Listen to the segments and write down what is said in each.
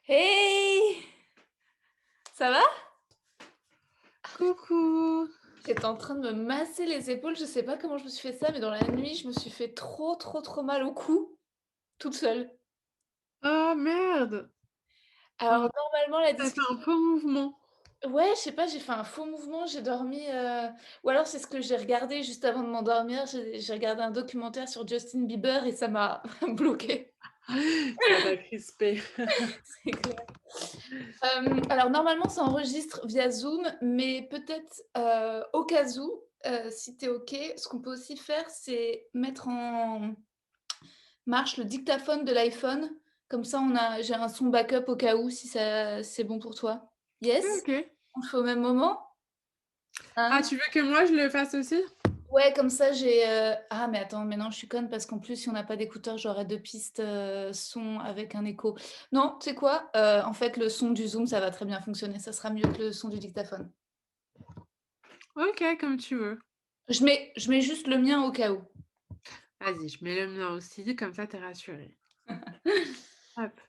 Hey! Ça va? Coucou! J'étais en train de me masser les épaules, je sais pas comment je me suis fait ça, mais dans la nuit, je me suis fait trop, trop, trop mal au cou, toute seule. Oh merde! Alors Oh, normalement la tu fait discussion un faux mouvement. ouais, je sais pas, j'ai fait un faux mouvement, j'ai dormi, ou alors c'est ce que j'ai regardé juste avant de m'endormir, j'ai regardé un documentaire sur Justin Bieber et ça m'a bloquée. Ça t'a crispé. C'est clair. Alors normalement ça enregistre via Zoom, mais peut-être, au cas où, si tu es OK, ce qu'on peut aussi faire, c'est mettre en marche le dictaphone de l'iPhone. Comme ça j'ai un son backup au cas où si ça c'est bon pour toi? Yes? OK. On le fait au même moment? Ah, Hein? tu veux que moi je le fasse aussi? Ouais, comme ça ah mais attends, mais non, je suis conne parce qu'en plus si on n'a pas d'écouteurs, j'aurais 2 pistes, son avec un écho. Non, tu sais quoi? En fait, le son du Zoom, ça va très bien fonctionner, ça sera mieux que le son du dictaphone. OK, comme tu veux. Je mets juste le mien au cas où. Vas-y, je mets le mien aussi, comme ça tu es rassurée. Hop,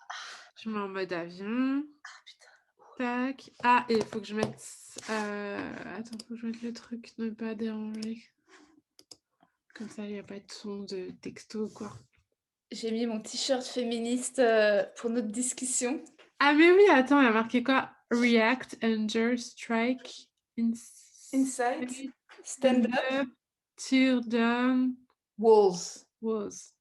je mets en mode avion. Tac. Ah, et il faut que je mette, attends, faut que je mette le truc ne pas déranger. Comme ça, il y a pas de son de texto ou quoi. J'ai mis mon t-shirt féministe, pour notre discussion. Ah mais oui, attends, il y a marqué quoi? React, Anger, Strike, Insight, Insight, stand Stand up, Up, Tear Down, walls. Was.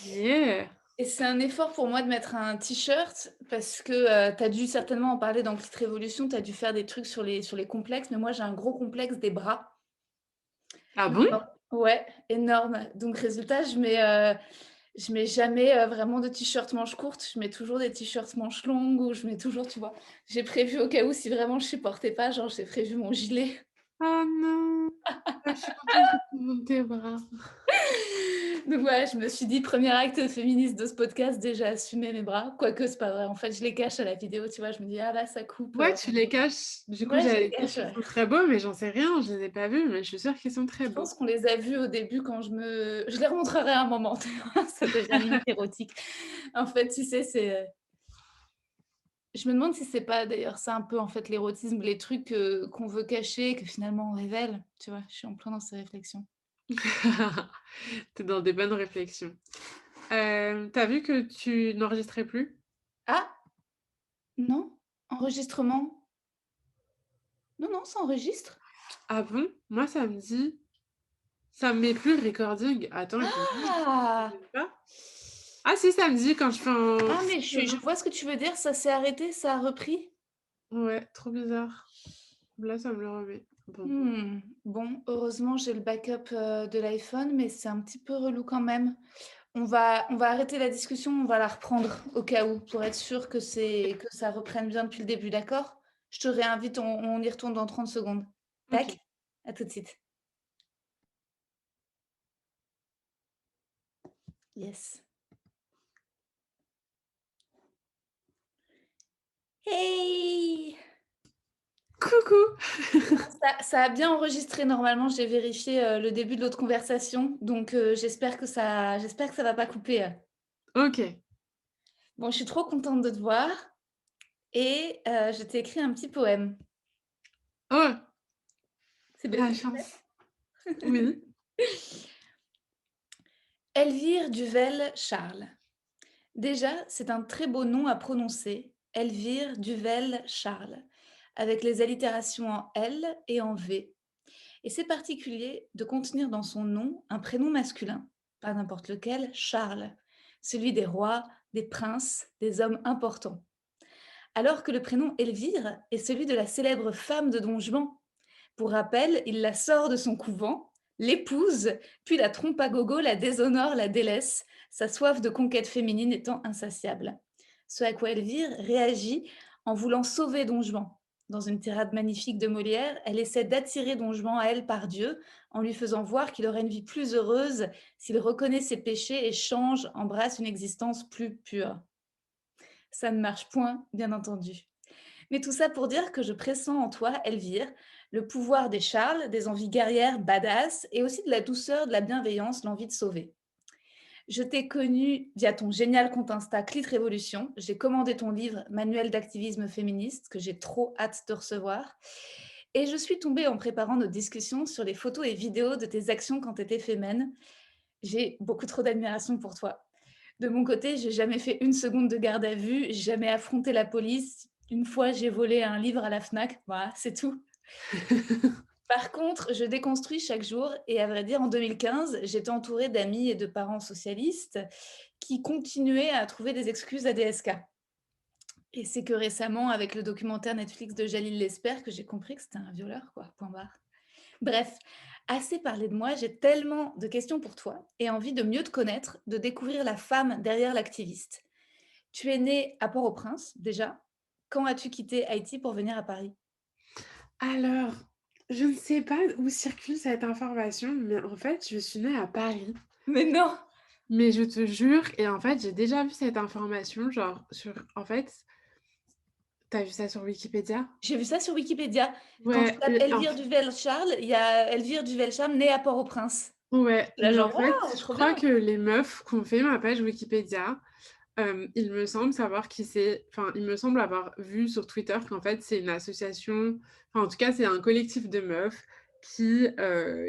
Yeah! Et c'est un effort pour moi de mettre un t-shirt parce que, tu as dû certainement en parler dans Petite Révolution, tu as dû faire des trucs sur les complexes, mais moi j'ai un gros complexe des bras. Ah bon? Non. Ouais, énorme. Donc résultat, je mets jamais, vraiment de t-shirt manches courtes, je mets toujours des t-shirts manches longues ou je mets toujours, tu vois? J'ai prévu au cas où si vraiment je supportais pas, genre j'ai prévu mon gilet. Oh non! Ah, je suis contente que tu montes tes bras. Donc ouais, je me suis dit: «Premier acte féministe de ce podcast, déjà assumer mes bras». Quoique c'est pas vrai, en fait, je les cache à la vidéo, tu vois? Je me dis: «Ah là, ça coupe, Ouais, tu les caches. Du coup, ouais, je les j'allais dire cache, qu'ils ouais. sont très beaux, mais j'en sais rien, je les ai pas vus, mais je suis sûre qu'ils sont très Je pense beaux. qu'on les a vus au début quand je les remontrerai à un moment, tu vois? Ça devient limite érotique. En fait, tu sais, je me demande si c'est pas d'ailleurs ça un peu, en fait, l'érotisme, les trucs, qu'on veut cacher, que finalement on révèle, tu vois? Je suis en plein dans ces réflexions. Tu es dans des bonnes réflexions. Tu vu que tu n'enregistrais plus? Ah! Non? Enregistrement? Non, non, ça enregistre. Ah bon? Moi, ça me met plus le recording. Attends, je vais juste Ah! pas. Ah si, ça me dit quand je fais un Ah mais je vois ce que tu veux dire, ça s'est arrêté, ça a repris? ouais, trop bizarre. Là, ça me le remet. Bon. Bon, heureusement, j'ai le backup, de l'iPhone, mais c'est un petit peu relou quand même. On va arrêter la discussion, on va la reprendre au cas où, pour être sûr que ça reprenne bien depuis le début, d'accord? Je te réinvite, on y retourne dans 30 secondes. Tac, OK. à tout de suite. Yes. Hey! Coucou! Ça a bien enregistré normalement, j'ai vérifié, le début de l'autre conversation, donc j'espère que ça va pas couper. OK. Bon, je suis trop contente de te voir et je t'ai écrit un petit poème. Oh! C'est bête. La chance. Oui. Elvire Duvel-Charles. Déjà, c'est un très beau nom à prononcer, Elvire Duvel-Charles, avec les allitérations en L et en V. Et c'est particulier de contenir dans son nom un prénom masculin, pas n'importe lequel, Charles, celui des rois, des princes, des hommes importants. Alors que le prénom Elvire est celui de la célèbre femme de Don Juan. Pour rappel, il la sort de son couvent, l'épouse, puis la trompe à gogo, la déshonore, la délaisse, sa soif de conquête féminine étant insatiable. Ce à quoi Elvire réagit en voulant sauver Don Juan. Dans une tirade magnifique de Molière, elle essaie d'attirer Don Juan à elle par Dieu, en lui faisant voir qu'il aurait une vie plus heureuse s'il reconnaît ses péchés et change, embrasse une existence plus pure. Ça ne marche point, bien entendu. Mais tout ça pour dire que je pressens en toi, Elvire, le pouvoir des Charles, des envies guerrières badass et aussi de la douceur, de la bienveillance, l'envie de sauver. Je t'ai connu via ton génial compte Insta Clit Révolution. J'ai commandé ton livre Manuel d'activisme féministe que j'ai trop hâte de recevoir. Et je suis tombée en préparant nos discussions sur les photos et vidéos de tes actions quand tu étais fémène. J'ai beaucoup trop d'admiration pour toi. De mon côté, j'ai jamais fait une seconde de garde à vue, j'ai jamais affronté la police. Une fois, j'ai volé un livre à la Fnac. Voilà, c'est tout. Par contre, je déconstruis chaque jour et à vrai dire, en 2015, j'étais entourée d'amis et de parents socialistes qui continuaient à trouver des excuses à DSK. Et c'est que récemment, avec le documentaire Netflix de Jalil Lesper, que j'ai compris que c'était un violeur, quoi, point barre. Bref, assez parlé de moi, j'ai tellement de questions pour toi et envie de mieux te connaître, de découvrir la femme derrière l'activiste. Tu es née à Port-au-Prince, déjà. Quand as-tu quitté Haïti pour venir à Paris? Alors, je ne sais pas où circule cette information, mais en fait, je suis née à Paris. Mais non! Mais je te jure et en fait, j'ai déjà vu cette information, genre en fait, t'as vu ça sur Wikipédia? J'ai vu ça sur Wikipédia. Quand tu Ouais tapes et Elvire Duvel-Charles, il y a Elvire Duvel-Charles née à Port-au-Prince. ouais, Là, mais en genre: fait, «Waouh, je trop bien!» crois que les meufs qui ont fait ma page Wikipédia, il me semble savoir qui c'est. Enfin, il me semble avoir vu sur Twitter qu'en fait, c'est une association, enfin, en tout cas, c'est un collectif de meufs qui,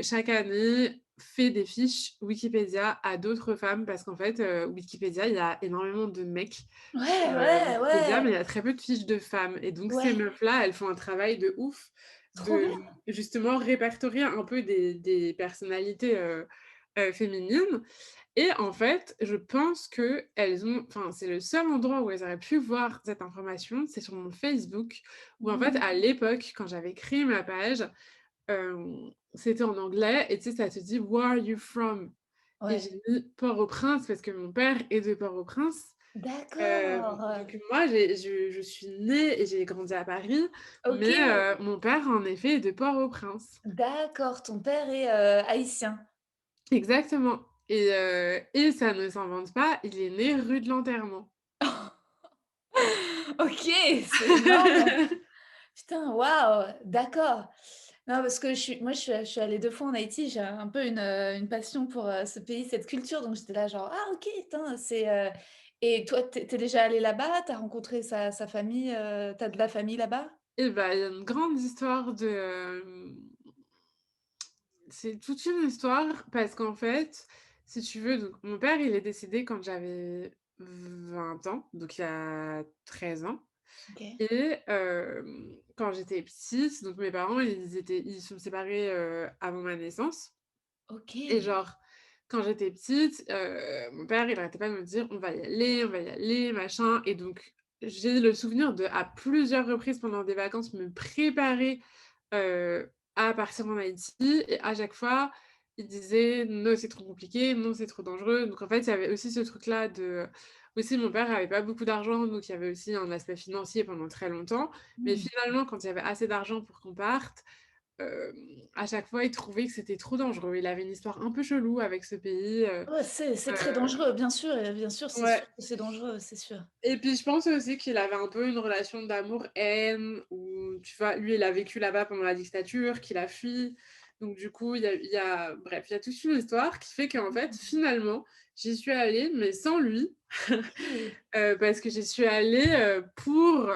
chaque année, fait des fiches Wikipédia à d'autres femmes parce qu'en fait, Wikipédia, il y a énormément de mecs sur, Ouais, ouais, Wikipédia, mais il y ouais, a très peu de fiches de femmes et donc ces ouais, meufs-là, elles font un travail de ouf trop de, bien. justement, répertorier un peu des personnalités, féminines et en fait, je pense qu'elles ont enfin, c'est le seul endroit où elles auraient pu voir cette information, c'est sur mon Facebook, où en fait, Mmh. à l'époque, quand j'avais créé ma page, c'était en anglais et tu sais, ça te dit: «Where are you from?» et Ouais. j'ai mis Port-au-Prince parce que mon père est de Port-au-Prince. D'accord. Donc moi, je suis née et j'ai grandi à Paris, mais OK. mon père, en effet, est de Port-au-Prince. D'accord, ton père est, haïtien. Exactement et ça ne s'invente pas, il est né rue de l'Enterrement. OK, c'est énorme. Putain, waouh, d'accord. Non, parce que je suis allée 2 fois en Haïti, j'ai un peu une passion pour, ce pays, cette culture, donc j'étais là genre: «Ah OK, putain, et toi, tu es déjà allée là-bas? Tu as rencontré sa famille, tu as de la famille là-bas?» Et bah, il y a une grande histoire de, c'est toute une histoire parce qu'en fait, si tu veux, donc mon père, il est décédé quand j'avais 20 ans, donc il y a 13 ans OK. et quand j'étais petite, donc mes parents, ils sont séparés, avant ma naissance et OK. genre, quand j'étais petite, mon père, il arrêtait pas de me dire: on va y aller, machin» et donc j'ai le souvenir de, à plusieurs reprises pendant des vacances, me préparer, à partir en Haïti et à chaque fois, il disait: «Non, c'est trop compliqué, non, c'est trop dangereux». Donc en fait, il y avait aussi ce truc-là de aussi mon père avait pas beaucoup d'argent, donc il y avait aussi un aspect financier pendant très longtemps. Mais Mmh. finalement, quand il y avait assez d'argent pour qu'on parte, à chaque fois, il trouvait que c'était trop dangereux. Il avait une histoire un peu chelou avec ce pays, Ouais, c'est très heu dangereux, bien sûr, c'est sûr ouais que c'est dangereux, c'est sûr. et puis je pense aussi qu'il avait un peu une relation d'amour-haine où, tu vois, lui, il a vécu là-bas pendant la dictature, qu'il a fui. Donc du coup, bref, il y a toute une histoire qui fait qu'en fait, Mmh. finalement, j'y suis allée, mais sans lui. OK. Parce que j'y suis allée, pour,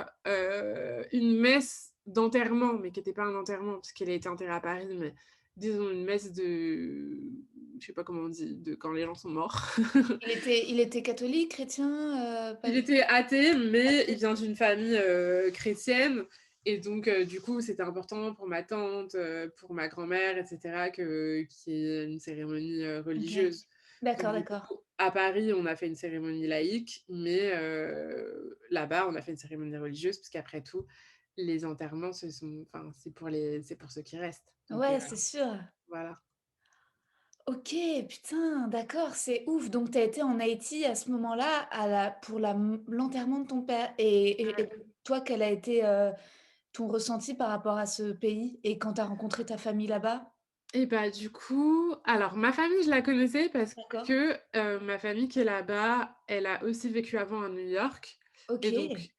une messe d'enterrement, mais qui était pas un enterrement parce qu'il a été enterré à Paris, mais disons une messe de je sais pas comment on dit, de quand les gens sont morts. Il était catholique, chrétien, pas Il était athée, mais il athée? vient d'une famille, chrétienne et donc du coup, c'était important pour ma tante, pour ma grand-mère et cetera qu'il y ait une cérémonie, OK. religieuse. Donc D'accord, du d'accord. coup, à Paris, on a fait une cérémonie laïque, mais là-bas, on a fait une cérémonie religieuse puisqu'après tout, les enterrements, c'est pour ceux qui restent. Donc Ouais, c'est sûr. voilà. OK, putain, d'accord, c'est ouf. Donc tu as été en Haïti à ce moment-là, pour l'enterrement de ton père et toi, quel a été, ton ressenti par rapport à ce pays et quand tu as rencontré ta famille là-bas? Et bah, du coup, alors ma famille, je la connaissais parce D'accord. que, ma famille qui est là-bas, elle a aussi vécu avant à New York et donc OK.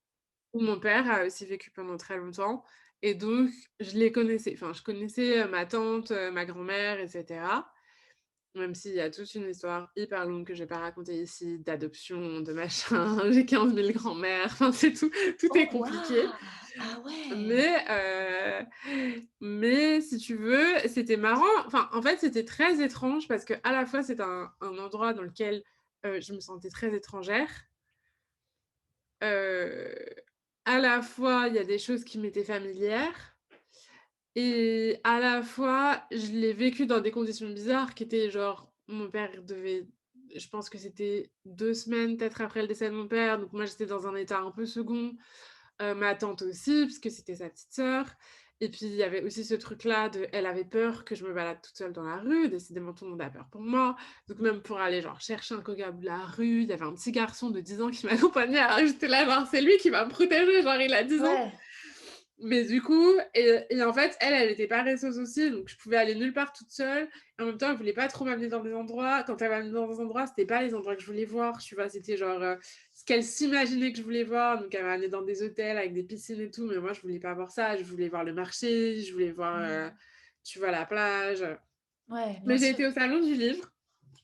où mon père a aussi vécu pendant très longtemps et donc je les connaissais. Enfin, je connaissais, ma tante, ma grand-mère et cetera Même s'il y a toute une histoire hyper longue que je vais pas raconter ici, d'adoption, de machin, j'ai 15 000 grands-mères, enfin c'est tout est Oh compliqué. waouh! Ah ouais! Mais si tu veux, c'était marrant. Enfin, en fait, c'était très étrange parce qu'à la fois, c'est un endroit dans lequel, je me sentais très étrangère. Heu, à la fois, il y a des choses qui m'étaient familières et à la fois, je l'ai vécu dans des conditions bizarres qui étaient genre, mon père devait je pense que c'était 2 semaines peut-être après le décès de mon père, donc moi, j'étais dans un état un peu second. Ma tante aussi, puisque c'était sa petite sœur et puis il y avait aussi ce truc-là de elle avait peur que je me balade toute seule dans la rue, décidément tout le monde a peur pour moi. Donc même pour aller genre chercher un coca bout de la rue, il y avait un petit garçon de 10 ans qui m'accompagnait, alors j'étais là genre: «C'est lui qui va me protéger», genre il a 10 ans. Ouais. Mais du coup et en fait, elle était paresseuse aussi, donc je pouvais aller nulle part toute seule. Et en même temps, elle voulait pas trop m'amener dans des endroits. Quand elle m'amenait dans des endroits, c'était pas les endroits que je voulais voir, tu vois? C'était genre, ce qu'elle s'imaginait que je voulais voir. Donc elle m'a amenée dans des hôtels avec des piscines et tout, mais moi, je voulais pas voir ça. Je voulais voir le marché, je voulais voir, Mmh. tu vois, la plage. Ouais, Mais bien j'ai sûr. été au salon du livre,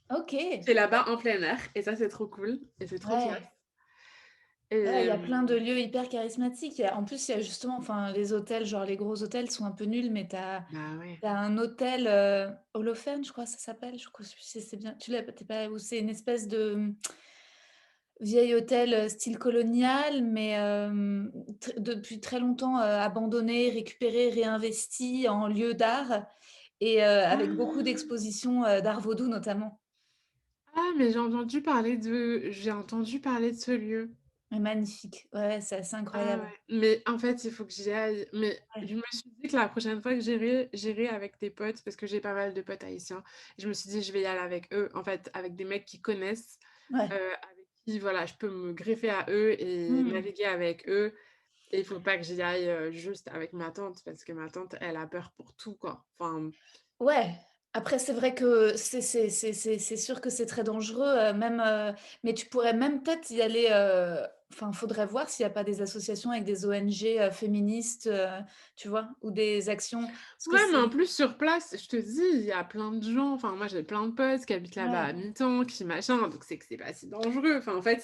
OK. qui est là-bas en plein air et ça, c'est trop cool et c'est trop classe. Ouais. Et Ouais, il y a plein de lieux hyper charismatiques. En plus, il y a justement, enfin, les hôtels, genre les gros hôtels sont un peu nuls, mais bah, ouais. t'as un hôtel Holopherne, je crois, ça s'appelle. Je crois que c'est bien. Tu l'as, t'es pas, où c'est une espèce de vieil hôtel style colonial, mais depuis très longtemps abandonné, récupéré, réinvesti en lieu d'art et avec beaucoup Ah! d'expositions d'art vaudou notamment. Ah, mais j'ai entendu parler de ce lieu. Mais magnifique. Ouais, ouais, c'est assez Ah incroyable. ouais, mais en fait, il faut que j'y aille. Mais Ouais. je me suis dit que la prochaine fois que j'irai avec des potes parce que j'ai pas mal de potes haïtiens. Je me suis dit: «Je vais y aller avec eux», en fait, avec des mecs qui connaissent, Ouais. avec qui, voilà, je peux me greffer à eux et Mmh. naviguer avec eux et il faut pas que j'y aille, juste avec ma tante parce que ma tante, elle a peur pour tout, quoi. Enfin, Ouais, après c'est vrai que c'est sûr que c'est très dangereux, même, mais tu pourrais même peut-être y aller, enfin, faudrait voir s'il y a pas des associations avec des ONG, féministes, tu vois? Ou des actions parce que ouais, mais en c'est plus sur place, je te dis, il y a plein de gens, enfin moi j'ai plein de potes qui habitent là-bas à ouais, mi-temps, qui machin, donc c'est que c'est pas si dangereux. Enfin en fait,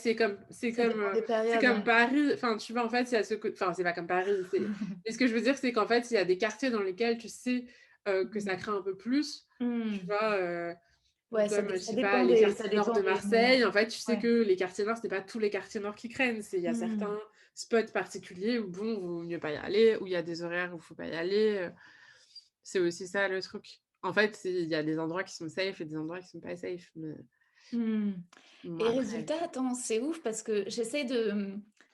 ça dépend des c'est périodes, comme ouais. Paris, enfin tu vois, en fait, il y a enfin c'est pas comme Paris, mais ce que je veux dire, c'est qu'en fait, il y a des quartiers dans lesquels tu sais, que Mmh. ça craint un peu plus, tu Mmh. vois? Ouais, Comme, je ça sais pas, dépend les ça quartiers nord dépend de des moments. Marseille, en fait, tu sais Ouais. que les quartiers nord, c'est pas tous les quartiers nord qui craignent. Il y a Mmh. certains spots particuliers où bon, vaut mieux pas y aller, où il y a des horaires où faut pas y aller, c'est aussi ça le truc. En fait, il y a des endroits qui sont safe et des endroits qui sont pas safe, mais Mmh. bon Et après résultat, attends, c'est ouf parce que j'essaie de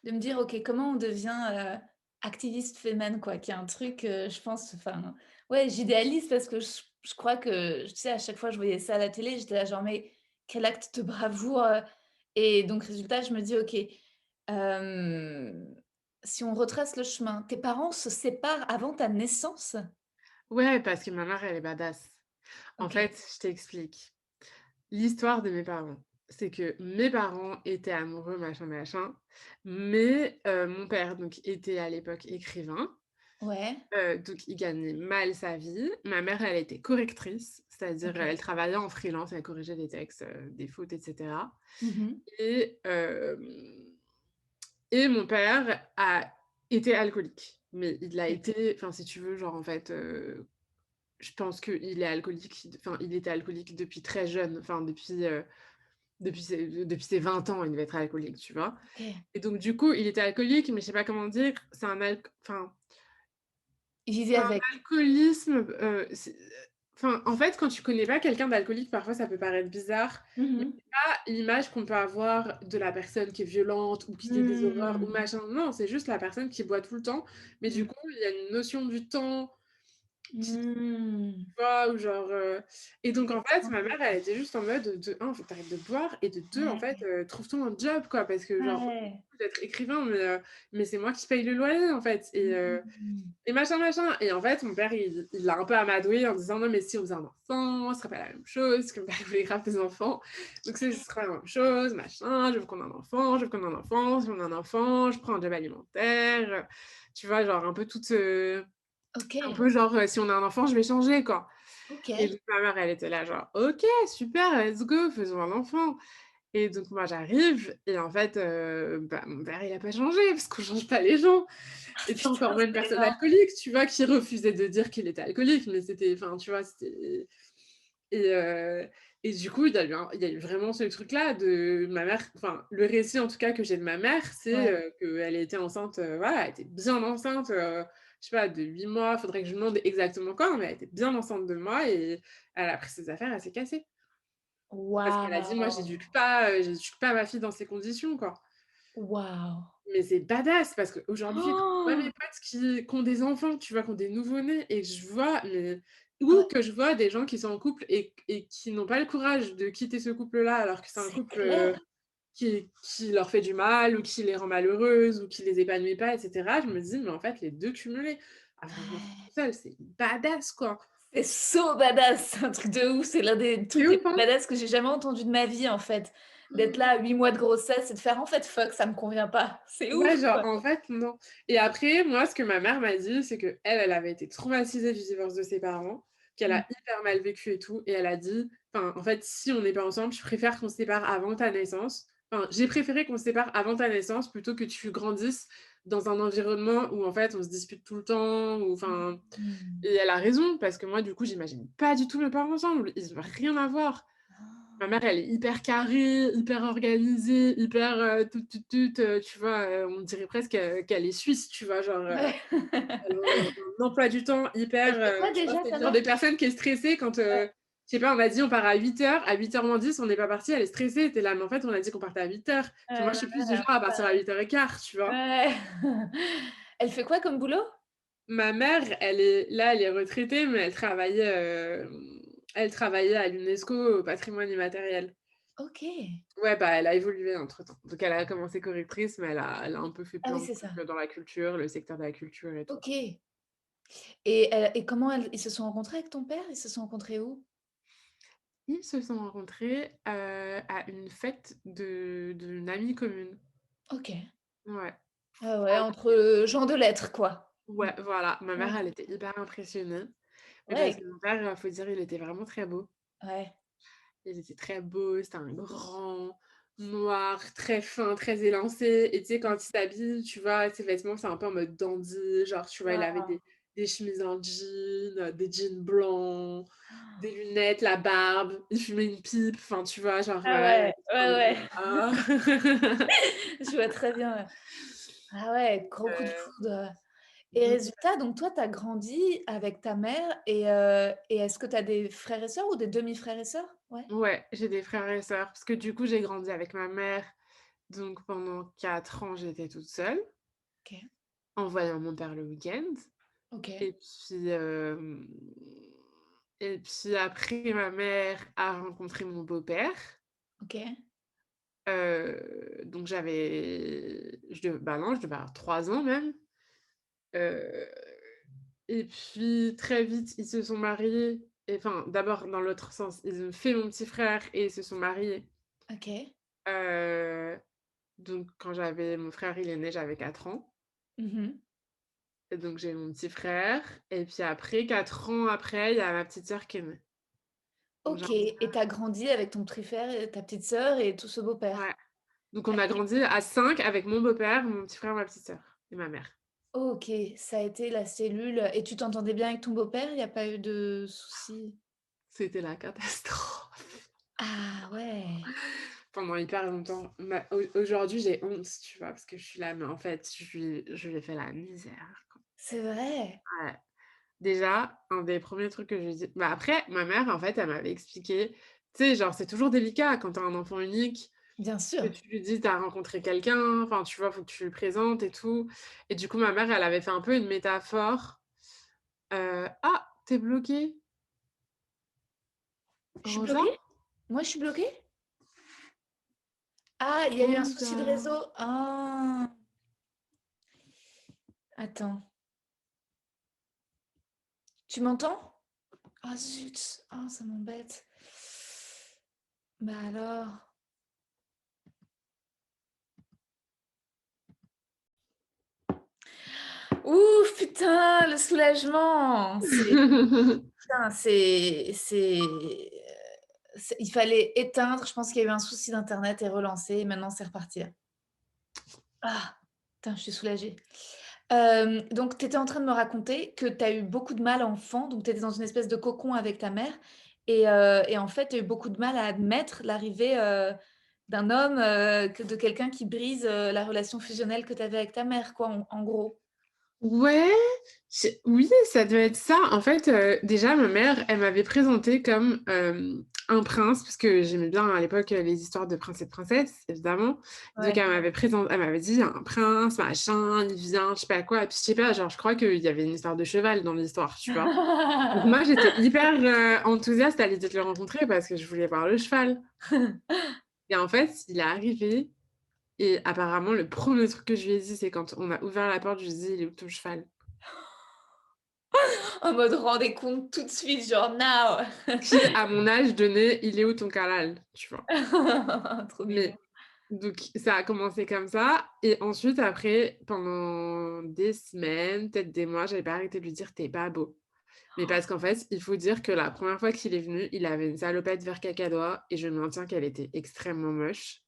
me dire: «OK, comment on devient, activiste féminin?» quoi, qui est un truc, je pense, enfin, ouais, j'idéalise parce que je crois que, tu sais, à chaque fois je voyais ça à la télé, j'étais là genre: «Mais quel acte de bravoure!» Et donc résultat, je me dis: «OK, si on retrace le chemin, tes parents se séparent avant ta naissance?» ouais, parce que ma mère, elle est badass. En OK, fait, je t'explique. L'histoire de mes parents, c'est que mes parents étaient amoureux, machin, machin, mais mon père donc était à l'époque écrivain. ouais, Donc il gagnait mal sa vie. Ma mère, elle était correctrice, c'est-à-dire, OK. elle travaillait en freelance, elle corrigeait des textes, des fautes et cetera Mmh. et mon père a été alcoolique. Mais il a OK. été enfin, si tu veux, genre, en fait, je pense qu'il est alcoolique enfin, il était alcoolique depuis très jeune, enfin, depuis ses 20 ans, il devait être alcoolique, tu vois? OK. Et donc du coup, il était alcoolique, mais je sais pas comment dire, Ils vivaient c'est un avec. alcoolisme, enfin, en fait, quand tu connais pas quelqu'un d'alcoolique, parfois ça peut paraître bizarre, mais Mmh. c'est pas l'image qu'on peut avoir de la personne qui est violente ou qui dit des horreurs ou Mmh. machin. Non, c'est juste la personne qui boit tout le temps, mais du Mmh. coup, il y a une notion du temps qui Mmh. vois? Ou genre, et donc en fait, ma Intéressant. mère, elle était juste en mode, de 1, faut que tu arrêtes de boire et de 2, en fait, Ouais, trouve-toi un job, quoi. Parce que genre, ouais. d'être écrivain, mais c'est moi qui paye le loyer, en fait Mmh. et machin, machin et en fait, mon père, il l'a un peu amadoué en disant: «Non, mais si on faisait un enfant, ce serait pas la même chose», parce que mon père, il voulait grave des enfants. Donc ce serait la même chose, machin, je veux qu'on ait un enfant, je veux qu'on ait un enfant, si on a un enfant, je prends un job alimentaire, tu vois? Genre un peu toute, un OK. peu genre, si on a un enfant, je vais changer, quoi. Et OK. donc ma mère, elle était là genre: «OK, super, let's go, faisons un enfant». Et donc moi j'arrive et en fait, bah, mon père il a pas changé parce qu'on change pas les gens. Et c'est encore Putain, moins une c'est personne énorme. alcoolique, tu vois? Qui refusait de dire qu'il était alcoolique, mais c'était enfin, tu vois? C'était et heu et du coup, il y a eu vraiment ce truc-là de ma mère enfin, le récit en tout cas que j'ai de ma mère, c'est, Ouais. qu'elle était enceinte, voilà, elle était bien enceinte, je sais pas, de 8 mois, faudrait que je lui demande exactement quand, mais elle était bien enceinte de moi et elle a pris ses affaires, elle s'est cassée. Parce qu'elle a dit: «Moi, Waouh! j'éduque pas ma fille dans ces conditions, quoi». Waouh! Mais c'est badass parce qu'aujourd'hui, quand je vois mes Oh! potes qui ont des enfants, tu vois, qui ont des nouveau-nés et que je vois mais ou Ouais, que je vois des gens qui sont en couple et qui n'ont pas le courage de quitter ce couple-là, alors que c'est un c'est couple, clair. qui leur fait du mal ou qui les rend malheureuses ou qui les épanouit pas et cetera. Je me dis: «Mais en fait, les 2 cumulés, avoir un enfant Ouais. tout seul, c'est badass, quoi». C'est so badass, c'est un truc de ouf, c'est l'un des C'est trucs les ouf, plus hein? badass que j'ai jamais entendu de ma vie, en fait. D'être là à 8 mois de grossesse et de faire: «En fait, fuck, ça me convient pas». C'est Ouais, ouf, genre, quoi. en fait, non. Et après, moi, ce que ma mère m'a dit, c'est qu'elle, elle avait été traumatisée du divorce de ses parents, qu'elle Mmh. a hyper mal vécu et tout, et elle a dit: «Enfin, en fait, si on n'est pas ensemble, je préfère qu'on se sépare avant ta naissance. Enfin, j'ai préféré qu'on se sépare avant ta naissance plutôt que tu grandisses dans un environnement où, en fait, on se dispute tout le temps ou enfin». Mmh. Et elle a raison parce que moi, du coup, j'imagine pas du tout mes parents ensemble. Ils ont rien à voir. Ma mère, elle est hyper carrée, hyper organisée, hyper, tu vois? On dirait presque, qu'elle est suisse, tu vois? Genre, Ouais. elle a un emploi du temps Elle hyper, fait quoi je pense déjà que c'est ta le genre mère? de personne qui est stressée quand, Ouais. je sais pas, on a dit: «On part à 8h», à 8h moins 10, on n'est pas parti, elle est stressée. Tu es là: «Mais en fait, on a dit qu'on partait à 8h». Puis moi, je Ma suis plus mère du est un genre à peu partir à pareille. 8h15, tu vois? Ouais. Elle fait quoi comme boulot? Ma mère, elle est retraitée, mais elle travaillait à l'UNESCO au patrimoine immatériel. OK. Ouais, bah, elle a évolué entre-temps. Donc elle a commencé correctrice, mais elle a un peu fait Ah oui, plein de c'est ça. trucs, dans la culture, le secteur de la culture et tout. OK. Et comment ils se sont rencontrés avec ton père? Ils se sont rencontrés où? Ils se sont rencontrés, à une fête d'une amie commune. OK. Ouais. Ah ouais, Ah entre, gens de lettres, quoi. ouais, voilà. Ma mère, Ouais. elle était hyper impressionnée. Mais parce Ouais, que mon père, faut dire, il était vraiment très beau. ouais. Il était très beau, c'était un grand, noir, très fin, très élancé et tu sais, quand il s'habille, tu vois, ses vêtements, c'est un peu en mode dandy, genre, tu vois, il avait Waouh! des chemises en jean, des jeans blancs, des lunettes, la barbe, il fumait une pipe, enfin, tu vois, genre, Ah ouais, en ouais, mode, ouais. ah. Je vois très bien, ouais. Ah ouais, gros coup de foudre. Et résultat, donc toi, tu as grandi avec ta mère et est-ce que tu as des frères et sœurs ou des demi-frères et sœurs? Ouais? Ouais, j'ai des frères et sœurs parce que du coup, j'ai grandi avec ma mère, donc pendant 4 ans, j'étais toute seule, OK, en voyant mon père le week-end. OK, Et puis, après ma mère a rencontré mon beau-père, OK, donc je devais avoir 3 ans même, heu et puis très vite, ils se sont mariés et enfin, d'abord dans l'autre sens, ils ont fait mon petit frère et ils se sont mariés, OK. heu, donc quand j'avais mon frère, il est né, j'avais 4 ans Mmh mh. et donc j'ai mon petit frère et puis après, 4 ans après, il y a ma petite sœur qui est née, donc j'ai OK, un petit et tu as grandi avec ton petit frère et ta petite sœur et tout ce beau-père? ouais. Donc on a grandi à 5 avec mon beau-père, mon petit frère, ma petite sœur et ma mère. OK, ça a été la cellule et tu t'entendais bien avec ton beau-père? Il y a pas eu de soucis? C'était la catastrophe. Ah ouais! Pendant hyper longtemps. Aujourd'hui, j'ai honte, tu vois? Parce que je suis là, mais en fait, je lui ai fait la misère, quoi. C'est vrai? Ouais. Déjà, un des premiers trucs que je lui ai dit bah, après, ma mère, en fait, elle m'avait expliqué, tu sais, genre, c'est toujours délicat quand tu as un enfant unique, Bien que sûr. tu lui dis: «Tu as rencontré quelqu'un», enfin, tu vois? Faut que tu lui présentes et tout et du coup, ma mère, elle avait fait un peu une métaphore, «Ah, tu es bloquée, Je suis Rosa?» bloquée? Moi, je suis bloquée? Ah, il y a eu un souci de Rosa. réseau. Ah! Attends, tu m'entends? Ah zut! Ah, ça m'embête. Bah alors? Ouf, putain, le soulagement! C'est putain, il fallait éteindre. Je pense qu'il y a eu un souci d'internet et relancer et maintenant c'est reparti, là. Ah! Putain, je suis soulagée. Donc tu étais en train de me raconter que tu as eu beaucoup de mal enfant, donc tu étais dans une espèce de cocon avec ta mère et en fait, tu as eu beaucoup de mal à admettre l'arrivée, d'un homme, que de quelqu'un qui brise, la relation fusionnelle que tu avais avec ta mère, quoi, en gros. Ouais, oui, ça doit être ça. En fait, déjà, ma mère, elle m'avait présenté comme un prince, parce que j'aimais bien à l'époque les histoires de princes et de princesses, évidemment. Donc, Ouais. elle m'avait dit, il y a un prince, machin, il vient, je sais pas quoi. Et puis, je sais pas, genre, je crois qu'il y avait une histoire de cheval dans l'histoire, tu vois. Donc, moi, j'étais hyper enthousiaste à l'idée de le rencontrer parce que je voulais voir le cheval. Et en fait, il est arrivé. Et apparemment, le premier truc que je lui ai dit, c'est quand on a ouvert la porte, je lui ai dit, il est où ton cheval? En mode rendez compte tout de suite, genre now. Qui, à mon âge donné, il est où ton canal? Tu vois? Trop mignon. Mais donc ça a commencé comme ça et ensuite après, pendant des semaines, peut-être des mois, j'avais pas arrêté de lui dire: «Tu pas beau». Mais parce qu'en fait, il faut dire que la première fois qu'il est venu, il avait une salopette vert cacadois et je maintiens qu'elle était extrêmement moche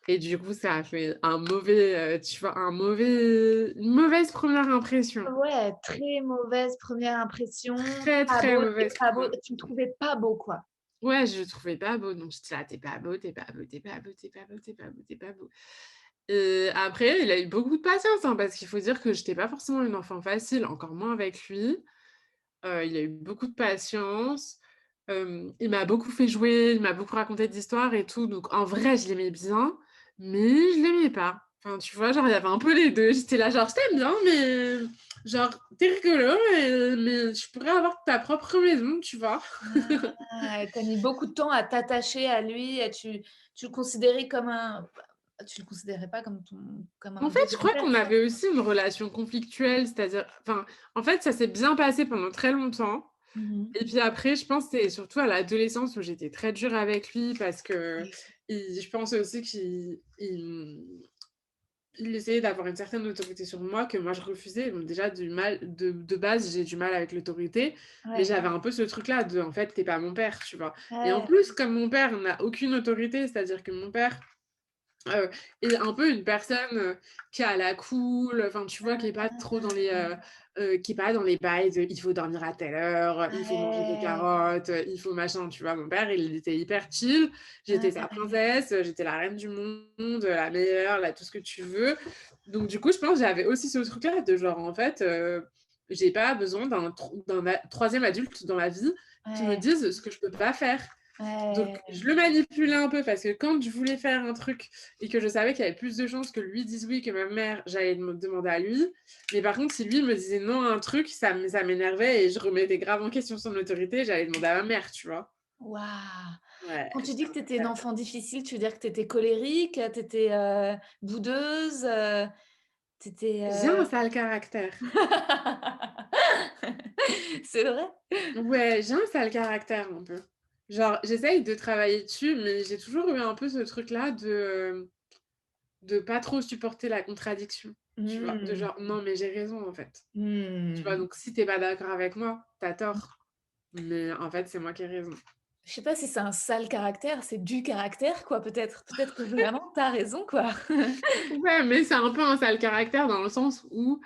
et du coup, ça a fait un mauvais, tu vois, une mauvaise première impression. Ouais, très mauvaise première impression, Très, pas très beau, mauvaise pas beau, première. tu le trouvais pas beau, quoi? Ouais, je le trouvais pas beau, donc j'étais là: «Tu pas beau, tu pas beau, tu pas beau, tu pas beau, tu pas beau, tu pas beau». Et après, il a eu beaucoup de patience, hein, parce qu'il faut dire que j'étais pas forcément une enfant facile, encore moins avec lui. Il a eu beaucoup de patience. Il m'a beaucoup fait jouer, il m'a beaucoup raconté d'histoires et tout, donc en vrai, je l'aimais bien, mais je l'aimais pas. Enfin, tu vois, genre, il y avait un peu les 2. J'étais là genre: «Je t'aime bien, mais genre, tu rigolo, mais je pourrais avoir ta propre maison», tu vois? Ah, et tu as mis beaucoup de temps à t'attacher à lui, et tu le considérais comme un tu le considérais pas comme En un fait, je deuxième crois père, qu'on quoi? avait aussi une relation conflictuelle, c'est-à-dire enfin, en fait, ça s'est bien passé pendant très longtemps Mmh mh. et puis après, je pense, c'est surtout à l'adolescence où j'étais très dure avec lui parce que je pense aussi il essayait d'avoir une certaine autorité sur moi que moi je refusais. Donc déjà de base, j'ai du mal avec l'autorité, mais Ouais, j'avais un peu ce truc-là de: «En fait, tu pas mon père», tu vois? Et en ouais. plus, comme mon père n'a aucune autorité, c'est-à-dire que mon père et un peu une personne, qui est à la cool, enfin, tu vois, qui est pas trop dans qui est pas dans les bails de: «Il faut dormir à telle heure, il faut manger des Ouais, carottes, il faut machin», tu vois? Mon père, il était hyper chill, j'étais sa ouais. princesse, j'étais la reine du monde, la meilleure, la tout ce que tu veux. Donc du coup, je pense que j'avais aussi ce truc-là de genre, en fait, j'ai pas besoin d'un a 3e adulte dans la vie qui me Ouais, dise ce que je peux pas faire. Donc ouais. je le manipulais un peu parce que quand je voulais faire un truc et que je savais qu'il y avait plus de chances que lui dise oui que ma mère, j'allais me demander à lui. Mais par contre, si lui me disait non à un truc, ça m'énervait et je remettais grave en question son autorité, j'allais demander à ma mère, tu vois? Waouh! Ouais, Quand tu j'étais dis que un tu peu étais une comme enfant difficile, tu veux dire que tu étais colérique, tu étais, boudeuse, tu étais, j'ai un sale caractère. C'est vrai? Ouais, j'ai un sale caractère un peu. Genre, j'essaye de travailler dessus, mais j'ai toujours eu un peu ce truc-là de pas trop supporter la contradiction, tu vois? De Mmh. genre: «Non, mais j'ai raison, en fait». Tu vois? Mmh. Donc si tu es pas d'accord avec moi, tu as tort, mais en fait, c'est moi qui ai raison. Je sais pas si c'est un sale caractère, c'est du caractère, quoi, peut-être. Peut-être que vraiment tu as raison, quoi. Ouais, mais c'est un peu un sale caractère dans le sens où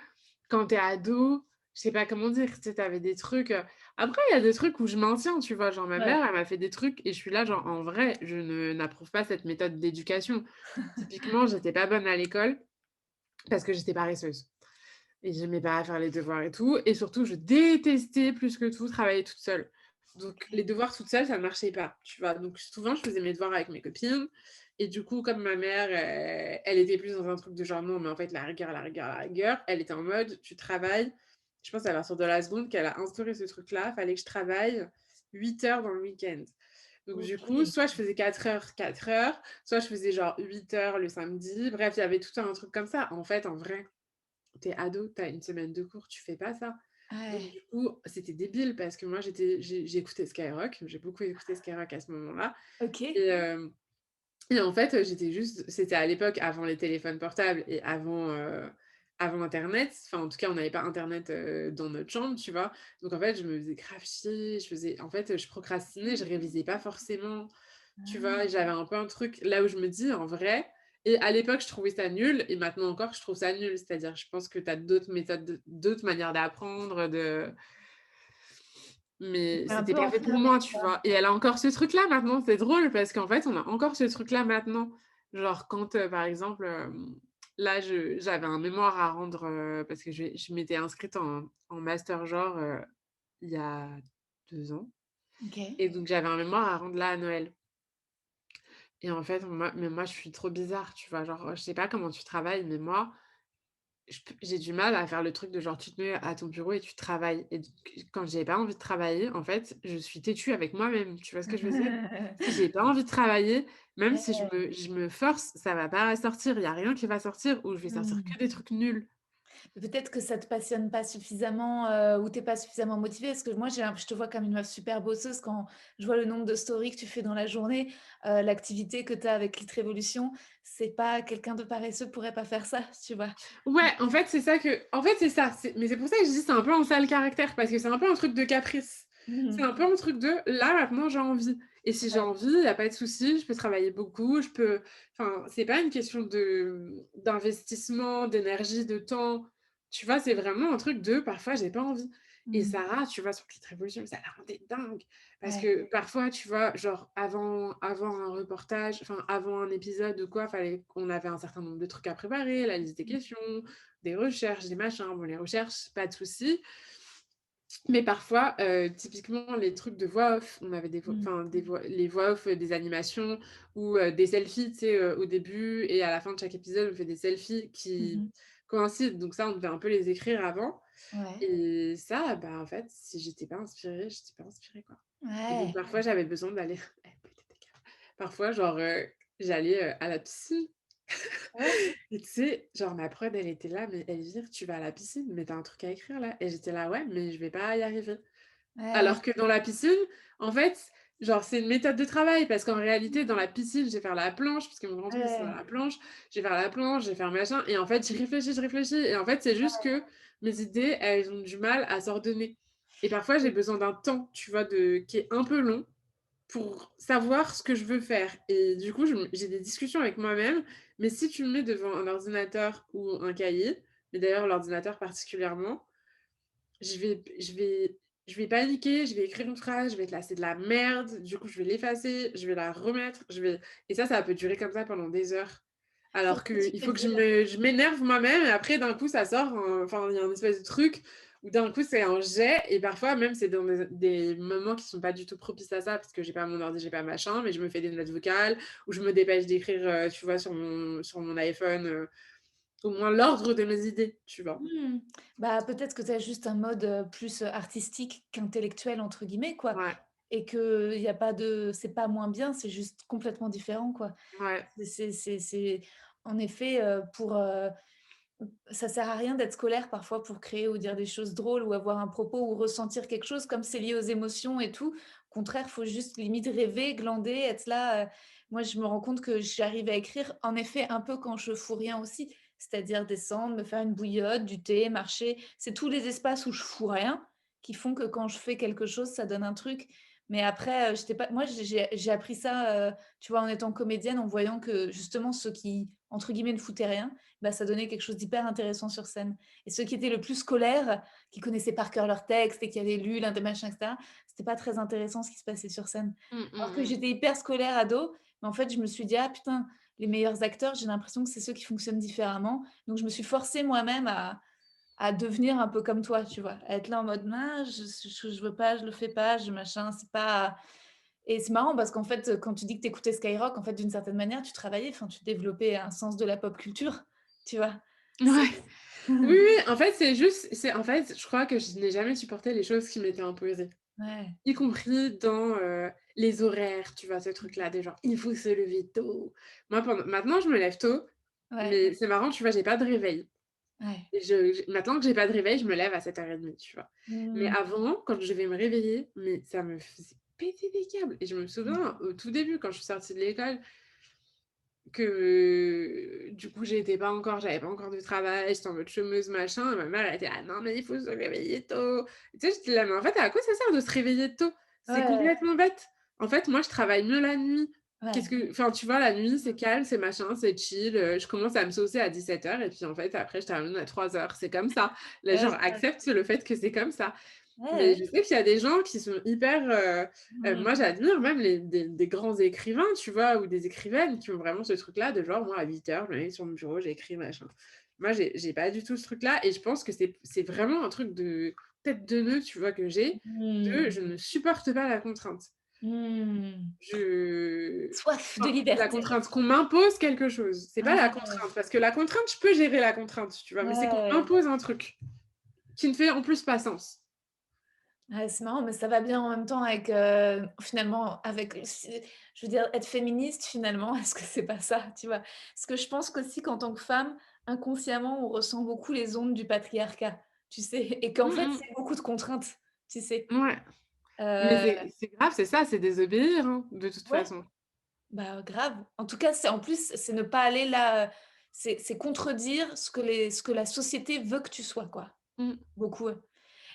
quand tu es ado, je sais pas comment dire, tu sais, tu avais des trucs, après il y a des trucs où je maintiens, tu vois? Genre ma Ouais. mère, elle m'a fait des trucs et je suis là genre: «En vrai, je ne n'approuve pas cette méthode d'éducation». Typiquement, j'étais pas bonne à l'école parce que j'étais paresseuse et j'aimais pas faire les devoirs et tout et surtout je détestais plus que tout travailler toute seule. Donc les devoirs toute seule, ça ne marchait pas, tu vois? Donc souvent, je faisais mes devoirs avec mes copines et du coup, comme ma mère, elle était plus dans un truc de genre: «Non, mais en fait, la rigueur, la rigueur, la rigueur», elle était en mode: «Tu travailles». Je pense à partir de la seconde qu'elle a instauré ce truc-là, fallait que je travaille 8 heures dans le week-end. Donc du coup, OK. soit je faisais 4 heures, soit je faisais genre 8 heures le samedi. Bref, il y avait tout un truc comme ça. En fait, en vrai, tu es ado, tu as une semaine de cours, tu fais pas ça. Donc Ouais. du coup, c'était débile parce que moi j'écoutais Skyrock, j'ai beaucoup écouté Skyrock à ce moment-là OK. et hem et en fait, c'était à l'époque avant les téléphones portables et avant, avant internet. Enfin, en tout cas, on n'avait pas internet, dans notre chambre, tu vois? Donc en fait, je me faisais grave chier, je procrastinais, je révisais pas forcément, tu vois? Et Ah. j'avais un peu un truc là où je me dis: «En vrai», et à l'époque, je trouvais ça nul et maintenant encore, je trouve ça nul. C'est-à-dire, je pense que tu as d'autres méthodes d'autres manières d'apprendre, mais C'est un c'était peu pas fait pour enfermé, moi, tu quoi. vois? Et elle a encore ce truc-là maintenant, c'est drôle parce qu'en fait, on a encore ce truc-là maintenant. Genre quand, par exemple, là, j'avais un mémoire à rendre, parce que je m'étais inscrite en master genre, il y a 2 ans, OK. et donc j'avais un mémoire à rendre là à Noël, et en fait, moi, je suis trop bizarre, tu vois? Genre, je sais pas comment tu travailles, mais moi, j'ai du mal à faire le truc de genre tu te mets à ton bureau et tu travailles, et donc quand j'ai pas envie de travailler, en fait, je suis têtue avec moi-même, tu vois ce que je veux dire? Si j'ai pas envie de travailler, même si Ouais. je me force, ça va pas sortir, il y a rien qui va sortir, ou je vais sortir Mmh. que des trucs nuls. Peut-être que ça te passionne pas suffisamment, ou tu es pas suffisamment motivée. Parce que moi, je te vois comme une meuf super bosseuse quand je vois le nombre de stories que tu fais dans la journée, l'activité que tu as avec Lit Révolution. C'est pas quelqu'un de paresseux pourrait pas faire ça, tu vois? Ouais, en fait, c'est ça, mais c'est pour ça que je dis c'est un peu un sale caractère parce que c'est un peu un truc de caprice. C'est Mmh. un peu un truc de: «Là, maintenant, j'ai envie», et si j'ai Ouais. envie, il y a pas de souci, je peux travailler beaucoup, enfin, c'est pas une question d'investissement, d'énergie, de temps, tu vois? C'est vraiment un truc de parfois, j'ai pas envie, et Mmh. Sarah, tu vois, sur Clit Révolution, ça la rendait dingue parce Ouais. que parfois, tu vois, genre avant un reportage, enfin, avant un épisode ou quoi, fallait qu'on avait un certain nombre de trucs à préparer, la liste des questions, des recherches, des machins. Bon, les recherches, pas de souci. Mais parfois, typiquement, les trucs de voix off, on avait Mmh. les voix off, des animations ou des selfies, tu sais, au début et à la fin de chaque épisode, on fait des selfies Mmh qui mh. coïncident. Donc ça, on devait un peu les écrire avant, Ouais. et ça, bah, en fait, si j'étais pas inspirée, quoi. Et donc Ouais. parfois, j'avais besoin d'aller parfois, genre, j'allais, à la piscine. Ouais. Et tu sais, genre ma prod, elle était là: «Mais Elvire, tu vas à la piscine, mais tu as un truc à écrire là?» Et j'étais là: «Ouais, mais je vais pas y arriver». Ouais. Alors que dans la piscine, en fait, genre c'est une méthode de travail parce qu'en réalité, dans la piscine, je vais faire la planche parce que mon grand truc, c'est faire Ouais. la planche. Je vais faire la planche, je vais faire machin, et en fait, je réfléchis, et en fait, c'est juste que mes idées, elles ont du mal à s'ordonner, et parfois, j'ai besoin d'un temps, tu vois, qui est un peu long pour savoir ce que je veux faire, et du coup, j'ai des discussions avec moi-même, mais si tu me mets devant un ordinateur ou un cahier, mais d'ailleurs l'ordinateur particulièrement, je vais je vais je vais paniquer, je vais écrire une phrase, je vais être là: «C'est de la merde», du coup, je vais l'effacer, je vais la remettre, et ça peut durer comme ça pendant des heures. Alors Qu'est-ce que tu qu'il veux faut que dire? je m'énerve moi-même, et après d'un coup ça sort, enfin, il y a un espèce de truc où d'un coup c'est un jet, et parfois même c'est dans des moments qui sont pas du tout propices à ça parce que j'ai pas mon ordi, j'ai pas machin, mais je me fais des notes vocales ou je me dépêche d'écrire, tu vois, sur mon iPhone, au moins l'ordre de mes idées, tu vois? Mmh. Bah, peut-être que tu as juste un mode, plus, «artistique» qu'«intellectuel» entre guillemets, quoi, Ouais, et qu'il y a pas de c'est pas moins bien, c'est juste complètement différent, quoi. ouais. C'est en effet, ça sert à rien d'être scolaire parfois pour créer ou dire des choses drôles ou avoir un propos ou ressentir quelque chose comme c'est lié aux émotions et tout. Au contraire, faut juste limite rêver, glander, être là, moi je me rends compte que j'arrive à écrire en effet un peu quand je fous rien aussi. C'est-à-dire descendre, me faire une bouillotte, du thé, marcher. C'est tous les espaces où je fous rien qui font que quand je fais quelque chose, ça donne un truc. Mais après, j'étais pas moi j'ai appris ça, tu vois, en étant comédienne, en voyant que justement ceux qui, entre guillemets, «ne foutaient rien», bah, ça donnait quelque chose d'hyper intéressant sur scène, et ceux qui étaient le plus scolaires, qui connaissaient par cœur leur texte et qui avaient lu l'un des machins et cetera, c'était pas très intéressant ce qui se passait sur scène. Mmh, Alors mmh que mh. j'étais hyper scolaire ado, mais en fait, je me suis dit: «Ah putain, les meilleurs acteurs, j'ai l'impression que c'est ceux qui fonctionnent différemment». Donc je me suis forcée moi-même à devenir un peu comme toi, tu vois? À être là en mode: «Ah, je veux pas, je le fais pas, je machin, c'est pas». Et c'est marrant parce qu'en fait, quand tu dis que tu écoutais Skyrock, en fait, d'une certaine manière, tu travaillais, enfin, tu développais un sens de la pop culture, tu vois? C'est Ouais. Oui, oui, en fait, en fait, je crois que je n'ai jamais supporté les choses qui m'étaient imposées, ouais. y compris dans, les horaires, tu vois? Ce truc-là de genre: «Il faut se lever tôt». Moi, maintenant, je me lève tôt, Ouais, mais c'est marrant, tu vois? J'ai pas de réveil, ouais. et maintenant que j'ai pas de réveil, je me lève à 7:30, tu vois? Mais Mmh. avant, quand je vais me réveiller, mais ça me faisait péter des câbles, et je me souviens, au tout début, quand je suis sortie de l'école, que du coup, j'avais pas encore de travail, j'étais en mode chômeuse, machin, et ma mère, elle était: «Ah non, mais il faut se réveiller tôt». Et tu sais, j'étais là: «Mais en fait, à quoi ça sert de se réveiller tôt? C'est Ouais, complètement bête». En fait, moi, je travaille mieux la nuit. ouais. Enfin, tu vois, la nuit, c'est calme, c'est machin, c'est chill, je commence à me saucer à 17h et puis, en fait, après, je termine à 3h. C'est comme ça. Les Ouais, gens acceptent le fait que c'est comme ça. ouais, Mais ouais. je sais qu'il y a des gens qui sont hyper, Mmh. moi j'admire même des grands écrivains, tu vois? Ou des écrivaines qui ont vraiment ce truc-là de genre: «Moi à 8h, je me mets sur mon bureau, j'écris machin». Moi j'ai pas du tout ce truc-là et je pense que c'est vraiment un truc de tête de nœud, tu vois? Que j'ai, de Mmh. je ne supporte pas la contrainte. Mmh. Je Soif de enfin, la liberté. contrainte, qu'on m'impose quelque chose. C'est pas la Ouais, contrainte, parce que la contrainte, je peux gérer la contrainte, tu vois? Mais c'est qu'on ouais. m'impose un truc qui ne fait en plus pas sens. Ouais, c'est marrant, mais ça va bien en même temps avec, finalement, avec je veux dire, être féministe, finalement, est-ce que c'est pas ça, tu vois? Parce que je pense qu'aussi qu'en tant que femme, inconsciemment, on ressent beaucoup les ondes du patriarcat, tu sais? Et qu'en Mmh fait, mh. c'est beaucoup de contraintes, tu sais? Ouais. Mais Heu, c'est grave, c'est ça, c'est désobéir, hein, de toute ouais, façon. bah, grave. En tout cas, c'est en plus, c'est ne pas aller là, c'est contredire ce que la société veut que tu sois, quoi. Mmh. Beaucoup, ouais.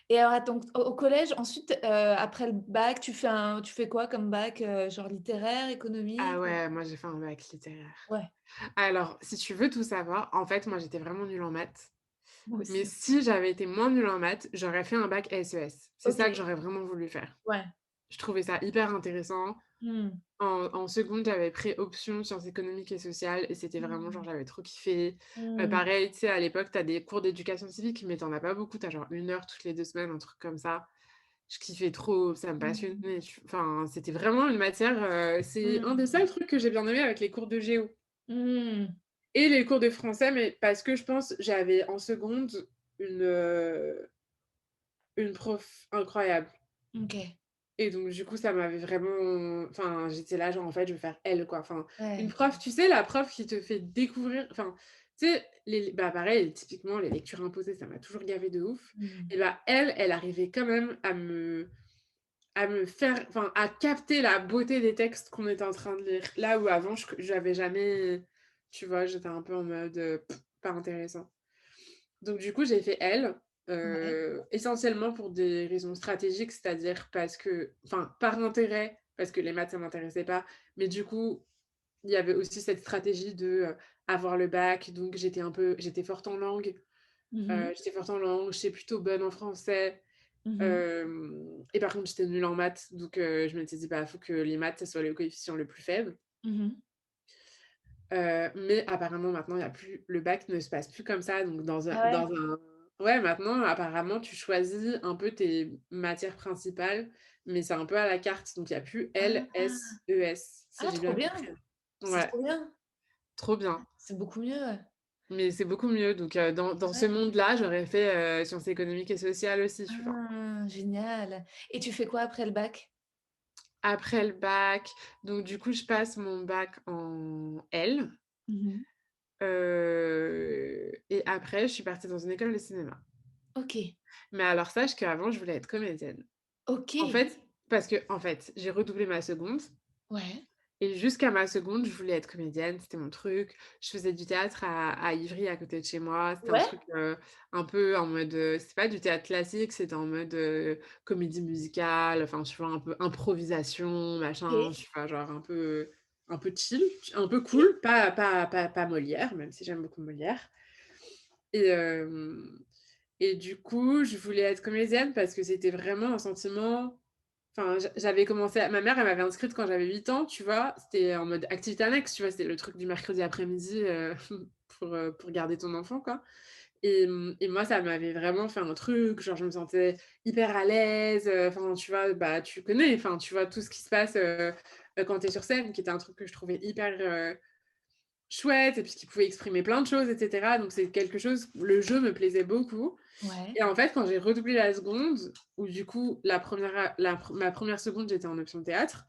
Et alors attends, au collège ensuite, après le bac, tu fais quoi comme bac? Genre littéraire, Ah économie? ouais, moi j'ai fait un bac littéraire. Ouais, Alors, si tu veux tout savoir, en fait, moi j'étais vraiment nulle en maths. moi Mais aussi. si j'avais été moins nulle en maths, j'aurais fait un bac SES. C'est OK, ça que j'aurais vraiment voulu faire. ouais. Je trouvais ça hyper intéressant. Mmh. En seconde, j'avais pris option sciences économiques et sociales et c'était vraiment genre Mmh. j'avais trop kiffé. Mmh. Pareil, tu sais, à l'époque, tu as des cours d'éducation civique, mais tu en as pas beaucoup, tu as genre 1 heure toutes les 2 semaines, un truc comme ça. Je kiffais trop, ça me Mmh. passionnait, enfin, c'était vraiment une matière, c'est un des Mmh. seuls trucs que j'ai bien aimé avec les cours de géo Mmh. et les cours de français, mais parce que je pense j'avais en seconde une prof incroyable OK. et donc du coup, ça m'avait vraiment enfin, j'étais là genre: «En fait, je veux faire elle, quoi». Enfin, une Ouais. prof, tu sais, la prof qui te fait découvrir enfin, tu sais, bah, pareil, typiquement, les lectures imposées, ça m'a toujours gavée de ouf Mmh. et bah, elle arrivait quand même à me faire enfin, à capter la beauté des textes qu'on était en train de lire. Là où avant, j'avais jamais tu vois, j'étais un peu en mode, pas intéressant. Donc du coup, j'ai fait L, Ouais. essentiellement pour des raisons stratégiques, c'est-à-dire parce que enfin, par intérêt, parce que les maths, ça m'intéressait pas, mais du coup, il y avait aussi cette stratégie de, avoir le bac, donc j'étais forte en langue, Mmh mh. j'étais plutôt bonne en français. Mmh mh. Et par contre, j'étais nulle en maths, donc je m'étais dit: «Bah, faut que les maths, ça soit le coefficient le plus faible». Mmh mh. Mais apparemment, maintenant, il y a plus le bac ne se passe plus comme ça, donc Ah ouais? ouais, maintenant, apparemment, tu choisis un peu tes matières principales, mais c'est un peu à la carte, donc il y a plus L, Ah! S, ES, si Ah, j'ai trop bien compris. bien! C'est Ouais, trop bien! trop bien, C'est beaucoup mieux, ouais. mais c'est beaucoup mieux, donc dans ce Ouais. monde-là, j'aurais fait, sciences économiques et sociales aussi, tu vois? Ah! Génial. Et tu fais quoi après le bac? Après le bac, donc du coup, je passe mon bac en L, Mmh mh. et après je suis partie dans une école de cinéma. OK. Mais alors sache qu'avant je voulais être comédienne. En OK. fait, parce qu'en fait, j'ai redoublé ma seconde Ouais. et jusqu'à ma seconde, je voulais être comédienne, c'était mon truc. Je faisais du théâtre à Ivry, à côté de chez moi. C'était un Ouais? truc, un peu en mode, c'était pas du théâtre classique, c'était en mode, comédie musicale, enfin, tu vois, un peu improvisation, machin, OK. tu vois, genre un peu chill, un peu OK. cool, pas Molière, même si j'aime beaucoup Molière et et du coup, je voulais être comédienne parce que c'était vraiment un sentiment enfin, j'avais commencé ma mère, elle m'avait inscrite quand j'avais 8 ans, tu vois? C'était en mode activité annexe, tu vois? C'était le truc du mercredi après-midi, pour garder ton enfant, quoi et moi, ça m'avait vraiment fait un truc, genre, je me sentais hyper à l'aise, enfin, tu vois? Bah, tu connais, enfin, tu vois tout ce qui se passe, quand tu es sur scène, qui était un truc que je trouvais hyper, chouette et puis qui pouvait exprimer plein de choses et cetera donc c'est quelque chose le jeu me plaisait beaucoup Ouais. et en fait, quand j'ai redoublé la seconde, où du coup ma première seconde, j'étais en option théâtre,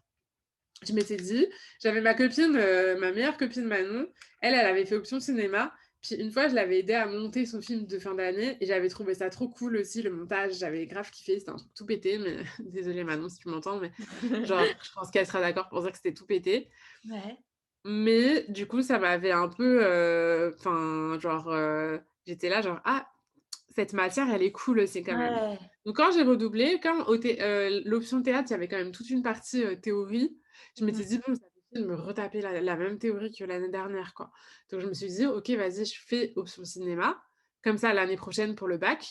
je m'étais dit j'avais ma copine, ma meilleure copine Manon, elle avait fait option cinéma, puis une fois, je l'avais aidée à monter son film de fin d'année et j'avais trouvé ça trop cool aussi, le montage, j'avais grave kiffé, c'était un truc tout pété, mais désolée Manon si tu m'entends, mais genre, je pense qu'elle sera d'accord pour dire que c'était tout pété Ouais. Mais du coup, ça m'avait un peu, enfin, genre, j'étais là genre: «Ah, cette matière, elle est cool aussi quand même». Ouais. Donc quand j'ai redoublé, comme l'option théâtre, il y avait quand même toute une partie, théorie, je Mmh. m'étais dit: «Bon, ça suffit de me retaper la même théorie que l'année dernière, quoi». Donc je me suis dit: «OK, vas-y, je fais option cinéma, comme ça l'année prochaine pour le bac,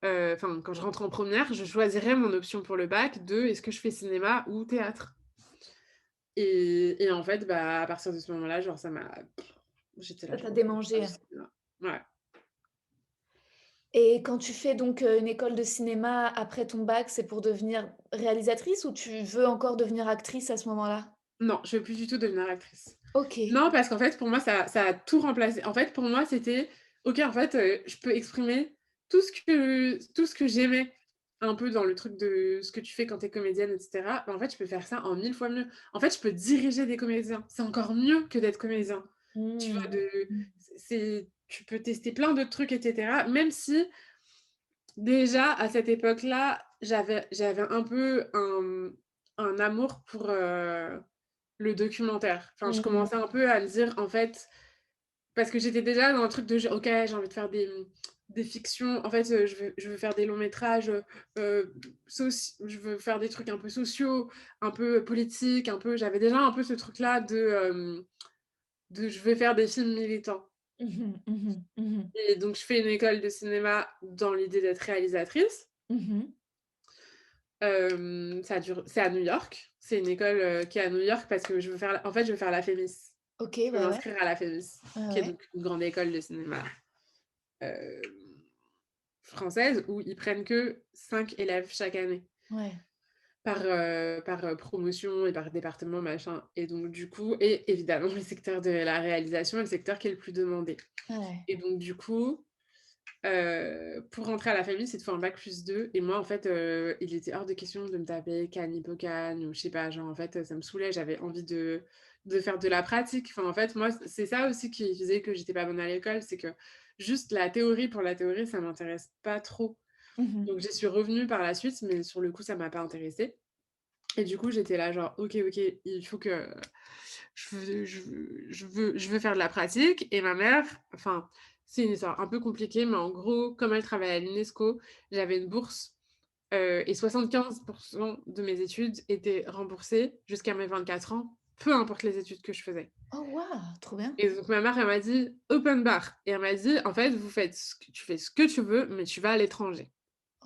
enfin, quand je rentre en première, je choisirai mon option pour le bac de est-ce que je fais cinéma ou théâtre?» Et en fait, bah, à partir de ce moment-là, genre j'étais là Ça t'a genre: «OK, je vais faire démangé. du cinéma». Ouais. Et quand tu fais donc, une école de cinéma après ton bac, c'est pour devenir réalisatrice ou tu veux encore devenir actrice à ce moment-là? Non, je veux plus du tout devenir actrice. OK. Non, parce qu'en fait, pour moi, ça a tout remplacé. En fait, pour moi, c'était: «OK, en fait, je peux exprimer tout ce que j'aimais un peu dans le truc de ce que tu fais quand tu es comédienne et cetera. Bah, en fait, je peux faire ça en 1000 fois mieux. En fait, je peux diriger des comédiens. C'est encore mieux que d'être comédien». Tu vois? Mmh. Mmh. Tu peux tester plein d'autres trucs et cetera, même si déjà, à cette époque-là, j'avais un peu un amour pour, le documentaire. Enfin, je Mmh. commençais un peu à me dire, en fait parce que j'étais déjà dans un truc de OK, j'ai envie de faire des fictions. En fait, je veux faire des longs métrages, je veux faire des trucs un peu sociaux, un peu politiques, un peu j'avais déjà un peu ce truc-là de je veux faire des films militants. Mmh mh. Mmh mh. Mmh. Et donc je fais une école de cinéma dans l'idée d'être réalisatrice. Mmh. C'est à New York. C'est une école, qui est à New York parce que je veux faire la FEMIS. OK, Je veux ouais, ouais. m'inscrire à la FEMIS, Ouais, qui est ouais. donc une grande école de cinéma, hem, française où ils prennent que 5 élèves chaque année Ouais. par promotion et par département, machin et donc du coup et évidemment le secteur de la réalisation est le secteur qui est le plus demandé Ouais. et donc du coup, pour rentrer à la famille, c'est de faire un bac+2 et moi, en fait, il était hors de question de me taper Cannes, Hippocagne ou je sais pas, genre, en fait, ça me saoulait. J'avais envie de faire de la pratique. Enfin, en fait, moi, c'est ça aussi qui faisait que j'étais pas bonne à l'école, c'est que juste la théorie pour la théorie, ça m'intéresse pas trop. Mmh mh. Donc j'y suis revenue par la suite, mais sur le coup, ça m'a pas intéressée et du coup, j'étais là genre: «OK, OK, il faut que je veux faire de la pratique» et ma mère enfin, c'est une histoire un peu compliquée, mais en gros, comme elle travaille à l'UNESCO, j'avais une bourse, et 75 de mes études étaient remboursées jusqu'à mes 24 ans, peu importe les études que je faisais Oh waouh! Trop bien. et donc ma mère, elle m'a dit: «Open bar» et elle m'a dit: «En fait, vous faites ce que tu fais ce que tu veux, mais tu vas à l'étranger».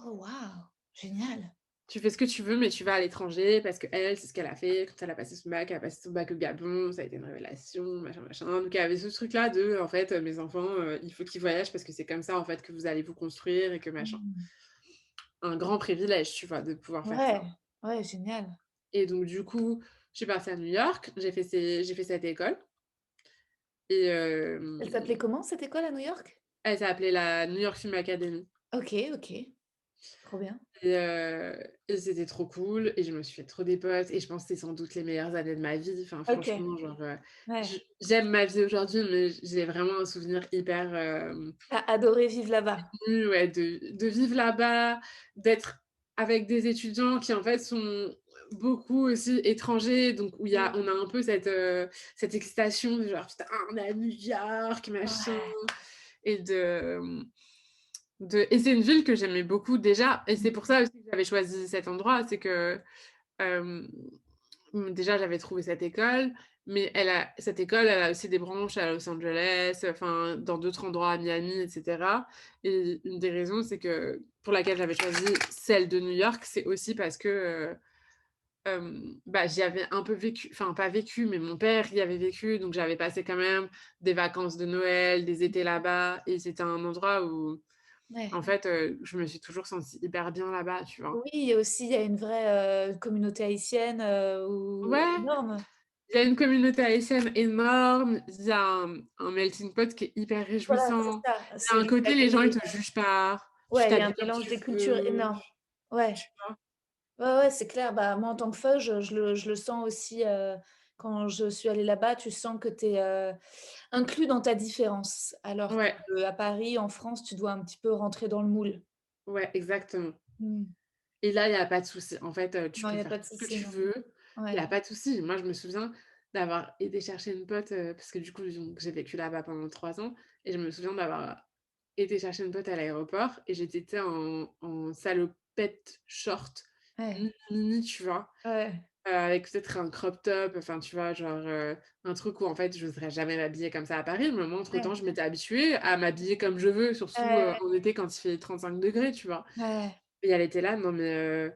Oh waouh! Génial. Tu fais ce que tu veux, mais tu vas à l'étranger parce qu'elle, c'est ce qu'elle a fait. Quand elle a passé son bac, elle a passé son bac au Gabon, ça a été une révélation, machin, machin. Donc, il y avait ce truc-là de, en fait, mes enfants, il faut qu'ils voyagent parce que c'est comme ça, en fait, que vous allez vous construire et que machin. Mmh. Un grand privilège, tu vois, de pouvoir faire Ouais, ça. ouais, génial. Et donc, du coup, je suis partie à New York, j'ai fait cette école. Et Elle s'appelait comment cette école à New York? elle s'appelait la New York Film Academy. OK, OK. Trop bien. Et, et c'était trop cool et je me suis fait trop des potes et je pense que c'était sans doute les meilleures années de ma vie. Enfin OK. franchement, genre, Ouais. j'aime ma vie aujourd'hui, mais j'ai vraiment un souvenir hyper, Tu as adoré vivre là-bas? ouais, de vivre là-bas, d'être avec des étudiants qui en fait sont beaucoup aussi étrangers, donc où Mmh. on a un peu cette excitation de genre: «Putain, on est à New York, machin» Ouais. et et c'est une ville que j'aimais beaucoup déjà et c'est pour ça aussi que j'avais choisi cet endroit. C'est que, hem, déjà j'avais trouvé cette école, mais cette école, elle a aussi des branches à Los Angeles, enfin dans d'autres endroits à Miami et cetera et une des raisons, c'est que pour laquelle j'avais choisi celle de New York, c'est aussi parce que, bah, j'y avais un peu vécu enfin pas vécu, mais mon père y avait vécu, donc j'avais passé quand même des vacances de Noël, des étés là-bas et c'était un endroit où Ouais. en fait, je me suis toujours sentie hyper bien là-bas, tu vois? Oui, et aussi il y a une vraie, communauté haïtienne, ou Ouais, énorme. il y a une communauté haïtienne énorme, il y a un melting pot qui est hyper Voilà, c'est réjouissant. ça, Il y a c'est un juste à côté, les gens, ils côté. te jugent pas, tu Ouais, il y a un t'habilles comme mélange tu des cultures veux, énorme. Ouais. tu vois? Ouais, ouais, c'est clair. Bah, moi, en tant que feu, je le sens aussi, quand je suis allée là-bas, tu sens que tu es, inclus dans ta différence. Alors Ouais, qu'à Paris, en France, tu dois un petit peu rentrer dans le moule. ouais, exactement Mmh. et là, il y a pas de souci. En fait, tu Non, il peux y a faire pas de tout ce que souci, tu non. veux, il y Ouais. a pas de souci. Moi, je me souviens, d'avoir été chercher une pote, parce que du coup, donc j'ai vécu là-bas pendant 3 ans et je me souviens d'avoir été chercher une pote à l'aéroport et j'étais, tu sais, en salopette short, Ouais, mini, tu vois? ouais, Avec peut-être un crop top, enfin, tu vois? Genre, un truc où en fait, j'oserais jamais m'habiller comme ça à Paris, mais moi, entre ouais, temps, je m'étais habituée à m'habiller comme je veux, surtout, ouais, en été quand il fait 35 degrés, tu vois? ouais, Et elle était là: «Non mais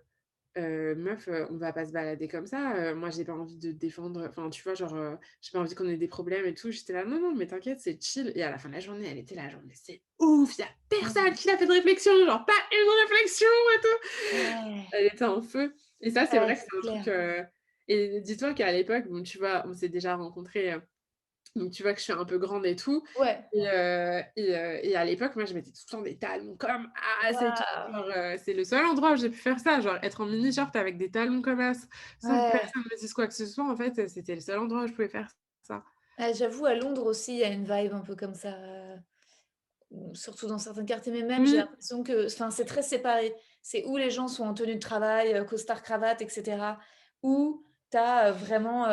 meuf, on va pas se balader comme ça, moi j'ai pas envie de te défendre, enfin tu vois? Genre, j'ai pas envie qu'on ait des problèmes et tout». J'étais là: «Non, non, mais t'inquiète, c'est chill» et à la fin de la journée, elle était là genre: «Mais c'est ouf, il y a personne ouais, qui l'a fait de réflexion, genre pas une réflexion et tout». ouais, Elle était en feu et ça, c'est ouais, vrai que c'est c'est un truc, clair. et dis-toi qu'à l'époque, bon, tu vois, on s'est déjà rencontrés, donc tu vois que je suis un peu grande et tout Ouais, et à l'époque, moi, je mettais tout le temps des talons comme as et tout, waouh! genre, c'est le seul endroit où j'ai pu faire ça, genre être en mini short avec des talons comme as, sans que Ouais, personne me dise quoi que ce soit, en fait, c'était le seul endroit où je pouvais faire ça. j'avoue à Londres aussi, il y a une vibe un peu comme ça, surtout dans certains quartiers, mais même j'ai Oui, l'impression que enfin, c'est très séparé. C'est où les gens sont en tenue de travail, costard cravate et cetera, ou tu as, vraiment,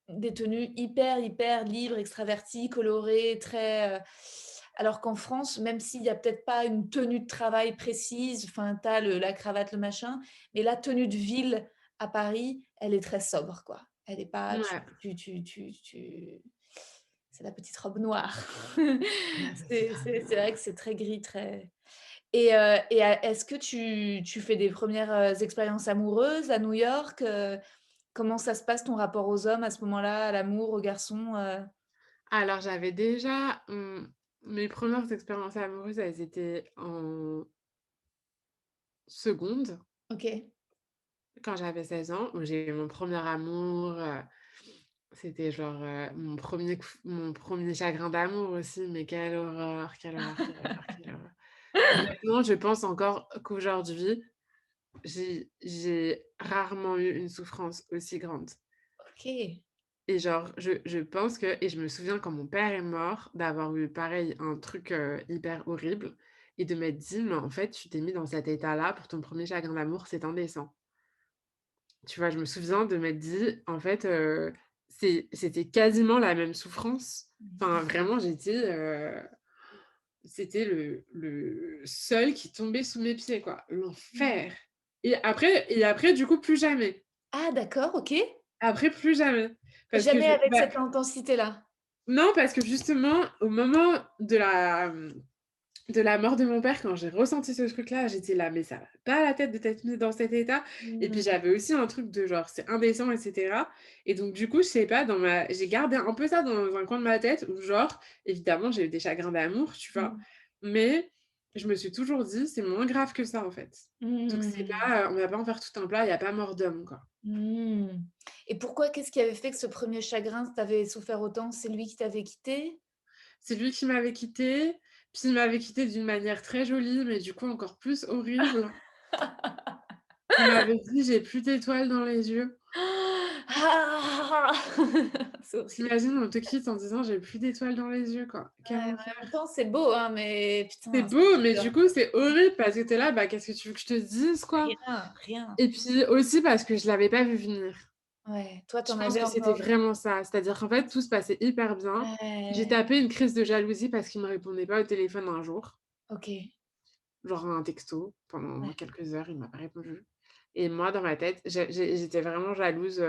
des tenues hyper, hyper libres, extraverties, colorées, très, alors qu'en France, même s'il y a peut-être pas une tenue de travail précise, enfin, tu as le la cravate, le machin, mais la tenue de ville à Paris, elle est très sobre, quoi. Elle est pas ouais. tu c'est la petite robe noire. Ouais, c'est ça. C'est vrai que c'est très gris, très et est-ce que tu fais des premières res expériences amoureuses à New York? Comment ça se passe ton rapport aux hommes à ce moment-là, à l'amour, aux garçons, Alors j'avais déjà, mes premières expériences amoureuses, elles étaient en seconde, OK. quand j'avais 16 ans, où j'ai eu mon premier amour, c'était genre, mon premier chagrin d'amour aussi, mais quelle horreur, quelle horreur, quelle horreur, quelle horreur. Honnêtement, je pense encore qu'aujourd'hui, j'ai rarement eu une souffrance aussi grande OK. et genre je pense que et je me souviens quand mon père est mort, d'avoir eu pareil un truc, hyper horrible et de m'être dit: «Mais en fait, tu t'es mis dans cet état-là pour ton premier chagrin d'amour, c'est indécent». Tu vois? Je me souviens de m'être dit: «En fait, c'était quasiment la même souffrance». Enfin, vraiment, c'était le sol qui tombait sous mes pieds, quoi. Mmh. L'enfer et après, du coup, plus jamais. Ah d'accord, OK. Après, plus jamais. Parce que Jamais je avec bah, cette intensité-là? non, parce que justement, au moment de la mort de mon père, quand j'ai ressenti ce truc-là, j'étais là: «Mais ça va pas la tête de t'être mise dans cet état» et puis Mmh. j'avais aussi un truc de genre: «C'est indécent» et cetera et donc du coup, je sais pas, j'ai gardé un peu ça dans un coin de ma tête où genre, évidemment, j'ai eu des chagrins d'amour, tu vois? Mmh. Mais je me suis toujours dit: «C'est moins grave que ça, en fait». Donc c'est Mmh. pas, on va pas en faire tout un plat, il y a pas mort d'homme, quoi. Mmh. Et pourquoi? Qu'est-ce qui avait fait que ce premier chagrin, tu avais souffert autant? C'est lui qui t'avait quitté? C'est lui qui m'avait quittée, puis il m'avait quittée d'une manière très jolie, mais du coup encore plus horrible. Il m'avait dit: «J'ai plus d'étoiles dans les yeux». Ah! C'est Tu horrible. on te quitte en disant: «J'ai plus d'étoiles dans les yeux», quoi. Ouais, Quel mais enfer. en même temps, c'est beau, hein, mais C'est putain, beau, mais c'est dur. du coup, c'est horrible parce que tu es là, bah, qu'est-ce que tu veux que je te dise, quoi? Rien, rien. Et puis aussi parce que je l'avais pas vu venir. Ouais, toi, tu Je en pense avais que c'était encore vraiment ça. C'est-à-dire qu'en fait, tout se passait hyper bien. J'ai ouais, tapé une crise de jalousie parce qu'il me répondait pas au téléphone un jour, OK, genre un texto, pendant ouais. quelques heures, il m'a pas répondu et moi, dans ma tête, j'étais vraiment jalouse,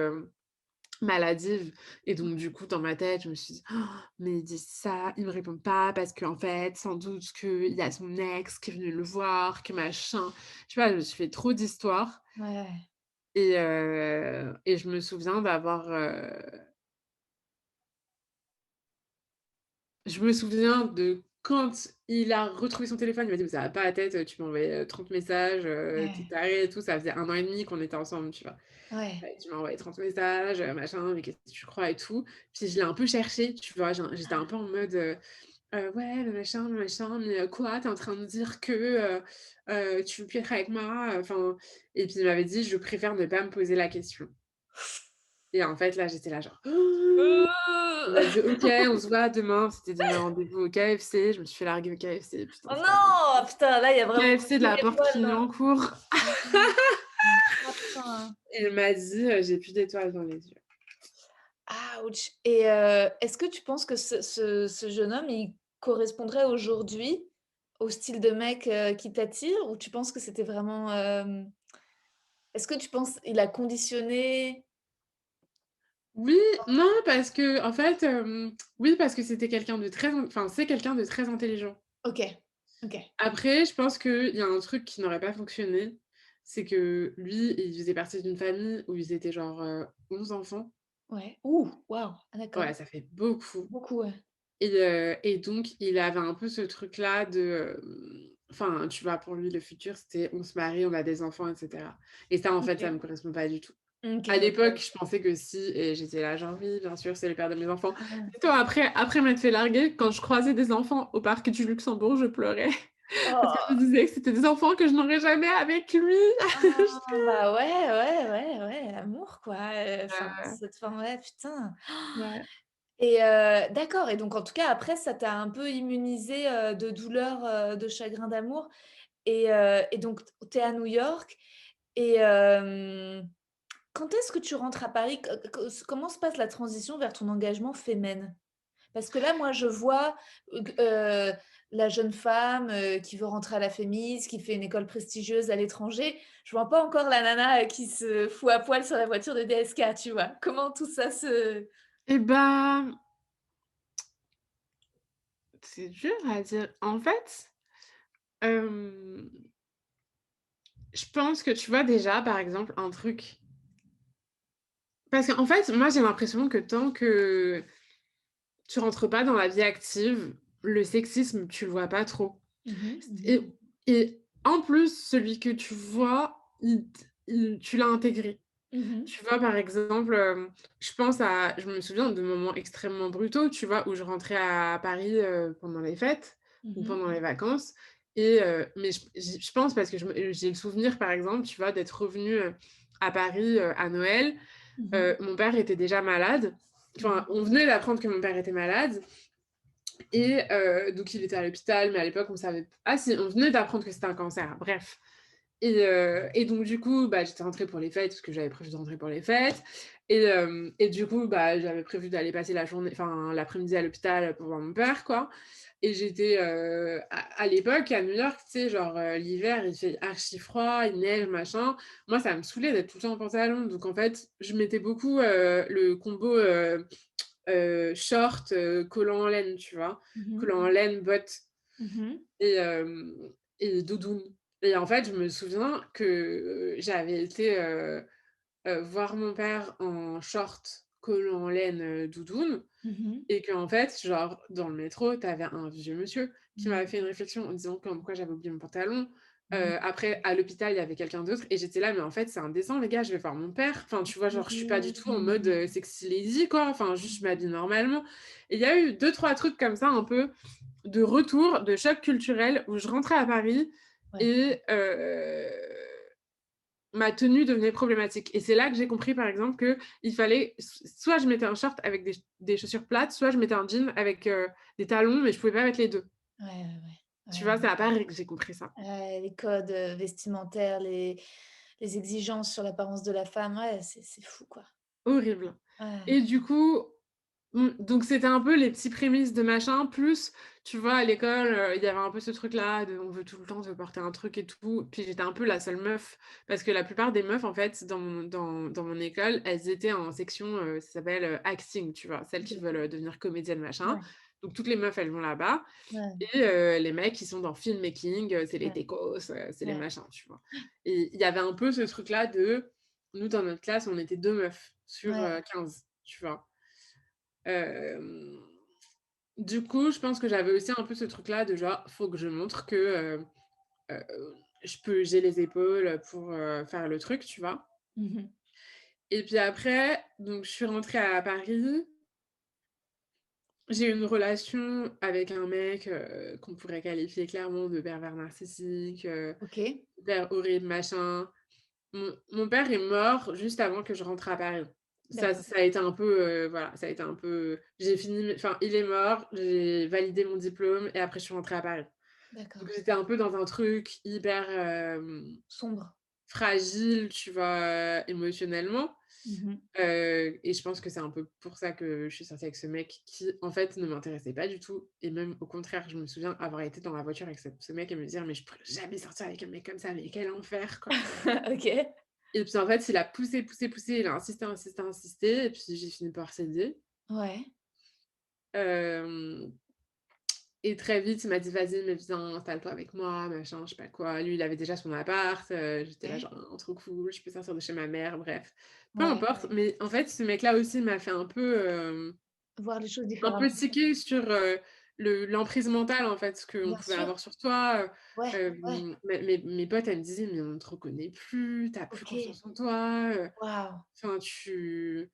maladive et donc du coup, dans ma tête, je me suis dit: «Oh, mais il dit ça, il me répond pas parce qu'en fait, sans doute qu'il y a son ex qui est venu le voir, que machin». Je sais pas, je me suis fait trop d'histoires Ouais. et je me souviens je me souviens de quand il a retrouvé son téléphone, il m'a dit: «Mais ça va pas la tête, tu m'as envoyé, 30 messages, tu es Ouais, taré et tout». Ça faisait 1 an et demi qu'on était ensemble, tu vois? ouais. Tu m'as envoyé 30 messages, machin, mais qu'est-ce que tu crois et tout. Puis je l'ai un peu cherché, tu vois? J'étais un peu en mode, «Ouais, le machin, mais quoi? Tu es en train de dire que, tu veux plus être avec moi?» Enfin et puis il m'avait dit: «Je préfère ne pas me poser la question» et en fait, là, j'étais là genre il m'a dit: «OK, on se voit demain». On s'était donné rendez-vous au KFC, je me suis fait larguer au KFC, putain, Oh c'est pas bon. non! Putain, là, il y a vraiment KFC de une la porte étoile dans Clignancourt mmh. Ah putain. et il m'a dit: «J'ai plus d'étoiles dans les yeux». Ouch et est-ce que tu penses que ce jeune homme, il correspondrait aujourd'hui au style de mec, qui t'attire? Ou tu penses que c'était vraiment, est-ce que tu penses il a conditionné? Oui, non, parce que en fait, oui, parce que c'était quelqu'un de très in enfin, c'est quelqu'un de très intelligent. OK, OK. Après, je pense qu'il y a un truc qui n'aurait pas fonctionné, c'est que lui, il faisait partie d'une famille où ils étaient genre, 11 enfants. Ouais. Ouh! Waouh! Ah Ouais, d'accord. ça fait beaucoup. Beaucoup, ouais. Et donc il avait un peu ce truc-là de, enfin, tu vois, pour lui, le futur, c'était: «On se marie, on a des enfants» et cetera et ça, en fait, ça OK. me correspond pas du tout. OK, À OK, l'époque, OK. je pensais que si et j'étais là genre: «Oui, bien sûr, c'est le père de mes enfants». Ah. Dis-toi après m'être fait larguer, quand je croisais des enfants au parc du Luxembourg, je pleurais parce que je Oh! me disais que c'était des enfants que je n'aurais jamais avec lui. Ah bah, ouais, ouais, ouais, ouais, l'amour quoi, enfin, Heu, cette fin ouais, putain ouais. et d'accord et donc en tout cas après ça t'a un peu immunisé de douleur, de chagrin d'amour et donc tu es à New York et quand est-ce que tu rentres à Paris? Comment se passe la transition vers ton engagement Femen? Parce que là, moi, je vois, la jeune femme, qui veut rentrer à la Fémis, qui fait une école prestigieuse à l'étranger. Je vois pas encore la nana, qui se fout à poil sur la voiture de DSK, tu vois? Comment tout ça se Et bah, c'est dur à dire. En fait, hem, je pense que tu vois déjà, par exemple, un truc parce qu'en fait, moi, j'ai l'impression que tant que tu rentres pas dans la vie active, le sexisme, tu le vois pas trop. Mmh mh. Et Mmh. et en plus, celui que tu vois, tu l'as intégré. Mmh. Tu vois, par exemple, je me souviens de moments extrêmement brutaux, tu vois, où je rentrais à Paris, pendant les fêtes ou Mmh. pendant les vacances et mais je pense parce que j'ai le souvenir, par exemple, tu vois, d'être revenue, à Paris, à Noël. Mmh. Mon père était déjà malade. Mmh. Enfin, on venait d'apprendre que mon père était malade et donc il était à l'hôpital, mais à l'époque, on savait ah si, on venait d'apprendre que c'était un cancer, bref. Et donc du coup, bah, j'étais rentrée pour les fêtes, parce que j'avais prévu de rentrer pour les fêtes et du coup, bah, j'avais prévu d'aller passer la journée enfin, l'après-midi à l'hôpital pour voir mon père, quoi et j'étais, à l'époque, à New York, tu sais, genre, l'hiver, il fait archi froid, il neige, machin. Moi, ça me saoulait d'être tout le temps en pantalon, donc en fait, je mettais beaucoup, le combo, short, collant en laine, tu vois? Mmh. Collant en laine, bottes Mmh. et doudoune et en fait, je me souviens que, j'avais été, voir mon père en short, collant en laine, doudoune Mmh. et qu'en fait, genre, dans le métro, tu avais un vieux monsieur qui Mmh. m'avait fait une réflexion en disant comme quoi j'avais oublié mon pantalon. Mmh. Après, à l'hôpital, il y avait quelqu'un d'autre et j'étais là: «Mais en fait, c'est indécent les gars, je vais voir mon père». Enfin, tu vois, genre, je suis pas du tout en mode, Mmh. sexy lady, quoi. Enfin, juste, je m'habille normalement et il y a eu deux trois trucs comme ça un peu de retour, de choc culturel où je rentrais à Paris Ouais. et ma tenue devenait problématique et c'est là que j'ai compris, par exemple, qu'il fallait soit je mettais un short avec des chaussures plates, soit je mettais un jean avec, des talons, mais je pouvais pas mettre les 2. Ouais, ouais, ouais. Tu Ouais, vois? C'est à Paris que j'ai compris ça. les codes, vestimentaires, les exigences sur l'apparence de la femme, ouais, c'est fou, quoi. Horrible Ouais. et du coup, donc c'était un peu les petits prémices de machin, plus, tu vois, à l'école, il y avait un peu ce truc-là de on veut tout le temps te porter un truc et tout. Puis j'étais un peu la seule meuf parce que la plupart des meufs, en fait, dans mon école, elles étaient en section, ça s'appelle, acting, tu vois? Celles qui veulent, D'accord. devenir comédiennes, machin. Ouais, Donc toutes les meufs, elles vont là-bas ouais, et les mecs, ils sont dans filmmaking, c'est les ouais, techos, c'est les ouais, machins, tu vois? Et il y avait un peu ce truc-là de nous, dans notre classe, on était 2 meufs sur, ouais. 15, tu vois? Hem, du coup, je pense que j'avais aussi un peu ce truc-là de genre: «Faut que je montre que, j'ai les épaules pour, faire le truc», tu vois? Mmh mh. Et puis après, donc je suis rentrée à Paris. J'ai eu une relation avec un mec, qu'on pourrait qualifier clairement de pervers narcissique, OK, hyper horrible, machin. Mon père est mort juste avant que je rentre à Paris. d'accord, Ça a été un peu, voilà, ça a été un peu j'ai fini mes enfin, il est mort, j'ai validé mon diplôme et après je suis rentrée à Paris. Donc d'accord. j'étais un peu dans un truc hyper, Sombre. fragile, tu vois, émotionnellement Mmh. Et je pense que c'est un peu pour ça que je suis sortie avec ce mec qui, en fait, ne m'intéressait pas du tout et même au contraire, je me souviens avoir été dans la voiture avec ce mec et me dire: «Mais je pourrais jamais sortir avec un mec comme ça, mais quel enfer, quoi». OK. Et puis, en fait, il a poussé, poussé, poussé, il a insisté, insisté, insisté et puis j'ai fini par céder. Ouais. Hem Et très vite, il m'a dit: «Vas-y, mais viens, installe-toi avec moi, machin, je sais pas quoi». Lui, il avait déjà son appart, j'étais là OK. genre: «Oh, trop cool, je peux sortir de chez ma mère», bref. Peu Ouais, importe, mais en fait, ce mec-là aussi m'a fait voir les choses un peu différemment. tiquer sur, l'emprise mentale, en fait, qu'on Bien pouvait sûr. avoir sur toi, Ouais, ouais. mes potes, elles me disaient: «Mais on ne te reconnaît plus, tu as plus OK. confiance en toi, Waouh! enfin tu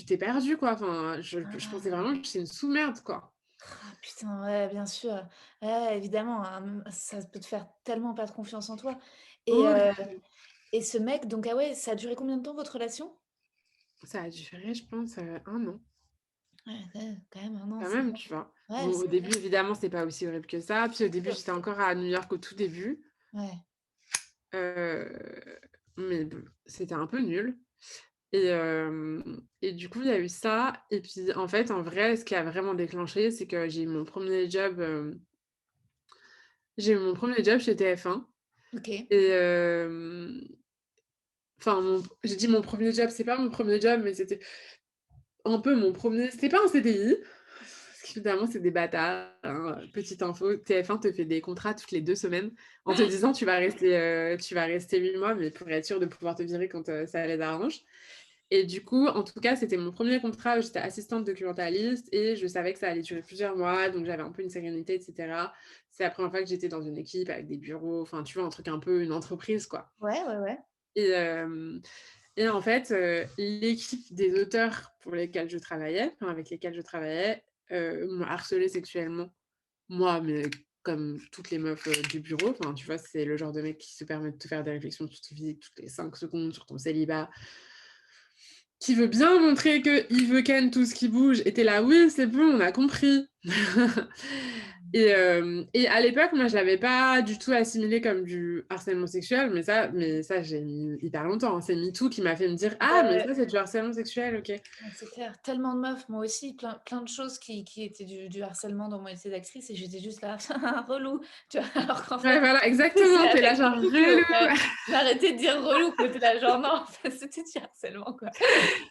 t'es perdu, quoi». Enfin, je pensais Ah! vraiment que j'étais une sous-merde, quoi. Ah putain, ouais, bien sûr. Ouais, évidemment, hein, ça peut te faire tellement perdre confiance en toi et heu Horrible. et ce mec donc ah ouais, ça a duré combien de temps votre relation? Ça a duré, je pense, 1 an. Ouais, quand même 1 an, Quand c'est même, long. tu vois? Ouais, Bon, au c'est début, évidemment, c'est pas aussi horrible que ça. Puis au début, sûr. j'étais encore à New York au tout début, Ouais. heu, mais bon, c'était un peu nul et du coup, il y a eu ça et puis, en fait, en vrai, ce qui a vraiment déclenché, c'est que j'ai eu mon premier job chez TF1 OK. et enfin, j'ai dit mon premier job, c'est pas mon premier job, mais c'était un peu mon premier. C'était pas un CDI, parce qu'évidemment, c'est des bâtards, hein. Petite info, TF1 te fait des contrats toutes les 2 semaines en te disant: tu vas rester 8 mois, mais pour être sûr de pouvoir te virer quand, ça les arrange». Et du coup, en tout cas, c'était mon premier contrat où j'étais assistante documentaliste et je savais que ça allait durer plusieurs mois, donc j'avais un peu une sérénité et cetera. C'est la première fois que j'étais dans une équipe avec des bureaux, enfin, tu vois, un truc un peu une entreprise, quoi. Ouais, ouais, ouais. Et hem et en fait, l'équipe des auteurs pour lesquels je travaillais, enfin avec lesquels je travaillais, m'ont harcelée sexuellement. Moi, mais comme toutes les meufs, du bureau, enfin, tu vois, c'est le genre de mec qui se permet de te faire des réflexions sur ta vie toutes les 5 secondes sur ton célibat, qui veut bien montrer qu'il veut ken tout ce qui bouge et tu es là: «Oui, c'est bon, on a compris». Et à l'époque, moi, je l'avais pas du tout assimilé comme du harcèlement sexuel, mais ça, j'ai mis hyper longtemps, hein. C'est MeToo qui m'a fait me dire: «Ah, mais Ouais. ça, c'est du harcèlement sexuel, OK». Ouais, c'est clair, tellement de meufs, moi aussi, plein de choses qui étaient du harcèlement dans mon métier d'actrice et j'étais juste là: «Relou», tu vois? Alors qu'en fait, Ouais, voilà, c'est exactement, tu es là avec genre: beaucoup, «Relou». mais arrêtez de dire «relou», quoi, tu là genre: «Non, en fait, c'était du harcèlement, quoi».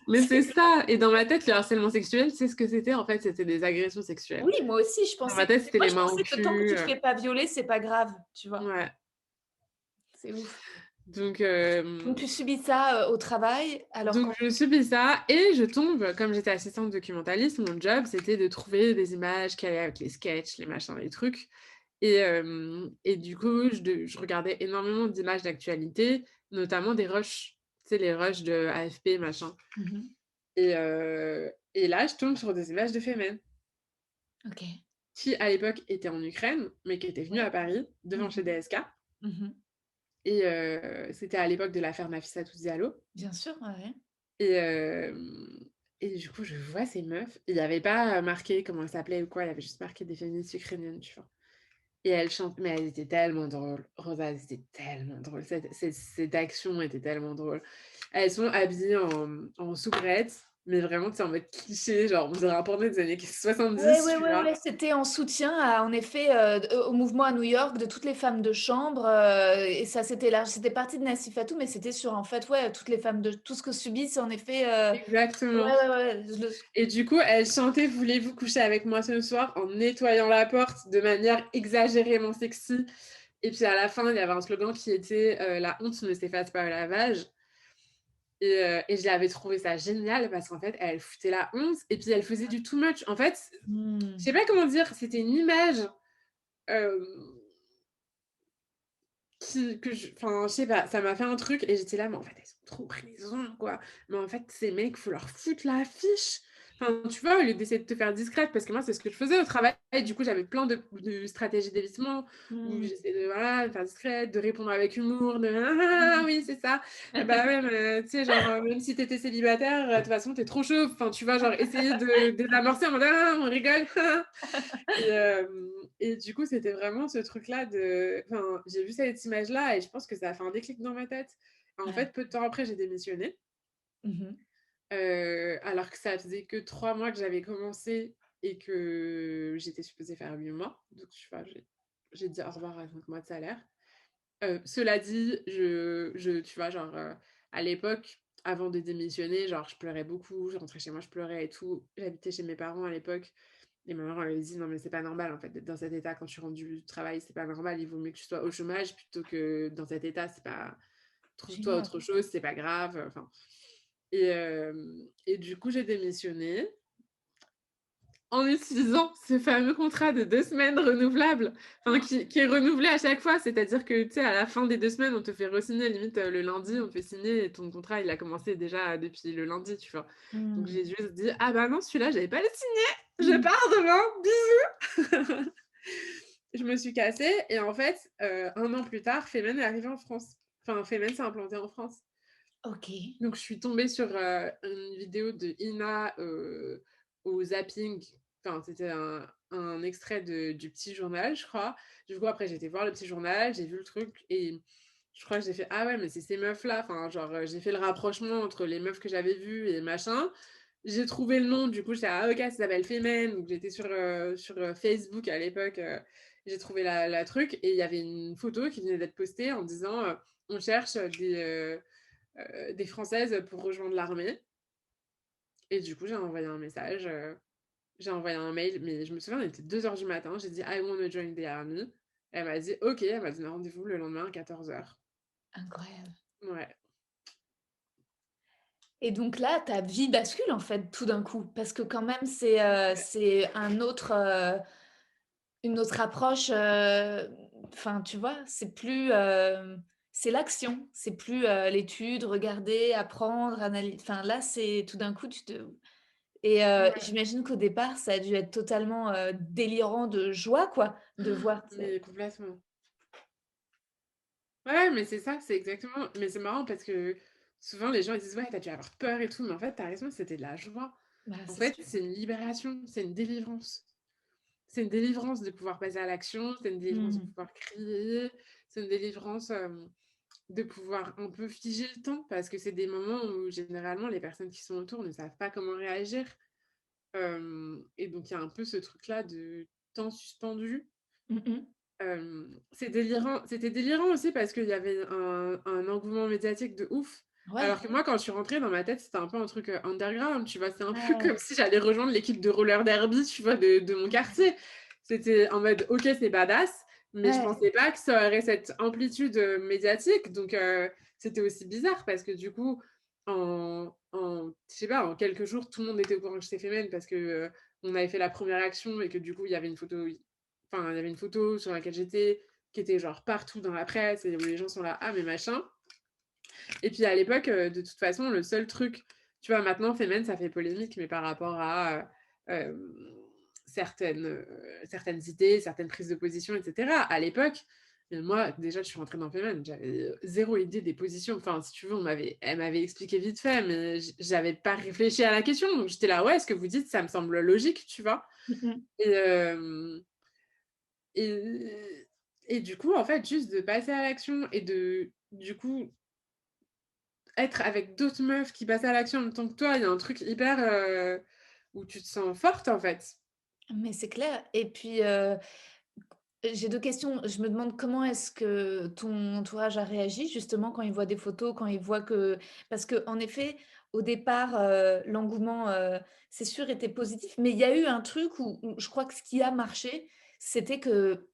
Mais C'est c'est ça et dans ma tête, le harcèlement sexuel, tu sais ce que c'était? En fait, c'était des agressions sexuelles. oui, moi aussi, je Dans pensais ma tête, c'était moi, les je mains au pensais que tant que cul, tu te fais pas violer, c'est pas grave, tu vois? ouais, C'est ouf. donc Donc tu subis ça, au travail alors donc qu'en je subis ça et je tombe comme j'étais assistante documentaliste, mon job, c'était de trouver des images qui allaient avec les sketchs, les machins, les trucs et du coup, je regardais énormément d'images d'actualité, notamment des rushs, tu sais, les rushs de AFP, machin mmh. et là, je tombe sur des images de Femen OK. qui, à l'époque, était en Ukraine, mais qui était venue Ouais. à Paris, devant chez Mmh. DSK Mmh. et c'était à l'époque de l'affaire Nafissatou Diallo Bien sûr, ouais, ouais. et et du coup, je vois ces meufs, il y avait pas, marqué comment elles s'appelaient ou quoi, il y avait juste marqué des féministes ukrainiennes, tu vois? Et elles chantent mais elles étaient tellement drôles. Rosa, elles étaient tellement drôles. Cette action était tellement drôle. Elles sont habillées en soubrettes, mais vraiment, tu sais, en mode cliché, genre on dirait un porno des années Ouais, 70, ouais, tu ouais, vois? ouais, c'était en soutien à en effet, au mouvement à New York de toutes les femmes de chambre, et ça c'était parti de Nassif Fatou, mais c'était sur en fait, ouais, toutes les femmes de tout ce que subissent en effet, ouais, Exactement. ouais, ouais, je le Et du coup, elles chantaient «Voulez-vous coucher avec moi ce soir?» en nettoyant la porte de manière exagérément sexy et puis à la fin, il y avait un slogan qui était, «La honte ne s'efface pas au lavage». Et je l'avais trouvé ça génial parce qu'en fait, elle foutait la honte et puis elle faisait du too much. En fait, je mmh, sais pas comment dire, c'était une image, hem, je sais pas, ça m'a fait un truc et j'étais là: «Mais en fait, elles ont trop raison, quoi. Mais en fait, ces mecs, faut leur foutre la fiche». Enfin, tu vois, au lieu d'essayer de te faire discrète, parce que moi, c'est ce que je faisais au travail. Du coup, j'avais plein de stratégies d'évitement où mmh, j'essayais de, voilà, de faire discrète, de répondre avec humour, de: «Ah, ah, ah, mmh. oui, c'est ça. Bah, ouais, mais tu sais, genre, même si tu étais célibataire, de toute façon, tu es trop chauve». Enfin, tu vois, genre, essayer de désamorcer en mode: «Ah, on rigole». Et du coup, c'était vraiment ce truc-là de enfin, j'ai vu cette image-là et je pense que ça a fait un déclic dans ma tête. En Ouais, fait, peu de temps après, j'ai démissionné Mmh. Alors que ça faisait que 3 mois que j'avais commencé et que j'étais supposée faire 8 mois. Donc tu vois, j'ai dit au revoir à 5 mois de salaire. Cela dit, tu vois, genre, à l'époque, avant de démissionner, genre, je pleurais beaucoup, je rentrais chez moi, je pleurais et tout. J'habitais chez mes parents à l'époque et ma mère, elle m'avait dit: «Non, mais c'est pas normal, en fait, d'être dans cet état quand tu rentres du travail, c'est pas normal, il vaut mieux que tu sois au chômage plutôt que dans cet état, c'est pas trouve-toi Génial. autre chose, c'est pas grave», enfin et du coup, j'ai démissionné en utilisant ce fameux contrat de 2 semaines renouvelable, enfin qui est renouvelé à chaque fois. C'est-à-dire que, tu sais, à la fin des 2 semaines, on te fait re-signer limite, le lundi, on te fait signer et ton contrat, il a commencé déjà depuis le lundi, tu vois? Donc Mmh. j'ai juste dit: «Ah bah non, celui-là, j'avais pas le signé, je Mmh. pars demain, bisous!» Je me suis cassée et en fait, 1 an plus tard, Femen est arrivé en France. Enfin, Femen s'est implanté en France. OK. Donc je suis tombée sur, une vidéo de Ina, au zapping. Enfin, c'était un extrait du Petit Journal, je crois. Du coup, après, j'ai été voir le Petit Journal, j'ai vu le truc et je crois que j'ai fait: «Ah ouais, mais c'est ces meufs-là». Enfin, genre, j'ai fait le rapprochement entre les meufs que j'avais vues et machin. J'ai trouvé le nom, du coup, j'étais: «Ah OK, ça s'appelle Femen». Donc j'étais sur Facebook à l'époque, j'ai trouvé la truc et il y avait une photo qui venait d'être postée en disant, «On cherche des Françaises pour rejoindre l'armée». Et du coup, j'ai envoyé un message, j'ai envoyé un mail, mais je me souviens, il était 2 heures du matin. J'ai dit: «I wanna join the army». Elle m'a dit: «OK». Elle m'a donné rendez-vous le lendemain à 14 heures. Incroyable. Ouais. Et donc là, ta vie bascule en fait tout d'un coup, parce que quand même c'est un autre, une autre approche, enfin tu vois? C'est plus, c'est l'action, c'est plus, l'étude, regarder, apprendre, enfin là, c'est tout d'un coup tu te et Ouais, j'imagine qu'au départ, ça a dû être totalement, délirant de joie quoi, de voir mais complètement. Ouais, mais c'est ça, c'est exactement mais c'est marrant parce que souvent les gens ils disent: «Ouais, tu as dû avoir peur et tout», mais en fait, tu as raison, c'était de la joie. bah, En c'est fait, sûr. c'est une libération, c'est une délivrance. C'est une délivrance de pouvoir passer à l'action, c'est une délivrance de Mmh. pouvoir crier, c'est une délivrance, de pouvoir un peu figer le temps parce que c'est des moments où généralement les personnes qui sont autour ne savent pas comment réagir. Et donc il y a un peu ce truc-là de temps suspendu. Mmh mh. C'est délirant, c'était délirant aussi parce qu'il y avait un engouement médiatique de ouf. Ouais, Alors que moi, quand je suis rentrée dans ma tête, c'était un peu un truc, underground, tu vois? C'est un peu ouais, comme si j'allais rejoindre l'équipe de roller derby, tu vois, de mon quartier. C'était en mode: «OK, c'est badass», mais je ouais. pensais pas que ça aurait cette amplitude, médiatique. Donc c'était aussi bizarre parce que du coup, je sais pas, en quelques jours, tout le monde était au courant que j'étais féminine parce que, on avait fait la première action et que du coup, il y avait une photo. Enfin, il y avait une photo sur laquelle j'étais, qui était genre partout dans la presse et où les gens sont là: «Ah mais machin». Et puis à l'époque, de toute façon, le seul truc, tu vois, maintenant Femen, ça fait polémique, mais par rapport à, certaines idées, certaines prises de position et cetera. À l'époque, moi déjà je suis rentrée dans Femen, j'avais, 0 idée des positions. Enfin, si tu veux, elle m'avait expliqué vite fait, mais j'avais pas réfléchi à la question. Donc j'étais là: «Ouais, ce que vous dites, ça me semble logique», tu vois? Mmh mh. Et et et du coup, en fait, juste de passer à l'action et du coup, être avec d'autres meufs qui passent à l'action en même temps que toi, il y a un truc hyper, où tu te sens forte, en fait. Mais c'est clair et puis, j'ai 2 questions. Je me demande comment est-ce que ton entourage a réagi justement quand il voit des photos, quand il voit que parce qu'en effet, au départ, l'engouement, c'est sûr était positif, mais il y a eu un truc où je crois que ce qui a marché, c'était que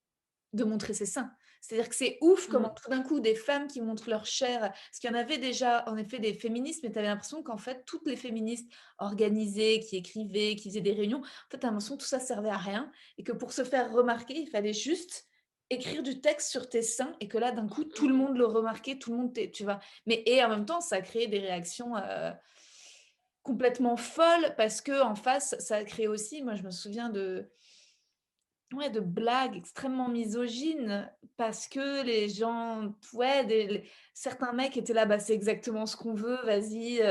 de montrer ses seins. C'est-à-dire que c'est ouf Mmh. comment tout d'un coup des femmes qui montrent leur chair parce qu'il y en avait déjà en effet des féministes, mais tu avais l'impression qu'en fait toutes les féministes organisées, qui écrivaient, qui faisaient des réunions, en fait tu as l'impression que tout ça servait à rien et que pour se faire remarquer, il fallait juste écrire du texte sur tes seins et que là d'un coup tout le Mmh. monde le remarquait, tout le monde tu vois? Mais et en même temps ça a créé des réactions, complètement folles parce qu'en face ça a créé aussi moi je me souviens de ouais, de blagues extrêmement misogynes parce que les gens ouais, certains mecs étaient là: «Bah, c'est exactement ce qu'on veut, vas-y,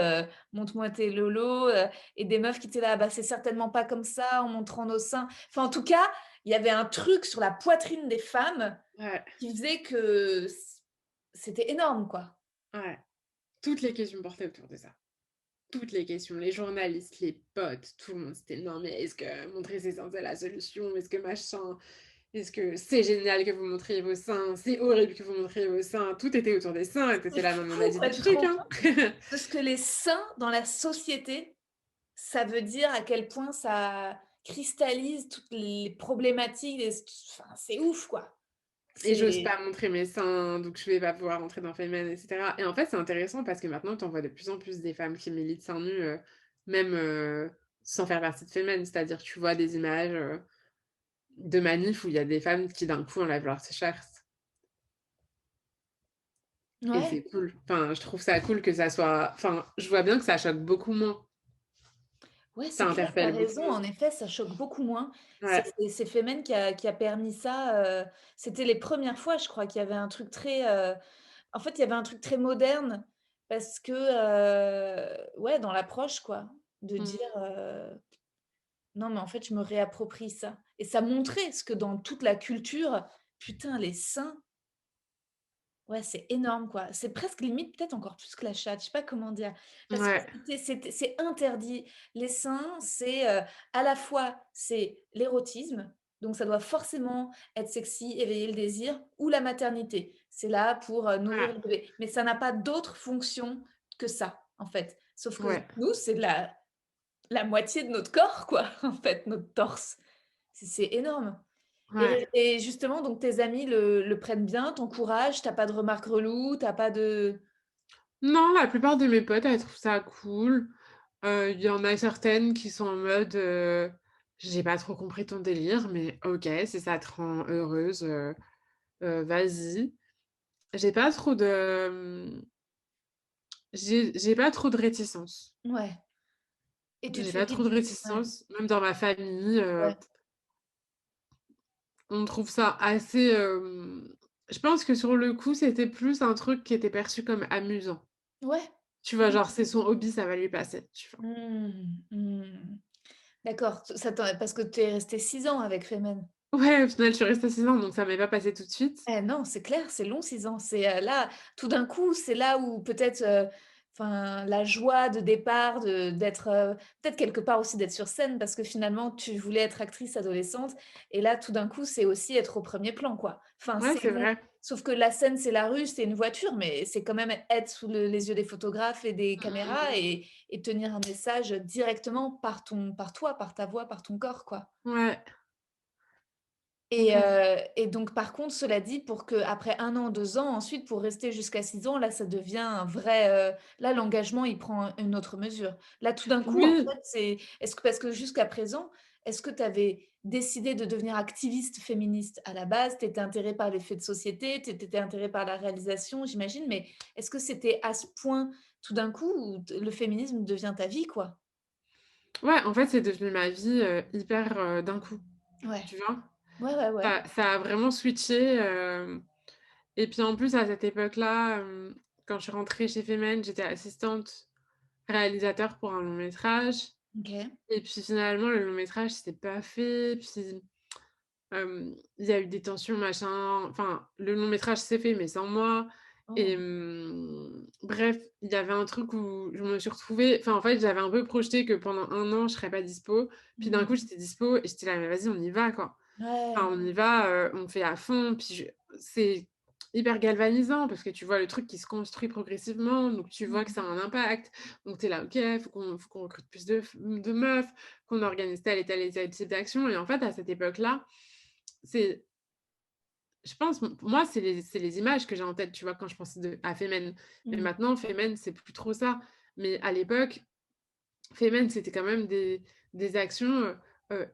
montre-moi tes lolos», et des meufs qui étaient là: «Bah, c'est certainement pas comme ça, en montrant nos seins». Enfin, en tout cas, il y avait un truc sur la poitrine des femmes Ouais, qui faisait que c'était énorme, quoi. ouais. Toutes les questions portaient autour de ça. toutes les questions, les journalistes, les potes, tout le monde, c'était: «Non, mais est-ce que montrer ses seins, c'est la solution? Est-ce que machin? Est-ce que c'est génial que vous montriez vos seins? C'est horrible que vous montriez vos seins». Tout était autour des seins et tu C'est là: «Non, mais on a fou, dit ouais, des tu te trucs, rends hein!» compte de ce que les seins dans la société, ça veut dire à quel point ça cristallise toutes les problématiques et enfin, c'est ouf, quoi. Et j'ose C'est pas montrer mes seins, donc je vais pas pouvoir rentrer dans Femen et cetera et en fait, c'est intéressant parce que maintenant, tu en vois de plus en plus des femmes qui militent seins nus, même, sans faire partie de Femen. C'est-à-dire, tu vois des images, de manifs où il y a des femmes qui, d'un coup, enlèvent leur t-shirt et ouais. c'est cool. Enfin, je trouve ça cool que ça soit enfin, je vois bien que ça choque beaucoup moins. Ouais, Ça c'est clair, tu as interpelle beaucoup raison. moins. En effet, ça choque beaucoup moins. Ouais. C'est Femen qui a permis ça, c'était les premières fois, je crois, qu'il y avait un truc très, en fait, il y avait un truc très moderne parce que, ouais, dans l'approche, quoi, de dire, Mmh. «Non, mais en fait, je me réapproprie ça» et ça montrait ce que dans toute la culture, putain, les seins, ouais, c'est énorme, quoi. C'est presque limite peut-être encore plus que la chatte, je sais pas comment dire. Parce que Ouais. c'est interdit. Les seins, c'est, à la fois, c'est l'érotisme, donc ça doit forcément être sexy, éveiller le désir ou la maternité. C'est là pour, nourrir Ouais. le bébé. Mais ça n'a pas d'autre fonction que ça, en fait. Sauf que Ouais. nous, c'est la moitié de notre corps, quoi, en fait, notre torse. C'est énorme. Ouais. Et justement, donc tes amis le prennent bien, t'encouragent, tu as pas de remarques reloues, tu as pas de Non, la plupart de mes potes, elles trouvent ça cool. Il y en a certaines qui sont en mode, «J'ai pas trop compris ton délire, mais OK, si ça te rend heureuse, vas-y». J'ai pas trop de, j'ai pas trop de réticence. ouais et tu te J'ai fais pas trop vite de ouais, réticence, même dans ma famille, ouais, on trouve ça assez, je pense que sur le coup, c'était plus un truc qui était perçu comme amusant. ouais. Tu vois? Genre, c'est son hobby, ça va lui passer, tu vois? Mmh, mmh. D'accord, ça t'en parce que tu es restée 6 ans avec Femen? Ouais, au final, je suis restée 6 ans, donc ça m'est pas passé tout de suite. Eh non, c'est clair, c'est long 6 ans. C'est, là, tout d'un coup, c'est là où peut-être, enfin, la joie de départ d'être, peut-être quelque part aussi d'être sur scène parce que finalement tu voulais être actrice adolescente et là, tout d'un coup, c'est aussi être au premier plan, quoi. Enfin, Ouais, c'est c'est bon, vrai. sauf que la scène, c'est la rue, c'est une voiture, mais c'est quand même être sous les yeux des photographes et des caméras et tenir un message directement par toi, par ta voix, par ton corps, quoi. Ouais. Et donc par contre, cela dit, pour qu'après 1 an, 2 ans, ensuite pour rester jusqu'à 6 ans, là, ça devient un vrai, là, l'engagement, il prend une autre mesure. Là, tout d'un coup, en Oui, fait, c'est est-ce que parce que jusqu'à présent, est-ce que tu avais décidé de devenir activiste féministe à la base? Tu étais intéressée par les faits de société, tu étais intéressée par la réalisation, j'imagine, mais est-ce que c'était à ce point, tout d'un coup, où t le féminisme devient ta vie, quoi? ouais, en fait, c'est devenu ma vie, hyper, d'un coup, Ouais. tu vois? Ouais, ouais, ouais. Ça a vraiment switché, et puis, en plus, à cette époque-là, quand je suis rentrée chez Femen, j'étais assistante réalisateur pour un long métrage OK. et puis, finalement, le long métrage s'était pas fait, puis, il y a eu des tensions, machin, enfin, le long métrage s'est fait, mais sans moi et Oh. bref, il y avait un truc où je me suis retrouvée enfin, en fait, j'avais un peu projeté que pendant 1 an, je serais pas dispo, puis d'un coup, Mmh. j'étais dispo et j'étais là: «Mais vas-y, on y va, quoi». Enfin, Ouais. on y va, on fait à fond, puis c'est hyper galvanisant parce que tu vois le truc qui se construit progressivement, donc tu vois que ça a Mmh. un impact. Donc tu es là: «OK, faut qu'on recrute plus de meufs, qu'on organise tel et tel type d'action» et en fait, à cette époque-là, c'est je pense, pour moi, c'est les images que j'ai en tête, tu vois, quand je pense à Femen. Mais Mmh. maintenant, Femen, c'est plus trop ça. Mais à l'époque, Femen, c'était quand même des actions,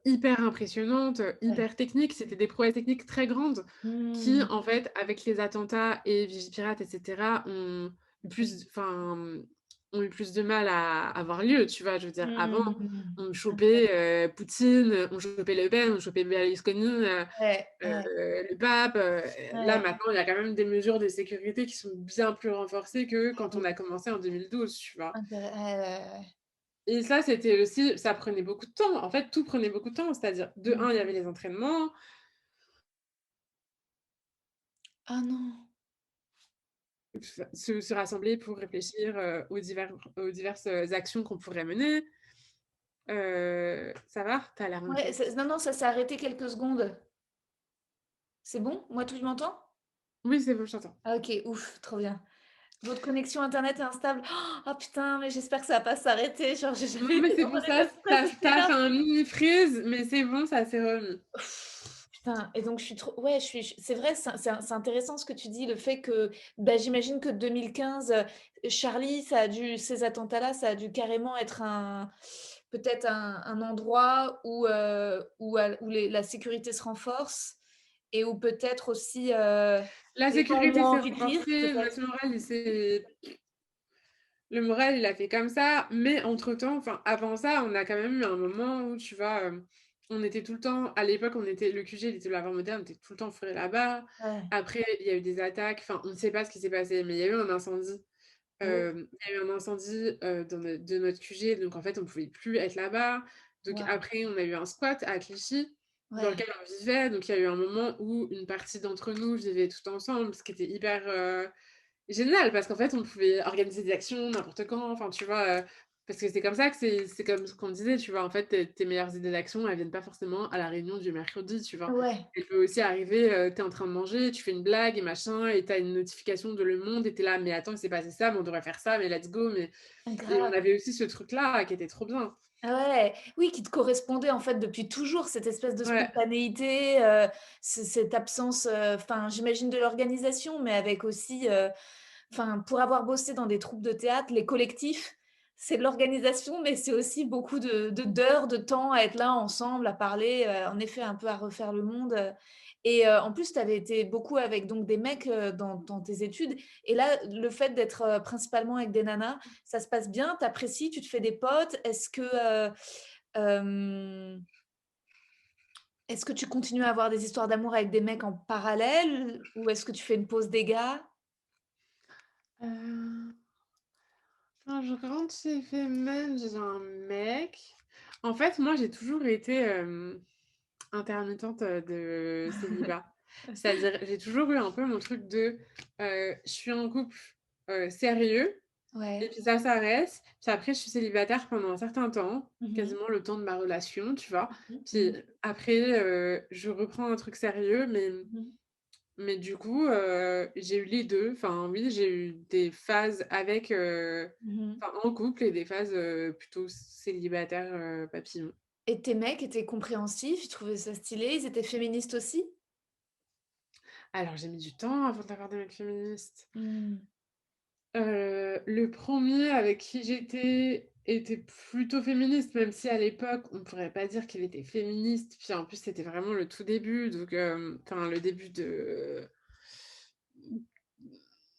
hyper impressionnantes, Ouais. hyper techniques. C'était des prouesses techniques très grandes qui, Mmh. en fait, avec les attentats et Vigipirate et cetera, ont eu plus de mal à avoir lieu, tu vois? Je veux dire, avant, Mmh. on chopait, Poutine, on chopait Le Pen, on chopait Berlusconi, Ouais, ouais, le pape, là, ouais. maintenant, il y a quand même des mesures de sécurité qui sont bien plus renforcées que quand on Oui. a commencé en 2012, tu vois? Ouais, ouais, ouais. Et ça, c'était aussi ça prenait beaucoup de temps. En fait, tout prenait beaucoup de temps. C'est-à-dire, de Mmh. un, il y avait les entraînements. Ah non! se rassembler pour réfléchir, aux diverses, actions qu'on pourrait mener. Ça va? Tu as l'air Ouais, inquiète. non, non, ça s'est arrêté quelques secondes. C'est bon? Moi, tu m'entends? Oui, c'est bon, je t'entends. Ah OK, ouf, trop bien. Votre connexion internet est instable. Oh putain, mais j'espère que ça va pas s'arrêter. Genre, j'ai Non, jamais mais été c'est dans pour un état ça, de stress aussi tu énorme. fait un mini freeze, mais c'est bon, ça s'est remis. Putain, et donc je suis trop ouais, c'est vrai, c'est intéressant ce que tu dis, le fait que, bah, j'imagine que 2015, Charlie, ça a dû ces attentats-là, ça a dû carrément être peut-être un endroit où la sécurité se renforce et où peut-être aussi, La les gens ont sécurité moins s'est envie de rire, renforcée, peut-être? le moral, il a fait comme ça, mais entre-temps, enfin, avant ça, on a quand même eu un moment où, tu vois, on était tout le temps à l'époque, le QG, il était Lavore moderne, on était tout le temps fourrés là-bas. Ouais. Après, il y a eu des attaques, enfin, on ne sait pas ce qui s'est passé, mais il y a eu un incendie. Oh, Il y a eu un incendie, de notre QG, donc en fait, on pouvait plus être là-bas. Donc waouh, après, on a eu un squat à Clichy, dans ouais. lequel on vivait. Donc il y a eu un moment où une partie d'entre nous vivait tout ensemble, ce qui était hyper, génial, parce qu'en fait, on pouvait organiser des actions n'importe quand, enfin, tu vois? Parce que c'est comme ça que c'est comme ce qu'on disait, tu vois? En fait, tes meilleures idées d'action, elles viennent pas forcément à la réunion du mercredi, tu vois? Ouais, Elle peut aussi arriver, tu es en train de manger, tu fais une blague et machin et tu as une notification de Le Monde et tu es là: «Mais attends, il s'est passé ça, mais on devrait faire ça, mais let's go», mais et on grave. avait aussi ce truc-là qui était trop bien. Ouais, oui, qui te correspondait en fait depuis toujours, cette espèce de Ouais. spontanéité, cette absence, enfin j'imagine de l'organisation, mais avec aussi, enfin pour avoir bossé dans des troupes de théâtre, les collectifs, c'est de l'organisation, mais c'est aussi beaucoup d'heures, de temps à être là ensemble, à parler, en effet un peu à refaire le monde, et en plus tu avais été beaucoup avec donc des mecs, dans tes études et là, le fait d'être, principalement avec des nanas, ça se passe bien? Tu apprécies? Tu te fais des potes? Hem, est-ce que tu continues à avoir des histoires d'amour avec des mecs en parallèle? Ou est-ce que tu fais une pause des gars? Heu, quand je rentre chez Femen, j'ai un mec. En fait, moi, j'ai toujours été, intermittente, de célibat. C'est-à-dire, j'ai toujours eu un peu mon truc de, je suis en couple, sérieux et Ouais. puis ça s'arrête. Puis après, je suis célibataire pendant un certain temps, Mmh mh. quasiment le temps de ma relation, tu vois? Mmh Puis mh. après, je reprends un truc sérieux, Mmh. mais du coup, j'ai eu les 2. Enfin, oui, j'ai eu des phases avec, Mmh. enfin, en couple et des phases, plutôt célibataire, papillon. Et tes mecs étaient compréhensifs? Ils trouvaient ça stylé? Ils étaient féministes aussi? Alors, j'ai mis du temps avant d'avoir des mecs féministes. Mmh. Le premier avec qui j'étais était plutôt féministe, même si à l'époque, on pourrait pas dire qu'il était féministe. Puis en plus, c'était vraiment le tout début, donc enfin le début de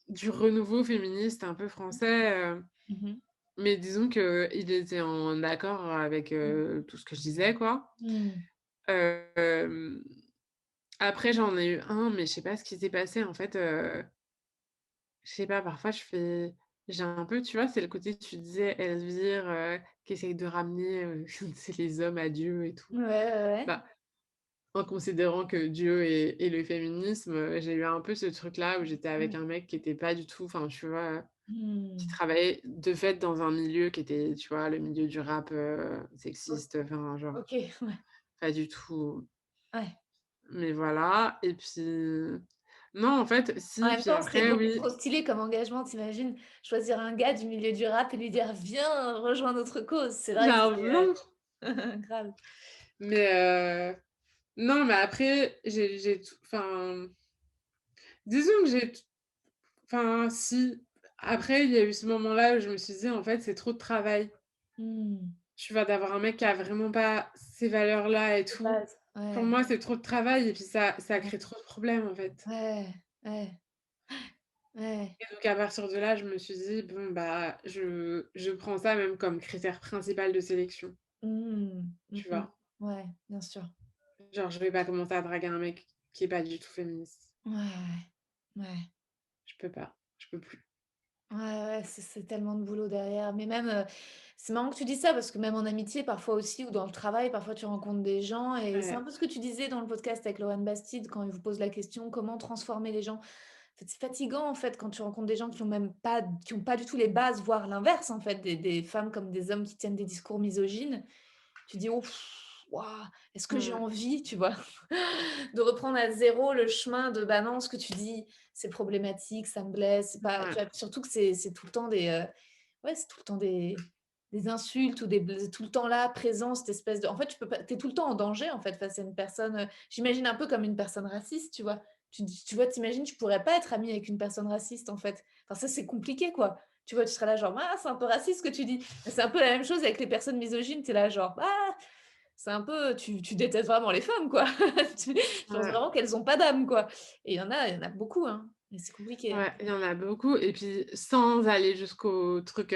du renouveau féministe un peu français, Mmh mh. mais disons qu'il était en accord avec, Mmh. tout ce que je disais, quoi. Mmh. Hem, Après j'en ai eu un, mais je sais pas ce qui s'est passé en fait, je sais pas, parfois j'ai un peu, tu vois, c'est le côté, tu disais Elvire, qui essaye de ramener, c'est les hommes à Dieu et tout. Ouais, ouais, ouais. Bah, en considérant que Dieu et le féminisme, j'ai eu un peu ce truc-là où j'étais avec Mmh. un mec qui était pas du tout, enfin, tu vois, qui Mmh. travaillait de fait dans un milieu qui était, tu vois, le milieu du rap, O sexiste, enfin, genre, OK, ouais, pas du tout, ouais. mais voilà et puis non, en fait, En si, même puis temps, c'est après, beaucoup oui. trop stylé comme engagement, tu imagines? Choisir un gars du milieu du rap et lui dire: «Viens, rejoins notre cause». C'est vrai que J'avoue, grave. mais non, mais après, j'ai tout enfin, disons que j'ai t enfin, si, après, il y a eu ce moment-là où je me suis dit: «En fait, c'est trop de travail». Mmh. Tu vois? D'avoir un mec qui a vraiment pas ces valeurs-là et De tout. base, Pour ouais, moi, c'est trop de travail et puis ça ouais, crée trop de problèmes, en fait. ouais, ouais, ouais. Et donc à partir de là, je me suis dit: «Bon, bah, je prends ça même comme critère principal de sélection», Mmh. Mmh tu mh. vois? Ouais, bien sûr. Genre, je vais pas commencer à draguer un mec qui est pas du tout féministe. Ouais, ouais, ouais. Je peux pas, je peux plus. Ouais, ouais, c'est tellement de boulot derrière. Mais même, c'est marrant que tu dis ça parce que même en amitié parfois aussi ou dans le travail, parfois tu rencontres des gens et c'est un Ouais. peu ce que tu disais dans le podcast avec Lorraine Bastide quand il vous pose la question: «Comment transformer les gens?» fait, c'est fatigant, en fait, quand tu rencontres des gens qui ont pas du tout les bases, voire l'inverse, en fait, des femmes comme des hommes qui tiennent des discours misogynes. Tu dis: «Ouf, waouh, est-ce que j'ai Mmh. envie?» tu vois? De reprendre à zéro le chemin de, bah, non, ce que tu dis, c'est problématique, ça me blesse, c'est pas Ouais, tu vois? Surtout que c'est tout le temps ouais, c'est tout le temps des insultes ou tout le temps là, présent, cette espèce de en fait, tu peux pas tu es tout le temps en danger, en fait, face à une personne, j'imagine un peu comme une personne raciste, tu vois? Tu vois, tu imagines, tu pourrais pas être amie avec une personne raciste, en fait. Enfin, ça, c'est compliqué, quoi. Tu vois, tu serais là genre: «Ah, c'est un peu raciste ce que tu dis». Mais c'est un peu la même chose avec les personnes misogynes, tu es là genre: «Ah!» c'est un peu tu détestes vraiment les femmes, quoi. Tu penses ouais, vraiment qu'elles ont pas d'âme, quoi. Et il y en a beaucoup, hein, et c'est compliqué. ouais, il y en a beaucoup et puis sans aller jusqu'au truc,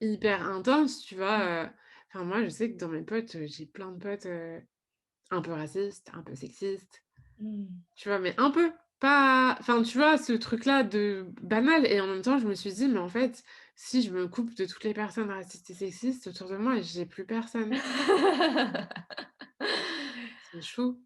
hyper intense, tu Mmh. vois? Enfin moi je sais que dans mes potes, j'ai plein de potes, un peu racistes, un peu sexistes, Mmh. tu vois? Mais un peu, pas enfin tu vois ce truc-là de banal et en même temps je me suis dit: «Mais en fait, si je me coupe de toutes les personnes racistes et sexistes autour de moi, j'ai plus personne». C'est chaud.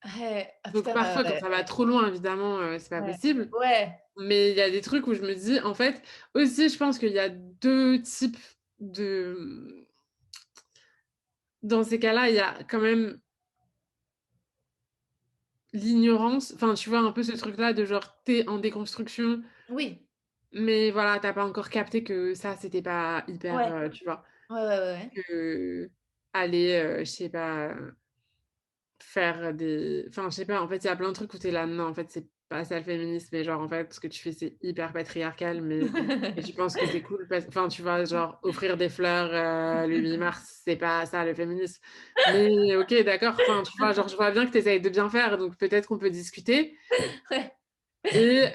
Ouais, ah Donc putain, parfois quand ouais, ça va trop loin évidemment, c'est pas ouais. possible. Ouais. Mais il y a des trucs où je me dis en fait aussi je pense qu'il y a 2 types de, dans ces cas-là, il y a quand même l'ignorance, enfin, tu vois un peu ce truc-là de genre, tu es en déconstruction, Oui. mais voilà, tu as pas encore capté que ça, c'était pas hyper, Ouais. tu vois? Ouais, ouais, ouais, ouais. Qu'aller, je sais pas, faire des enfin, je sais pas, en fait, il y a plein de trucs où tu es là: «Non, en fait, c'est pas ça le féminisme» mais genre, en fait, ce que tu fais, c'est hyper patriarcal, mais et tu penses que c'est cool parce enfin, tu vois, genre, offrir des fleurs, le 8 mars, c'est pas ça le féminisme. Mais OK, d'accord, enfin, tu vois, genre, je vois bien que tu essayes de bien faire, donc peut-être qu'on peut discuter Ouais. et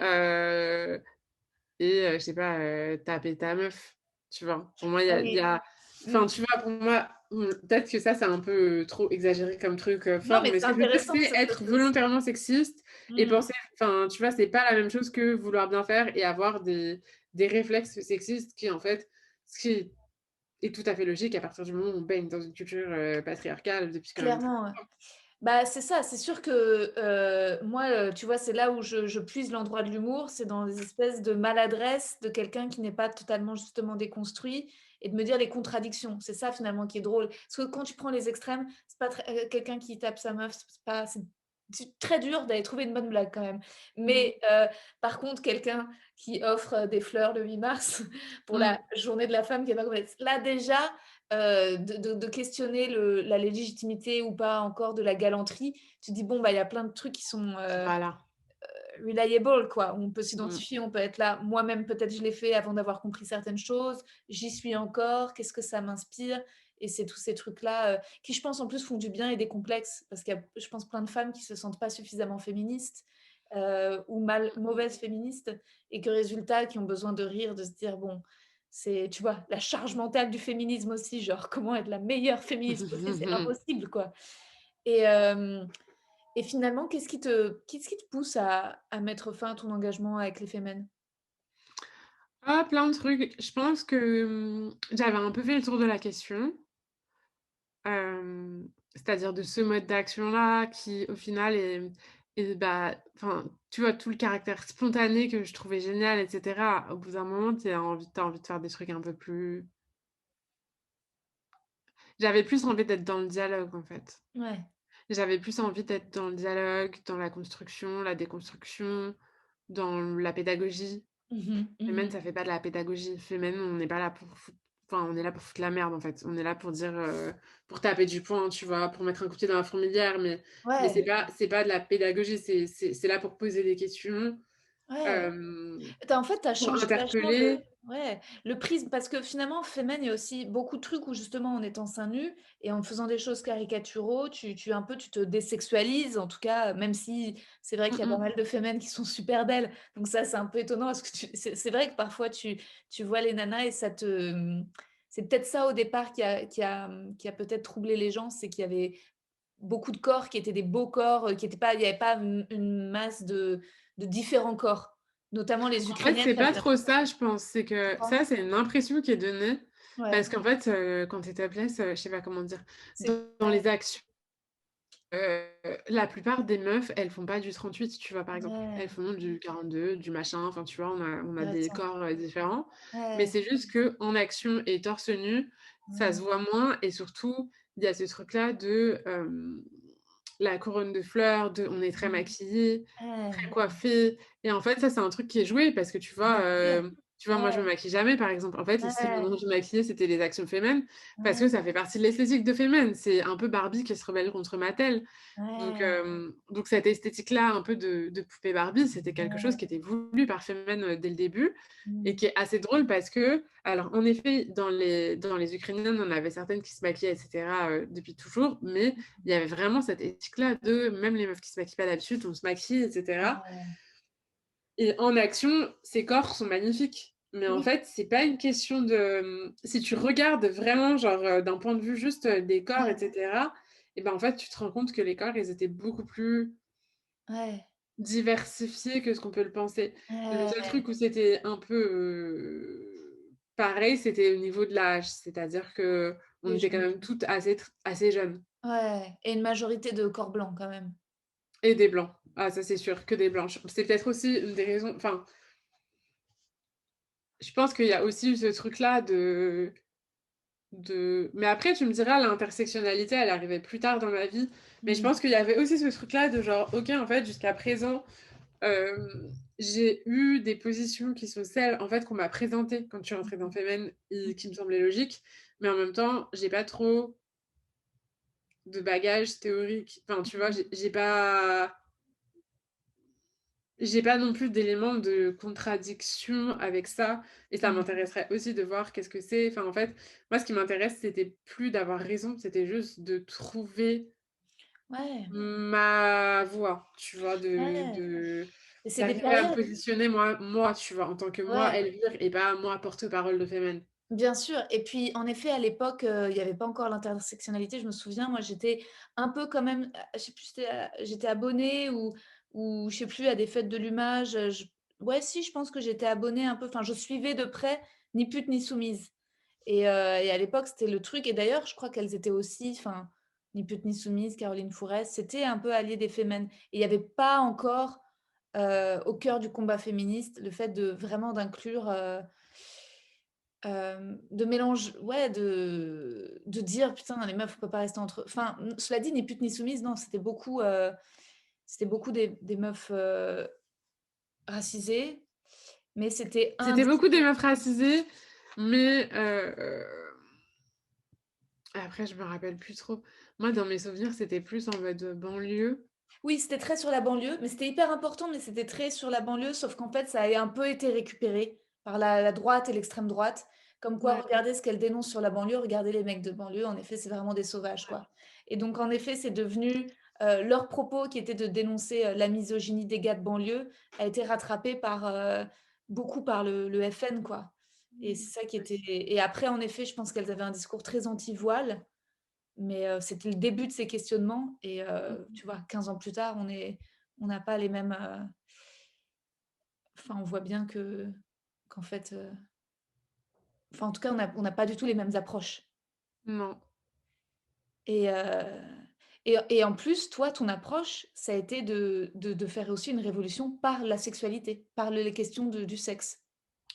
je sais pas, taper ta meuf, tu vois? Pour moi, il y Oui. a Mmh. enfin, tu vois, pour moi, peut-être que ça, c'est un peu, trop exagéré comme truc, Non, fort, mais mais c'est ce que je veux dire, intéressant c'est cette être réflexion. volontairement sexiste et Mmh. penser enfin, tu vois, c'est pas la même chose que vouloir bien faire et avoir des réflexes sexistes qui, en fait ce qui est tout à fait logique à partir du moment où on baigne dans une culture, patriarcale depuis quand même plus Clairement, ouais. Bah, c'est ça, c'est sûr que, moi, tu vois, c'est là où je puise l'endroit de l'humour, c'est dans les espèces de maladresse de quelqu'un qui n'est pas totalement justement déconstruit et de me dire les contradictions. C'est ça finalement qui est drôle. Parce que quand tu prends les extrêmes, c'est pas très quelqu'un qui tape sa meuf, c'est très dur d'aller trouver une bonne blague quand même. mmh. Mais, par contre, quelqu'un qui offre, des fleurs le 8 mars pour la Mmh. journée de la femme qui est pas complète. Là déjà, de questionner la légitimité ou pas encore de la galanterie, tu te dis: «Bon, bah, il y a plein de trucs qui sont, Voilà. reliable quoi». On peut Mmh. s'identifier, on peut être là: «Moi-même, peut-être, je l'ai fait avant d'avoir compris certaines choses. J'y suis encore. Qu'est-ce que ça m'inspire?» et c'est tous ces trucs-là, qui, je pense, en plus, font du bien et décomplexent. Parce qu'il y a, je pense, plein de femmes qui se sentent pas suffisamment féministes, ou mauvaises féministes et que résultat, qui ont besoin de rire, de se dire: «Bon, c'est» tu vois? La charge mentale du féminisme aussi, genre comment être la meilleure féministe possible, c'est impossible, quoi. Et finalement, qu'est-ce qui te pousse à mettre fin à ton engagement avec les Femen? Ah, plein de trucs. Je pense que, j'avais un peu fait le tour de la question. C'est-à-dire de ce mode d'action-là qui, au final, bah, enfin, tu vois, tout le caractère spontané que je trouvais génial et cetera, au bout d'un moment, tu as envie de faire des trucs un peu plus j'avais plus envie d'être dans le dialogue, en fait. Ouais. J'avais plus envie d'être dans le dialogue, dans la construction, la déconstruction, dans la pédagogie. Mmh mh. Femen, Mmh. ça fait pas de la pédagogie. Femen, on n'est pas là pour foutre enfin, on est là pour foutre la merde, en fait. On est là pour dire, pour taper du poing, tu vois? Pour mettre un coup de pied dans la fourmilière, mais Ouais, c'est pas de la pédagogie, c'est là pour poser des questions, ouais. hem, En fait, tu as pour changé vachement le interpeller. ouais, le prisme parce que finalement, Femen, il y a aussi beaucoup de trucs où justement en étant seins nus et en faisant des choses caricaturaux, tu te désexualises en tout cas, même si c'est vrai qu'il Mmh y a pas mh. mal de Femen qui sont super belles. Donc ça, c'est un peu étonnant parce que c'est vrai que parfois tu vois les nanas et c'est peut-être ça au départ qui a peut-être troublé les gens, c'est qu'il y avait beaucoup de corps qui étaient des beaux corps, qui étaient pas il y avait pas une masse de différents corps, notamment les En fait, Ukrainiennes c'est qui avaient pas trop ça, je pense. C'est tu que crois? ça, c'est une impression qui est donnée Ouais, parce qu'en fait, quand tu es topless, je sais pas comment dire, c'est dans les actions la plupart des meufs, elles font pas du 38, tu vois, par exemple. Elles Ouais, font du 42, du machin, enfin, tu vois, on a des intéressant. corps, différents. Mais Ouais. c'est juste qu'en action et torse nu, ça Mmh. se voit moins et surtout, il y a ce truc-là de, la couronne de fleurs, de on est très Mmh. maquillées, très Ouais, coiffées et en fait, ça, c'est un truc qui est joué parce que bien sûr. tu vois, moi, je me Ouais, maquille jamais, par exemple. En fait, les seuls ouais, moments où je me maquillais, c'était les actions Femen parce que ouais, ça fait partie de l'esthétique de Femen. C'est un peu Barbie qui se rebelle contre Mattel. ouais, Donc cette esthétique-là, un peu de poupée Barbie, c'était quelque chose ouais. qui était voulu par Femen, dès le début et Mmh. qui est assez drôle parce que alors en effet, dans les ukrainiennes, on avait certaines qui se maquillaient et cetera, depuis toujours, mais il y avait vraiment cette éthique-là de même les meufs qui se maquillent pas d'habitude, on se maquille et cetera Ouais. et en action, ces corps sont magnifiques. Mais en Oui. fait, c'est pas une question de, si tu regardes vraiment genre, d'un point de vue juste, des corps et Ouais, cetera et ben, en fait, tu te rends compte que les corps, ils étaient beaucoup plus ouais, diversifiés que ce qu'on peut le penser. Le seul ouais, truc où c'était un peu, pareil, c'était au niveau de l'âge. C'est-à-dire qu'on les était quand jeunes. même toutes assez jeunes Ouais et une majorité de corps blancs quand même. et des blancs. Ah ça, c'est sûr, que des blanches. C'est peut-être aussi une des raisons enfin, je pense qu'il y a aussi eu ce truc-là mais après tu me diras l'intersectionnalité, elle arrivait plus tard dans ma vie, mais je Mmh. pense qu'il y avait aussi ce truc-là de genre: «OK, en fait, jusqu'à présent, j'ai eu des positions qui sont celles, en fait, qu'on m'a présentées quand je suis rentrée dans Femen Mmh. et qui me semblaient logiques, mais en même temps, j'ai pas trop de bagages théoriques. Enfin, tu vois, Mmh. j'ai pas non plus d'éléments de contradiction avec ça et ça Mmh. m'intéresserait aussi de voir qu'est-ce que c'est. Enfin, en fait, moi, ce qui m'intéresse, c'était plus d'avoir raison, c'était juste de trouver Ouais, ma voie, tu vois? ouais et c'est des D'arriver à me périodes. positionner moi, tu vois? En tant que moi, Ouais. Elvire et pas moi, porte-parole de Femen. Bien sûr et puis, en effet, à l'époque, il y avait pas encore l'intersectionnalité. Je me souviens, moi, j'étais un peu quand même, je sais plus, j'étais abonnée ou je sais plus, à des fêtes de l'image, je ouais, si, je pense que j'étais abonnée un peu, enfin, je suivais de près Ni pute ni soumise et à l'époque, c'était le truc et d'ailleurs, je crois qu'elles étaient aussi, enfin, Ni pute ni soumise, Caroline Fourest, c'était un peu allié des Femen et il y avait pas encore, au cœur du combat féministe, le fait de vraiment d'inclure, de mélange ouais, de dire: «Putain, les meufs, on peut pas rester entre» enfin, cela dit, Ni pute ni soumise, non, c'était beaucoup des meufs, racisées, mais c'était un C'était beaucoup des discours meufs racisées, mais après je me rappelle plus trop. Moi, dans mes souvenirs, c'était plus en mode, banlieue. oui, c'était très sur la banlieue, mais c'était hyper important, mais c'était très sur la banlieue, sauf qu'en fait, ça a un peu été récupéré par la droite et l'extrême droite. Comme quoi, Ouais, regardez ce qu'elle dénonce sur la banlieue, regardez les mecs de banlieue, en effet, c'est vraiment des sauvages, quoi. Et donc, en effet, c'est devenu, leur propos qui était de dénoncer, la misogynie des gars de banlieue, a été rattrapé par, beaucoup par le FN, quoi. Et c'est ça qui était et après, en effet, je pense qu'elles avaient un discours très anti-voile, mais c'était le début de ces questionnements et tu vois, 15 ans plus tard, on n'a pas les mêmes, enfin, on voit bien que qu'en fait, enfin, en tout cas, on n'a pas du tout les mêmes approches non. et et en plus, toi, ton approche, ça a été de faire aussi une révolution par la sexualité, par le les questions de du sexe.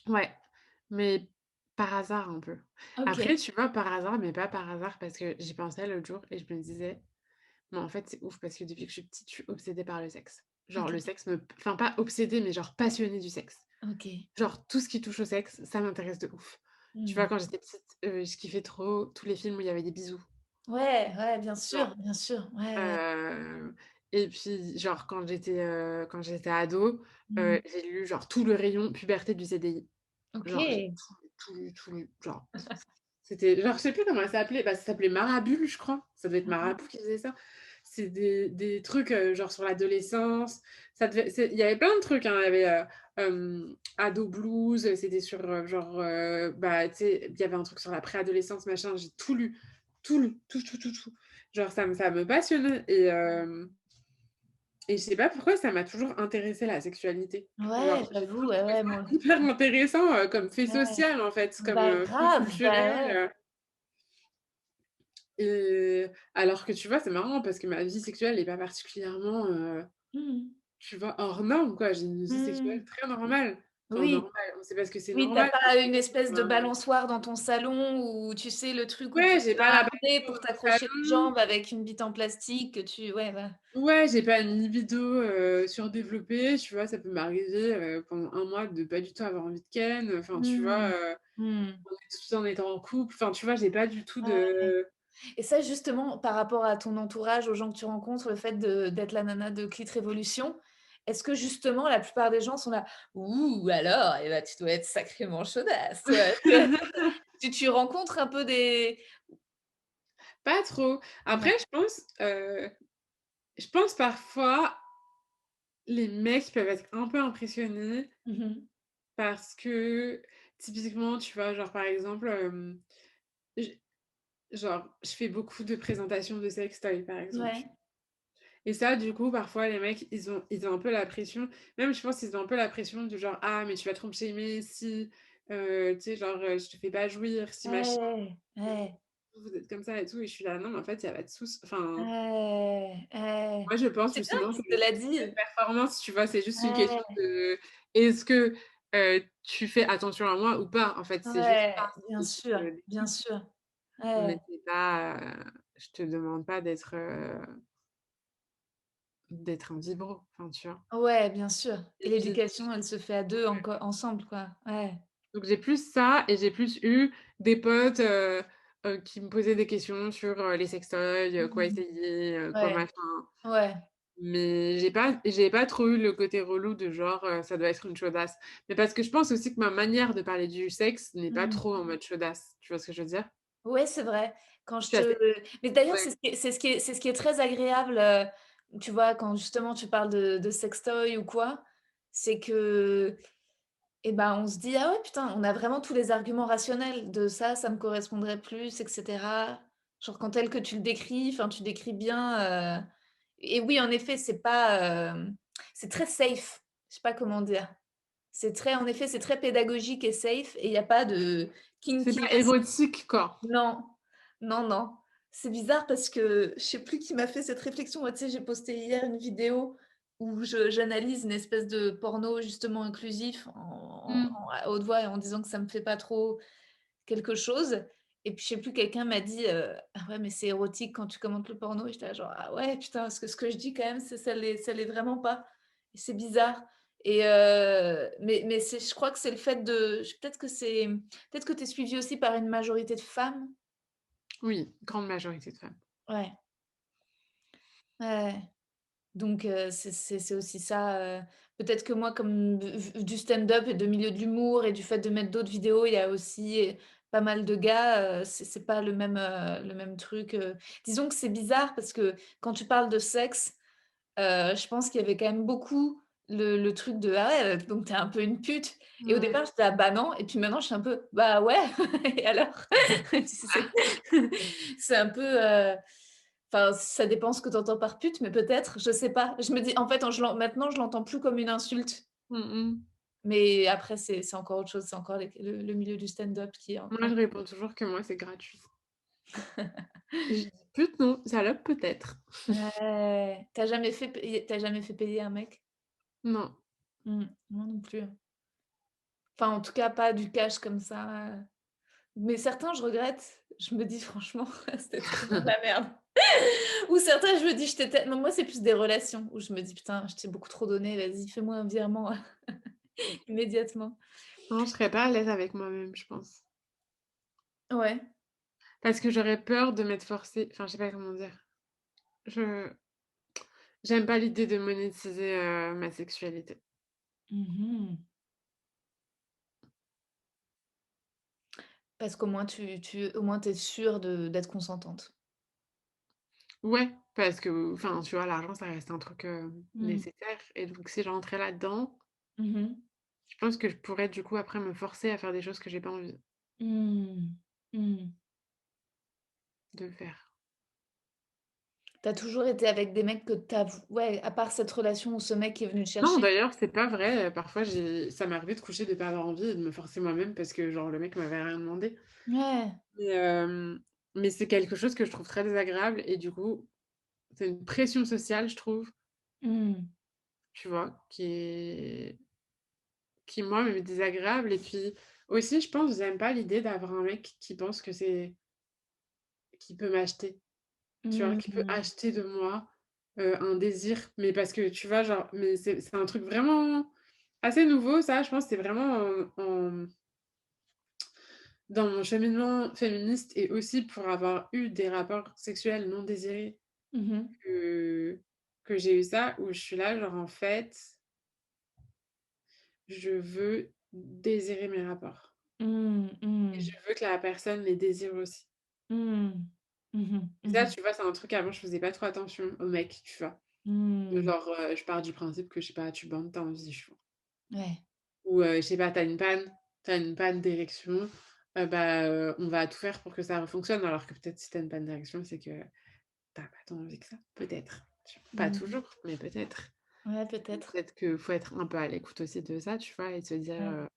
Ouais, mais par hasard un peu. OK. Après, tu vois, par hasard, mais pas par hasard parce que j'y pensais l'autre jour et je me disais: «Mais en fait, c'est ouf parce que depuis que je suis petite, je suis obsédée par le sexe». Genre le OK. sexe me enfin pas obsédée, mais genre passionnée du sexe. OK. Genre tout ce qui touche au sexe, ça m'intéresse de ouf. Tu vois, Mmh. quand j'étais petite, je kiffais trop tous les films où il y avait des bisous. Ouais, ouais, Genre, bien sûr. Ouais, ouais. heu et puis genre quand j'étais ado, Mmh. j'ai lu genre tout le rayon puberté du CDI. Genre j'ai OK. tout lu, genre c'était genre je sais plus comment ça s'appelait, bah, ça s'appelait Marabule, je crois. Ça devait être Mmh. Marabout qui faisait ça. C'est des trucs, genre sur l'adolescence. Il y avait plein de trucs, hein. Il y avait, Ado Blues, c'était sur, genre, bah, tu sais, il y avait un truc sur la préadolescence, machin. J'ai tout lu, tout. Genre ça me passionnait et je sais pas pourquoi ça m'a toujours intéressée la sexualité. Ouais, Genre, j'ai j'avoue, toujours ouais, trouvé ouais, ça moi hyper intéressant, comme fait ouais. social en fait, comme, Bah, fait grave, bah, culturel, ouais. et alors que tu vois, c'est marrant parce que ma vie sexuelle est pas particulièrement, Mmh. tu vois, hors norme, quoi. J'ai une vie Mmh. sexuelle très normale. Enfin Oui. normale, on sait pas ce que c'est Oui, tu as normal, mais pas une espèce de enfin, balançoire dans ton salon ou tu sais le truc où tu ouais, j'ai as pas la un bague pour au t'accrocher les salon. jambes avec une bite en plastique que tu ouais, voilà. Ouais, j'ai pas une libido, surdéveloppée, tu vois? Ça peut m'arriver, pendant un mois de pas du tout avoir envie de ken, enfin, tu vois? Mmh. Mmh. Tout en étant en couple, enfin, tu vois? J'ai pas du tout Ouais. de Et ça justement, par rapport à ton entourage, aux gens que tu rencontres, le fait d'être la nana de Clit Révolution, est-ce que justement la plupart des gens sont là: «Ouh alors, eh bah, tu dois être sacrément chaudasse toi». Tu rencontres un peu des pas trop. ouais. Après, je pense parfois, les mecs peuvent être un peu impressionnés Mmh mh. parce que, typiquement, tu vois? Genre, par exemple, j genre, je fais beaucoup de présentations de sextoys, par exemple. Ouais. Et ça, du coup, parfois, les mecs, ils ont un peu la pression. Même, je pense qu'ils ont un peu la pression du genre: «Ah, mais tu vas trop me shamer si, tu sais, genre, je te fais pas jouir, si machin, Ouais, ouais, vous êtes comme ça et tout». Et je suis là: «Non, mais en fait, il y a pas de enfin, ouais, ouais. moi, je pense C'est bien justement qu'il que te l'a les dit. performances, tu vois, c'est juste une question Ouais, de est-ce que, tu fais attention à moi ou pas? En fait, c'est juste ça, ouais, bien c'est juste, sûr, des bien trucs. sûr. Mais Ouais, c'est pas, je te demande pas d'être un vibro, enfin, tu vois? ouais, bien sûr et Et puis l'éducation, elle se fait à 2 ensemble, quoi. Ouais. donc j'ai plus ça et j'ai plus eu des potes, qui me posaient des questions sur, les sextoys, quoi Mmh. essayer, quoi Ouais, machin. ouais. Mais j'ai pas trop eu le côté relou de genre, ça doit être une chaudasse. Mais parce que je pense aussi que ma manière de parler du sexe n'est pas Mmh. trop en mode chaudasse. Tu vois ce que je veux dire? Ouais, c'est vrai. Quand Je je suis assez te mais d'ailleurs, ouais. c'est ce qui est très agréable, tu vois, quand justement tu parles de sextoy ou quoi, c'est que et ben, on se dit: «Ah ouais, putain, on a vraiment tous les arguments rationnels de ça me correspondrait plus et cetera». Genre quand tel que tu le décris, enfin, tu décris bien, et oui, en effet, c'est pas, c'est très safe. Je sais pas comment dire. C'est très en effet, c'est très pédagogique et safe et il y a pas de C'est pas kinkiness. érotique, quoi. Non, non, non. C'est bizarre parce que je sais plus qui m'a fait cette réflexion. Moi, tu sais, j'ai posté hier une vidéo où je j'analyse une espèce de porno justement inclusif Mmh. à haute voix et en disant que ça me fait pas trop quelque chose et puis je sais plus, quelqu'un m'a dit: «Ah ouais, mais c'est érotique quand tu commentes le porno» et j'étais là genre: «Ah ouais, putain, parce que ce que je dis quand même, c'est ça l'est vraiment pas» et c'est bizarre et mais c'est je crois que c'est le fait de peut-être que tu es suivie aussi par une majorité de femmes? Oui, grande majorité de femmes. Ouais, ouais, ouais. Donc c'est aussi ça, peut-être que moi comme du stand-up et de milieu de l'humour et du fait de mettre d'autres vidéos, il y a aussi pas mal de gars, c'est pas le même truc. Disons que c'est bizarre parce que quand tu parles de sexe, je pense qu'il y avait quand même beaucoup le truc de: «Ah ouais, donc tu es un peu une pute» et au Mmh. départ j'étais là: «Bah non» et puis maintenant je suis un peu: «Bah ouais et alors?» Tu sais? C'est un peu, enfin, ça dépend ce que tu entends par pute, mais peut-être, je sais pas. Je me dis en fait, en je l'en maintenant, je l'entends plus comme une insulte, Mmh mh. mais après c'est encore autre chose, c'est encore le milieu du stand-up qui est Moi, encore je réponds toujours que moi, c'est gratuit. Je dis: «Pute, non, salope, peut-être». ouais. Tu jamais fait payer un mec? Non. Moi non plus. Enfin, en tout cas, pas du cash comme ça. Mais certains, je regrette. Je me dis franchement, c'était tellement de la merde. Ou certains, je me dis: «Je t'ai tel» non, moi, c'est plus des relations où je me dis: «Putain, je t'ai beaucoup trop donné, vas-y, fais-moi un virement immédiatement». Non, je serais pas à l'aise avec moi-même, je pense. Ouais. Parce que j'aurais peur de m'être forcée, enfin, je sais pas comment dire. Je J'aime pas l'idée de monétiser, ma sexualité. Mmh. Parce qu'au moins au moins tu es sûre d'être consentante. Ouais, parce que, enfin, tu vois, l'argent, ça reste un truc, Mmh. nécessaire et donc si je rentrais là-dedans, Mmh mh. je pense que je pourrais, du coup, après me forcer à faire des choses que j'ai pas envie Mmh. Mmh. de faire. Tu as toujours été avec des mecs que tu as ouais, à part cette relation où ce mec est venu te Non, chercher? d'ailleurs, c'est pas vrai, parfois ça m'est arrivé de coucher, de pas avoir envie et de me forcer moi-même parce que, genre, le mec m'avait rien demandé. Ouais. Mais, mais c'est quelque chose que je trouve très désagréable et du coup, c'est une pression sociale, je trouve, Mmh. tu vois? Qui moi, me met désagréable et puis aussi, je pense, j'aime pas l'idée d'avoir un mec qui pense que c'est qui peut m'acheter, tu vois? Qui peut Mmh. acheter de moi, un désir, mais parce que, tu vois, genre mais c'est un truc vraiment assez nouveau ça, je pense, c'est vraiment dans mon cheminement féministe et aussi pour avoir eu des rapports sexuels non désirés Mmh mh. que que j'ai eu ça, où je suis là, genre, en fait, je veux désirer mes rapports Mmh. et je Mmh. veux que la personne les désire aussi. Mmh. Mmh mh. Et Mmh ça, mh. tu vois, c'est un truc avant, je faisais pas trop attention aux mecs, tu vois? Mmh. Genre, je pars du principe que, je sais pas, tu bandes, tu as envie, tu vois? Ouais. Ou, je sais pas, tu as une panne d'érection, bah, on va tout faire pour que ça refonctionne, alors que peut-être si tu as une panne d'érection, c'est que tu as pas tant envie que ça, peut-être, tu vois? Pas Mmh. toujours, mais peut-être. Ouais, peut-être. Peut-être qu'il faut être un peu à l'écoute aussi de ça, tu vois? Et se dire, Ouais.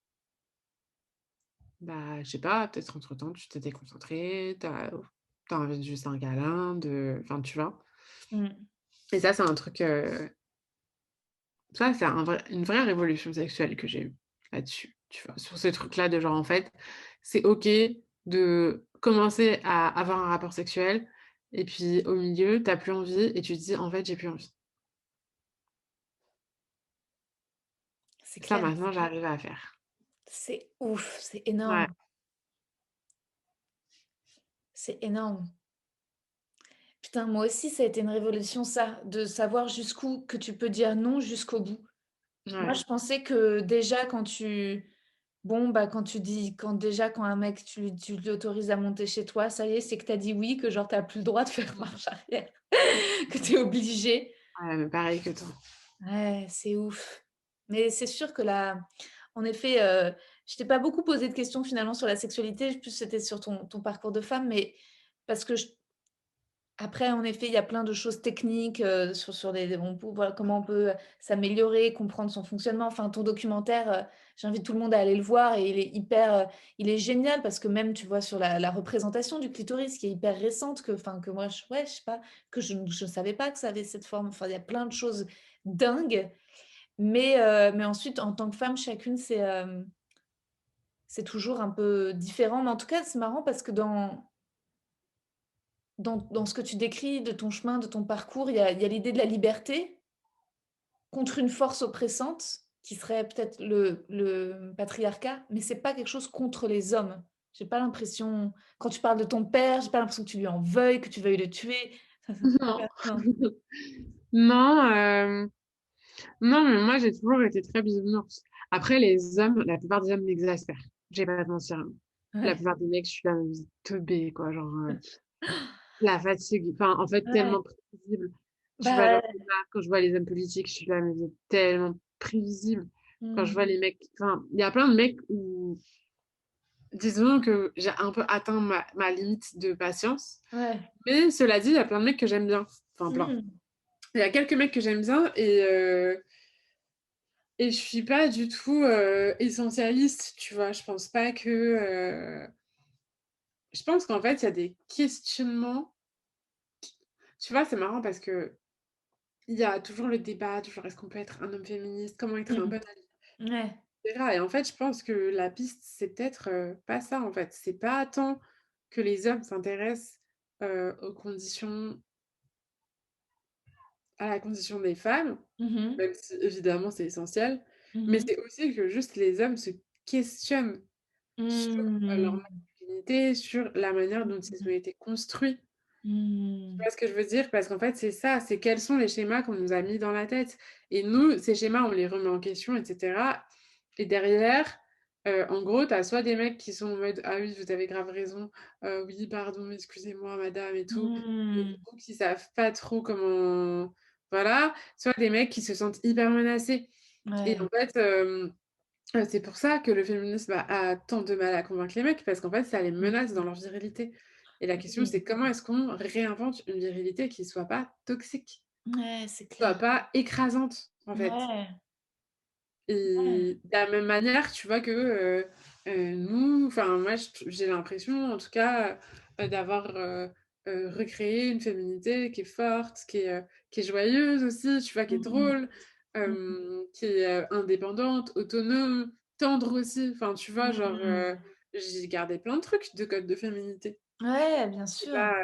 bah, je sais pas, peut-être entre temps tu t'es déconcentré, tu as envie de juste un câlin, de enfin, tu vois? Mmh. Et ça, c'est un truc, ça, c'est une vraie révolution sexuelle que j'ai eue là-dessus, tu vois? Sur ces trucs-là de genre, en fait, c'est OK de commencer à avoir un rapport sexuel et puis au milieu, tu as plus envie et tu te dis: «En fait, j'ai plus envie». C'est Ça, clair. maintenant, j'arrive à faire. C'est ouf, c'est Ouais, énorme, c'est énorme. Putain, moi aussi, ça a été une révolution ça, de savoir jusqu'où que tu peux dire non jusqu'au bout. Moi, ouais. je pensais que déjà bon, bah, quand déjà quand un mec tu l'autorises à monter chez toi, ça y est, c'est que tu as dit oui, que genre tu as plus le droit de faire marche arrière, que tu es obligé. Ouais, mais pareil que toi. Ouais, c'est ouf. Mais c'est sûr que là, en effet, je t'ai pas beaucoup posé de questions finalement sur la sexualité, plus c'était sur ton parcours de femme, mais parce que après, en effet, il y a plein de choses techniques, sur des on peut voilà, comment on peut, s'améliorer, comprendre son fonctionnement. Enfin, ton documentaire, j'invite tout le monde à aller le voir et il est génial parce que même, tu vois, sur la représentation du clitoris qui est hyper récente que moi je ouais, je sais pas, que je ne savais pas que ça avait cette forme. Enfin, il y a plein de choses dingues, mais ensuite, en tant que femme, chacune, c'est toujours un peu différent. Mais en tout cas, c'est marrant parce que dans ce que tu décris de ton chemin, de ton parcours, il y a l'idée de la liberté contre une force oppressante qui serait peut-être le patriarcat, mais c'est pas quelque chose contre les hommes. J'ai pas l'impression quand tu parles de ton père, j'ai pas l'impression que tu lui en veuilles, que tu veuilles le tuer. Non. Non. Non, non, mais moi, j'ai toujours été très bisounours. Après, les hommes, la plupart des hommes m'exaspèrent. Je vais pas te mentir, hein. La Ouais. plupart des mecs, je suis là, mais vous êtes teubés, quoi, genre, la fatigue, enfin, en fait, Ouais. tellement prévisible. Tu vois, genre, Bah, là, quand je vois les hommes politiques, je suis là, mais vous êtes tellement prévisibles. Quand je mmh. vois les mecs, enfin, il y a plein de mecs où, disons que j'ai un peu atteint ma limite de patience. Ouais. Mais cela dit, il y a plein de mecs que j'aime bien. Enfin, plein. Mmh. Il y a quelques mecs que j'aime bien et je suis pas du tout, essentialiste, tu vois? Je pense qu'en fait, il y a des questionnements, tu vois? C'est marrant parce qu'il y a toujours le débat du genre: «Est-ce qu'on peut être un homme féministe? Comment être un Mmh. bon allié?» Ouais. et cetera et en fait, je pense que la piste, c'est peut-être, pas ça, en fait. C'est pas tant que les hommes s'intéressent, aux conditions à la condition des femmes, Mmh mh. même si évidemment c'est essentiel, Mmh mais mh. c'est aussi que juste les hommes se questionnent sur, leur Mmh. masculinité, sur la manière dont ils ont Mmh. été construits. Tu Mmh. vois ce que je veux dire? Parce qu'en fait, c'est ça, c'est quels sont les schémas qu'on nous a mis dans la tête et nous, ces schémas, on les remet en question et cetera et derrière, en gros, tu as soit des mecs qui sont en mode: «Ah oui, vous avez grave raison, oui, pardon, excusez-moi madame» et tout et du Mmh. coup, qui savent pas trop comment voilà, soit des mecs qui se sentent hyper menacés et en Ouais. fait, c'est pour ça que le féminisme a tant de mal à convaincre les mecs parce qu'en fait, ça les Mmh. menace dans leur virilité et la question, Oui. c'est comment est-ce qu'on réinvente une virilité qui soit pas toxique, Ouais, c'est qui soit clair. pas écrasante, en fait Ouais. Ouais. et de la même manière, tu vois que, nous enfin moi j'ai l'impression en tout cas, d'avoir, recréé une féminité qui est forte, qui est joyeuse aussi, tu vois? Qui est Mmh mh. drôle, Mmh. qui est, indépendante, autonome, tendre aussi. Enfin, tu vois? Genre, Mmh. j'ai gardé plein de trucs de codes de féminité. Ouais, bien C'est sûr. pas,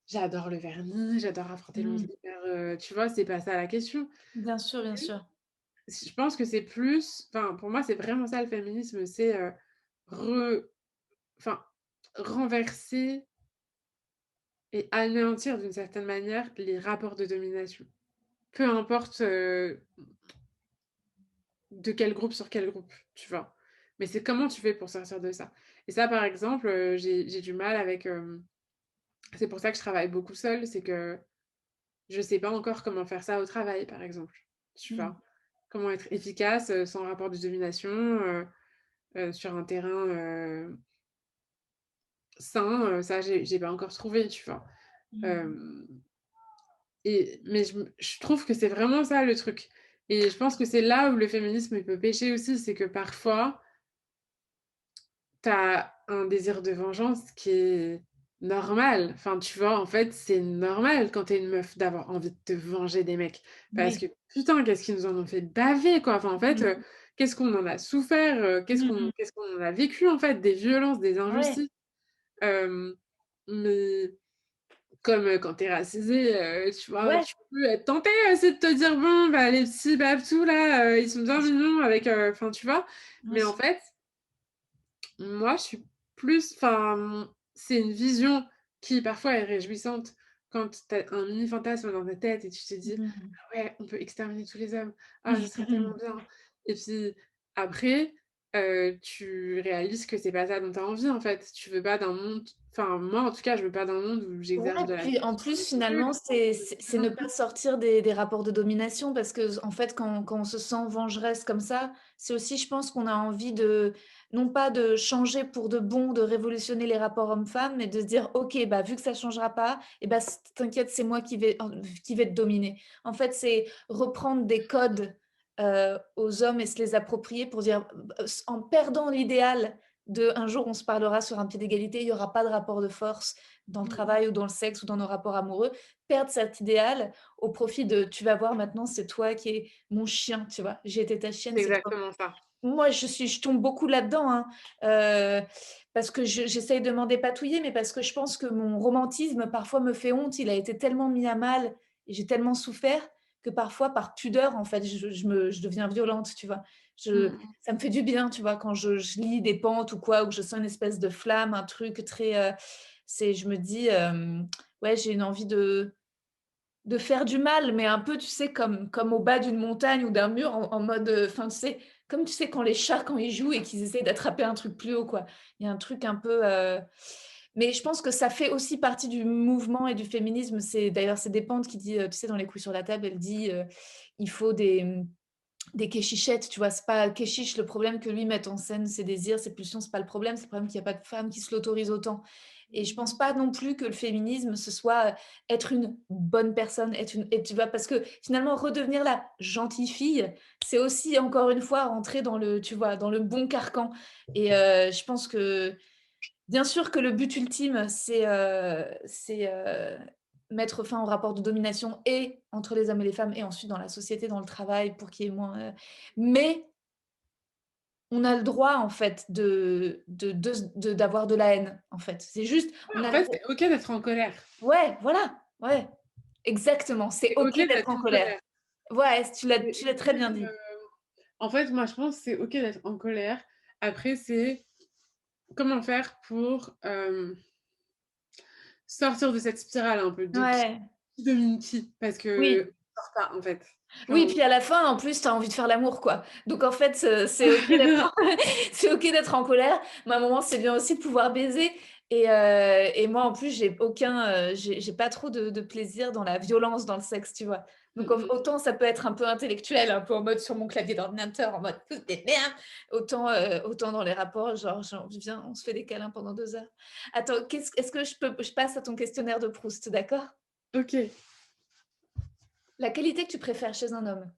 j'adore le vernis, j'adore affronter le monde Mmh. hyper, tu vois? C'est pas ça la question. Bien sûr, bien sûr. Je pense que c'est plus enfin, pour moi, c'est vraiment ça le féminisme, c'est, re enfin, renverser et anéantir d'une certaine manière les rapports de domination. Peu importe, de quel groupe sur quel groupe, tu vois? Mais c'est comment tu fais pour sortir de ça? Et ça, par exemple, j'ai du mal avec, c'est pour ça que je travaille beaucoup seule, c'est que je sais pas encore comment faire ça au travail, par exemple, tu Mmh. vois? Comment être efficace, sans rapport de domination, sur un terrain, sain, ça j'ai pas encore trouvé, tu vois? Mmh. Hem Et mais je trouve que c'est vraiment ça le truc et je pense que c'est là où le féminisme, il peut pécher aussi, c'est que parfois, tu as un désir de vengeance qui est normal. Enfin, tu vois, en fait, c'est normal quand tu es une meuf d'avoir envie de te venger des mecs parce Oui. que putain, qu'est-ce qu'ils nous en ont fait baver, quoi. Enfin, en fait, Mmh. qu'est-ce qu'on en a souffert, Mmh mh. qu'est-ce qu'on en a vécu, en fait, des violences, des Ouais. injustices. Hem, mais comme, quand tu es racisé, tu vois, Ouais, tu peux être tenté aussi de te dire: «Bon, bah, les petits babtous là, ils sont bien bien sûr, mignons avec, enfin, tu vois? bien Mais en sûr. fait, moi, je suis plus c'est une vision qui parfois est réjouissante quand tu as un mini fantasme dans ta tête et tu te dis: Mmh. «Ah ouais, on peut exterminer tous les hommes. Ah, ce Mmh serait tellement mh. bien» et puis après, tu réalises que c'est pas ça dont tu as envie, en fait. Tu veux pas d'un monde enfin, moi, en tout cas, je veux pas d'un monde où Ouais, j'exerce de la puis en violence sur plus, les autres, finalement, c'est ne pas sortir des rapports de domination parce que en fait, quand on se sent vengeresse comme ça, c'est aussi, je pense, qu'on a envie de non pas de changer pour de bon, de révolutionner les rapports hommes-femmes, mais de se dire: «OK, bah, vu que ça changera pas et bah, t'inquiète, c'est moi qui vais te dominer». En fait, c'est reprendre des codes, aux hommes et se les approprier pour dire, en perdant l'idéal de: «Un jour, on se parlera sur un pied d'égalité, il y aura pas de rapport de force», dans le Mmh. travail ou dans le sexe ou dans nos rapports amoureux, perdre cet idéal au profit de: «Tu vas voir maintenant, c'est toi qui es mon chien», tu vois? «J'ai été ta chienne, C'est c'est toi». exactement ça. Moi, je tombe beaucoup là-dedans, hein, parce que j'essaye de m'en dépatouiller, mais parce que je pense que mon romantisme, parfois, me fait honte. Il a été tellement mis à mal et j'ai tellement souffert que parfois, par pudeur, en fait, je deviens violente, tu vois? Mmh Je mh. Ça me fait du bien, tu vois? Quand je lis des pentes ou quoi, ou que je sens une espèce de flamme, un truc très, je me dis, ouais, j'ai une envie de faire du mal, mais un peu, tu sais, comme au bas d'une montagne ou d'un mur en mode, enfin, tu sais, comme tu sais quand les chats, quand ils jouent et qu'ils essaient d'attraper un truc plus haut, quoi. Il y a un truc un peu, mais je pense que ça fait aussi partie du mouvement et du féminisme. C'est d'ailleurs, c'est Despentes qui dit, tu sais, dans Les couilles sur la table, elle dit, il faut des kéchichettes, tu vois? C'est pas kéchiche, le problème que lui mette en scène ses désirs, ses pulsions, c'est pas le problème, c'est le problème qu'il y a pas de femmes qui se l'autorisent autant et je pense pas non plus que le féminisme, ce soit, être une bonne personne, être une et tu vois? Parce que finalement redevenir la gentille fille, c'est aussi encore une fois rentrer dans le tu vois? Dans le bon carcan et je pense que bien sûr que le but ultime, c'est mettre fin au rapport de domination et entre les hommes et les femmes et ensuite dans la société, dans le travail pour qu'il y ait moins, mais on a le droit en fait d'avoir de la haine, en fait. C'est juste, on En a le fait, droit c'est OK d'être en colère. ouais, voilà, ouais, exactement, c'est C'est OK OK d'être d'être en en colère. colère. Ouais, tu l'as Et très c'est bien dit. en fait, moi, je pense que c'est OK d'être en colère. Après, c'est comment faire pour, sortir de cette spirale un peu de Ouais, qui domine qui? Parce oui. que sort pas, en fait. Oui, Enfin puis à la fin, en plus, tu as envie de faire l'amour, quoi. Donc en fait, c'est OK d'être en c'est OK d'être en colère, mais à un moment, c'est bien aussi de pouvoir baiser et moi, en plus, j'ai pas trop de plaisir dans la violence dans le sexe, tu vois? Donc mmh mh. autant ça peut être un peu intellectuel, un peu en mode sur mon clavier d'ordinateur, en mode: «Toutes des merdes», autant dans les rapports, genre, j'ai envie: «Viens, on se fait des câlins pendant 2 heures». Attends, est-ce que je passe à ton questionnaire de Proust, d'accord? OK. La qualité que tu préfères chez un homme?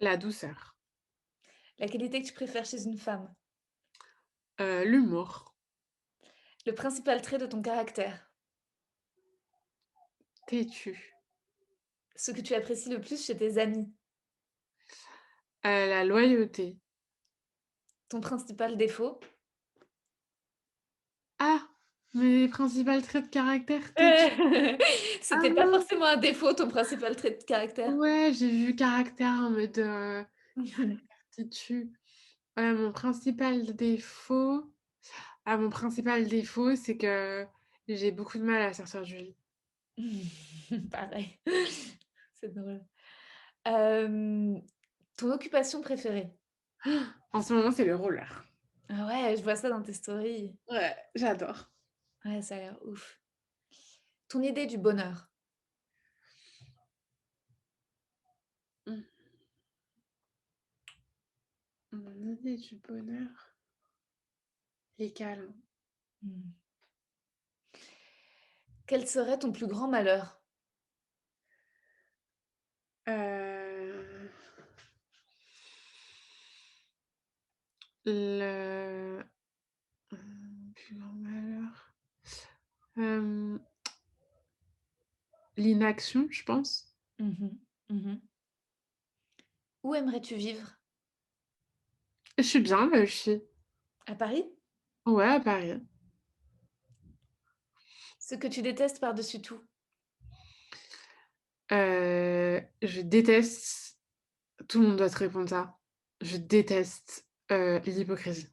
La douceur, La qualité que tu préfères chez une femme? l'humour, Le principal trait de ton caractère. Têtu. Ce que tu apprécies le plus chez tes amis. La loyauté. Ton principal défaut. Ah! Mes principales traits de caractère, têtu. Ah C'était pas mince! forcément un défaut, ton principal trait de caractère. Ouais, j'ai vu caractère en mode, caractère têtu. Mon principal défaut c'est que j'ai beaucoup de mal à sortir du lit. Pareil. C'est drôle. Hem, Ton occupation préférée? En ce moment, c'est le roller. Ah ouais, je vois ça dans tes stories. Ouais, j'adore. Ouais, ça a l'air ouf. Ton idée du bonheur? Mmh. Mon idée du bonheur, les câlins. Mmh. Quel serait ton plus grand malheur? Heu, le, plus grand malheur, hem, l'inaction, je pense. Mmh mh. Mmh. Où aimerais-tu vivre? Je suis bien là où je suis. À Paris? Ouais, à Paris. Ce que tu détestes par-dessus tout? Je déteste tout le monde doit te répondre ça. Je déteste, l'hypocrisie.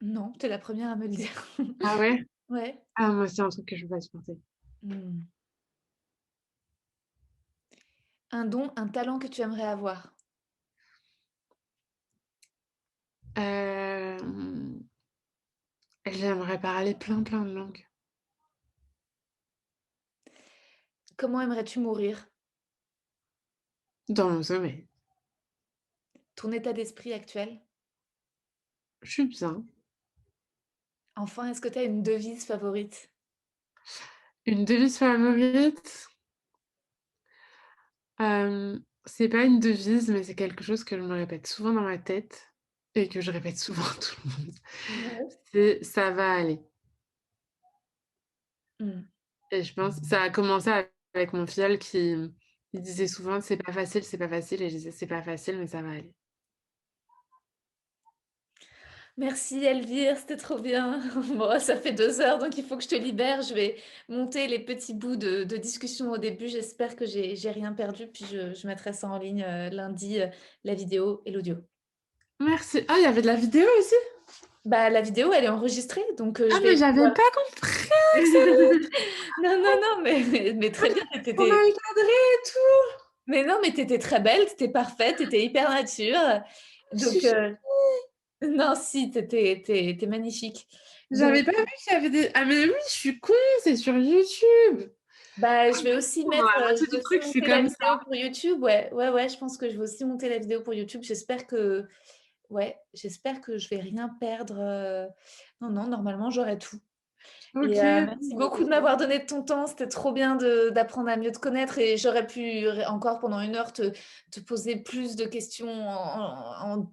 Non, tu es la première à me le dire. Ah ouais? Ouais. Ah moi, c'est un truc que je peux pas supporter. Mmh. Un don, un talent que tu aimerais avoir? Hem, J'aimerais parler plein de langues. Comment aimerais-tu mourir? Dans mon sommeil. Ton état d'esprit actuel? Je suis bien. Enfin, est-ce que tu as une devise favorite? Une devise favorite? C'est pas une devise, mais c'est quelque chose que je me répète souvent dans ma tête et que je répète souvent à tout le monde. Ouais. C'est: «Ça va aller» Mmh. et je pense ça a commencé avec mon filleul qui, il disait souvent: c'est pas facile» et je disais: «C'est pas facile, mais ça va aller». Merci Elvire, c'était trop bien. Bon, ça fait 2 heures, donc il faut que je te libère. Je vais monter les petits bouts de discussion au début. J'espère que j'ai rien perdu, puis je mettrai ça en ligne, lundi, la vidéo et l'audio. Merci. Ah, il y avait de la vidéo aussi? Bah, la vidéo, elle est enregistrée, donc Ah, je mais vais j'avais pouvoir pas compris, excellent! non, non, non, mais très bien, tu Trop étais mal cadré et tout! mais non, mais tu étais très belle, tu étais parfaite, tu étais hyper nature, Je suis donc gê non, si, tu étais magnifique, donc J'avais pas vu qu'il y avait des ah mais oui, je suis con, c'est sur YouTube! bah, Ah je vais mais aussi pendant mettre, la moitié je vais du aussi truc, c'est monter la comme ça. vidéo pour YouTube, ouais, ouais, ouais, je pense que je vais aussi monter la vidéo pour YouTube. J'espère que ouais, j'espère que je vais rien perdre, non, non, normalement, j'aurai tout et OK, merci bon, bah, beaucoup de m'avoir donné de ton temps. C'était trop bien d'apprendre à mieux te connaître et j'aurais pu encore pendant 1 heure te poser plus de questions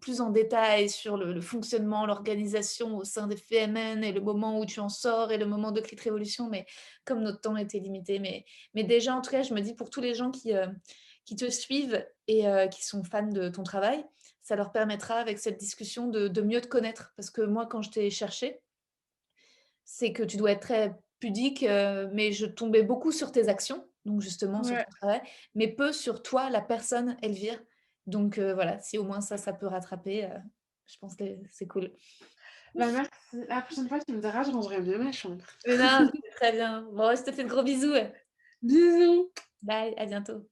plus en détail sur le fonctionnement, l'organisation au sein des FMN et le moment où tu en sors et le moment de Clit Révolution, mais comme notre temps était limité, mais déjà, en tout cas, je me dis pour tous les gens qui te suivent et qui sont fans de ton travail, ça leur permettra avec cette discussion de mieux te connaître. Parce que moi, quand je t'ai cherché, c'est que tu dois être très pudique, mais je tombais beaucoup sur tes actions, donc justement sur ouais. ton travail, mais peu sur toi, la personne Elvire. Donc voilà, si au moins ça peut rattraper, je pense que c'est cool. Bah, merci. La prochaine fois, tu me diras, je rangerai mieux ma chambre. Mais non, c'est très bien. Bon, je te fais de gros bisous. Bisous. Bye, à bientôt.